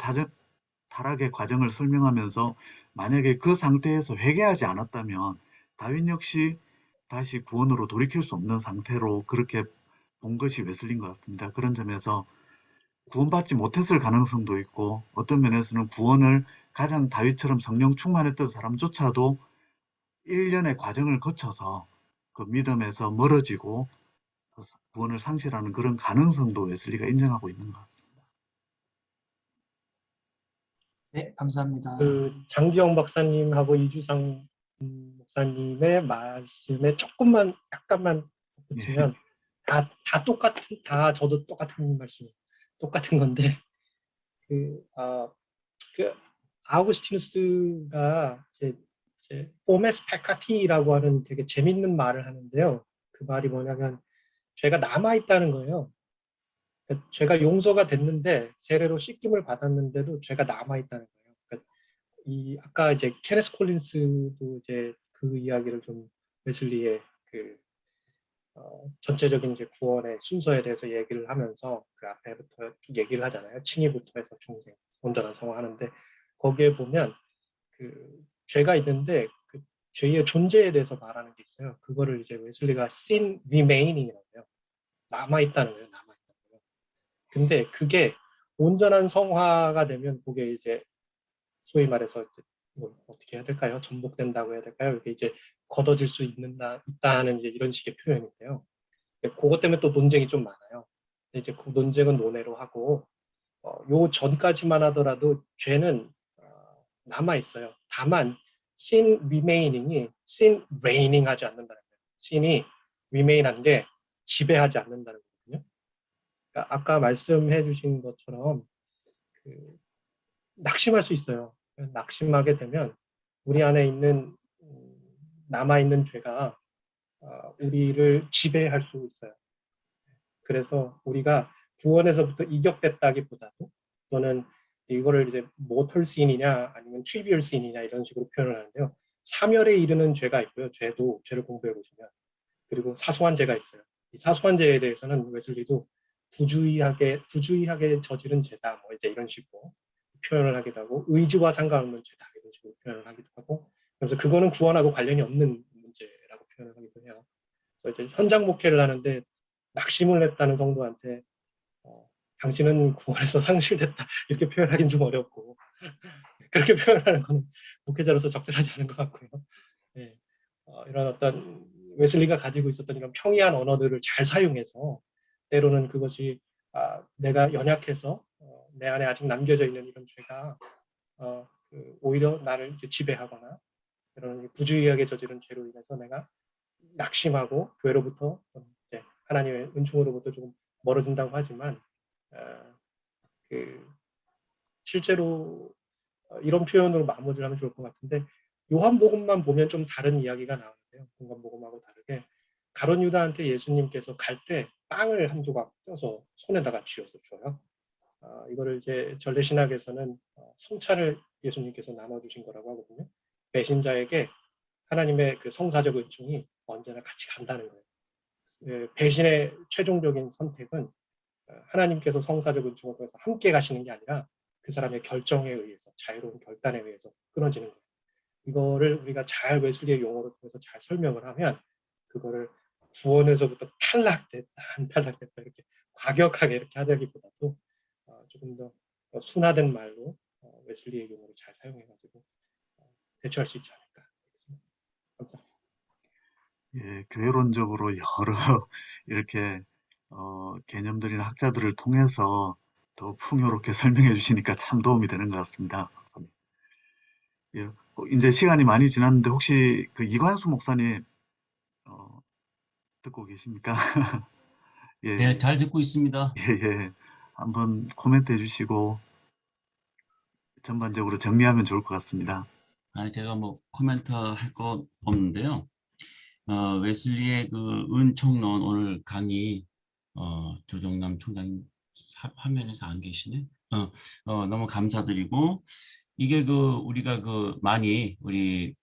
타락의 과정을 설명하면서 만약에 그 상태에서 회개하지 않았다면 다윗 역시 다시 구원으로 돌이킬 수 없는 상태로 그렇게 본 것이 웨슬리인 것 같습니다. 그런 점에서 구원받지 못했을 가능성도 있고 어떤 면에서는 구원을 가장 다윗처럼 성령 충만했던 사람조차도 1년의 과정을 거쳐서 그 믿음에서 멀어지고 구원을 상실하는 그런 가능성도 웨슬리가 인정하고 있는 것 같습니다. 네, 감사합니다. 장기영 박사님하고 이주상 목사님의 말씀에 조금만 약간만 붙이면 다 저도 똑같은 말씀 똑같은 건데 그 아우구스티누스가 이제 오메스 페카티라고 하는 되게 재밌는 말을 하는데요. 그 말이 뭐냐면 죄가 남아있다는 거예요. 그러니까 죄가 용서가 됐는데 세례로 씻김을 받았는데도 죄가 남아있다는 거예요. 그러니까 아까 이제 케네스 콜린스도 이제 그 이야기를 좀 웨슬리의 전체적인 이제 구원의 순서에 대해서 얘기를 하면서 그 앞에부터 쭉 얘기를 하잖아요. 칭의부터 해서 중생. 온전한 성화하는데 거기에 보면 그 죄가 있는데 그 죄의 존재에 대해서 말하는 게 있어요. 그거를 이제 웨슬리가 sin remaining이라고 해요. 남아있다는 거예요. 남아있다는 거예요. 근데 그게 온전한 성화가 되면 그게 이제 소위 말해서 이제 뭐 어떻게 해야 될까요? 전복된다고 해야 될까요? 이게 이제 걷어질 수 있다는 이제 이런 식의 표현인데요. 그것 때문에 또 논쟁이 좀 많아요. 이제 그 논쟁은 논외로 하고 요 전까지만 하더라도 죄는 남아 있어요. 다만 sin remaining이 sin reigning 하지 않는다는 거예요. sin이 remain한 게 지배하지 않는다는 거거든요. 그러니까 아까 말씀해 주신 것처럼 그 낙심할 수 있어요. 낙심하게 되면 우리 안에 있는 남아 있는 죄가 우리를 지배할 수 있어요. 그래서 우리가 구원에서부터 이격됐다기보다도 또는 이거를 이제 모털 씬이냐 아니면 트리비얼 씬이냐 이런 식으로 표현을 하는데요. 사멸에 이르는 죄가 있고요. 죄를 공부해 보시면 그리고 사소한 죄가 있어요. 이 사소한 죄에 대해서는 웨슬리도 부주의하게 저지른 죄다 뭐 이제 이런 식으로 표현을 하기도 하고 의지와 상관없는 죄다 이런 식으로 표현을 하기도 하고 그래서 그거는 구원하고 관련이 없는 문제라고 표현을 하기도 해요. 그래서 이제 현장 목회를 하는데 낙심을 했다는 성도한테 당신은 구원에서 상실됐다 이렇게 표현하기는 좀 어렵고 그렇게 표현하는 건 목회자로서 적절하지 않은 것 같고요. 네. 이런 어떤 웨슬리가 가지고 있었던 이런 평이한 언어들을 잘 사용해서 때로는 그것이 내가 연약해서 내 안에 아직 남겨져 있는 이런 죄가 오히려 나를 이제 지배하거나 이런 부주의하게 저지른 죄로 인해서 내가 낙심하고 교회로부터 이제 하나님의 은총으로부터 조금 멀어진다고 하지만 그 실제로 이런 표현으로 마무리를 하면 좋을 것 같은데 요한복음만 보면 좀 다른 이야기가 나오는데요. 요한복음하고 다르게 가룟 유다한테 예수님께서 갈 때 빵을 한 조각 떼서 손에다가 쥐어서 줘요. 이거를 이제 전래신학에서는 성찬을 예수님께서 나눠주신 거라고 하거든요. 배신자에게 하나님의 그 성사적 은총이 언제나 같이 간다는 거예요. 배신의 최종적인 선택은 하나님께서 성사적 은총을 통해서 함께 가시는 게 아니라 그 사람의 결정에 의해서 자유로운 결단에 의해서 끊어지는 거예요. 이거를 우리가 잘 웨슬리의 용어를 통해서 잘 설명을 하면 그거를 구원에서부터 탈락됐다 안 탈락됐다 이렇게 과격하게 이렇게 하기보다도 조금 더 순화된 말로 웨슬리의 용어를 잘 사용해가지고 대처할 수 있지 않을까. 감사합니다. 예, 교회론적으로 여러 이렇게 개념들이나 학자들을 통해서 더 풍요롭게 설명해 주시니까 참 도움이 되는 것 같습니다. 예, 이제 시간이 많이 지났는데 혹시 그 이관수 목사님 듣고 계십니까? 예, 네, 잘 듣고 있습니다. 예. 한번 코멘트 해주시고 전반적으로 정리하면 좋을 것 같습니다. 제가 뭐 코멘트 할 거 없는데요. 웨슬리의 그 은총론 오늘 강의 조정남 총장님 화면에서 안 계시네. 너무 감사드리고 이게 그 우리가 그 많이 우리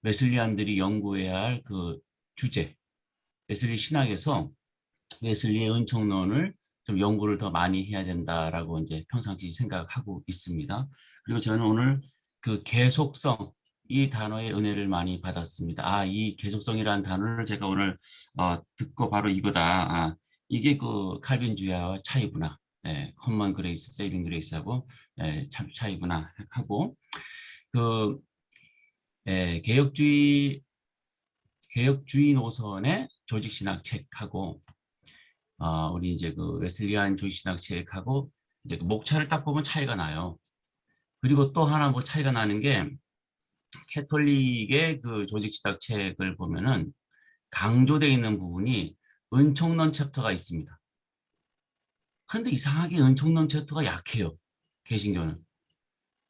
웨슬리안들이 연구해야 할 그 주제 웨슬리 신학에서 웨슬리의 은총론을 좀 연구를 더 많이 해야 된다라고 이제 평상시 생각하고 있습니다. 그리고 저는 오늘 그 계속성 이 단어의 은혜를 많이 받았습니다. 이 계속성이라는 단어를 제가 오늘 듣고 바로 이거다. 이게 그 칼빈주의와 차이구나. 커먼 그레이스, 세이빙 그레이스하고 참 차이구나 하고 그 개혁주의 노선의 조직신학 책하고 우리 이제 그 웨슬리안 조직신학 책하고 이제 그 목차를 딱 보면 차이가 나요. 그리고 또 하나 뭐 차이가 나는 게 캐톨릭의 그 조직신학 책을 보면은 강조되어 있는 부분이 은총론 챕터가 있습니다. 그런데 이상하게 은총론 챕터가 약해요. 개신교는.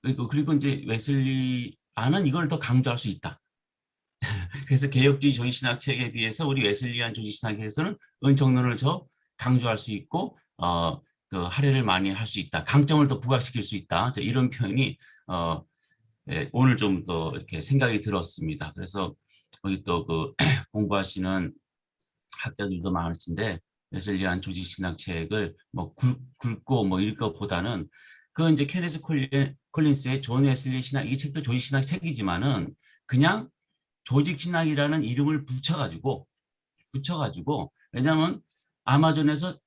그리고 이제 웨슬리안은 이걸 더 강조할 수 있다. 그래서 개혁주의 조직신학 책에 비해서 우리 웨슬리안 조직신학에서는 은총론을 더 강조할 수 있고 그 할애를 많이 할 수 있다. 강점을 더 부각시킬 수 있다. 이런 표현이 오늘 좀 더 이렇게 생각이 들었습니다. 그래서 여기 또 그 공부하시는 학자들도 많으신데 웨슬리안 조직신학 책을 뭐 굵고 뭐 읽을 것보다는 그 이제 케네스 콜린스의 존 웨슬리 신학, 이 책도 조직 신학 책이지만은 그냥 조직 신학이라는 이름을 붙여가지고 왜냐하면 아마존에서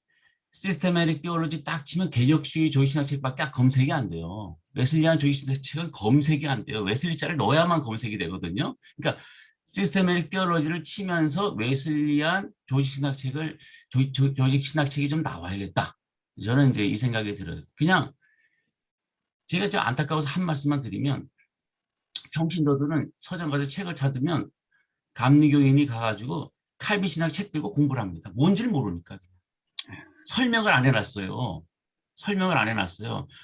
시스테매틱 티올로지 딱 치면 개혁주의 조직 신학 책밖에 검색이 안 돼요. 웨슬리안 조직 신학 책은 검색이 안 돼요. 웨슬리자를 넣어야만 검색이 되거든요. 그러니까 시스테매틱 티올로지를 치면서 웨슬리안 조직 신학 책을 조직 신학 책이 좀 나와야겠다. 저는 이제 이 생각이 들어요. 그냥 제가 좀 안타까워서 한 말씀만 드리면, 평신도들은 서점 가서 책을 찾으면 감리교인이 가가지고 칼빈 신학 책 들고 공부를 합니다. 뭔지를 모르니까. 설명을 안 해놨어요.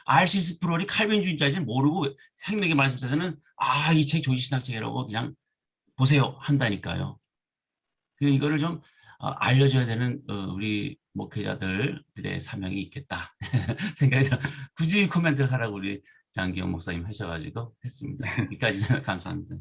R.C. 스프롤이 칼빈주의자인지 모르고 생명의 말씀사에서는 이 책 조직신학 책이라고 그냥 보세요 한다니까요. 이거를 좀 알려줘야 되는 우리 목회자들의 사명이 있겠다 생각이 들어요. 굳이 코멘트를 하라고 우리 장기영 목사님 하셔가지고 했습니다. 여기까지는 감사합니다.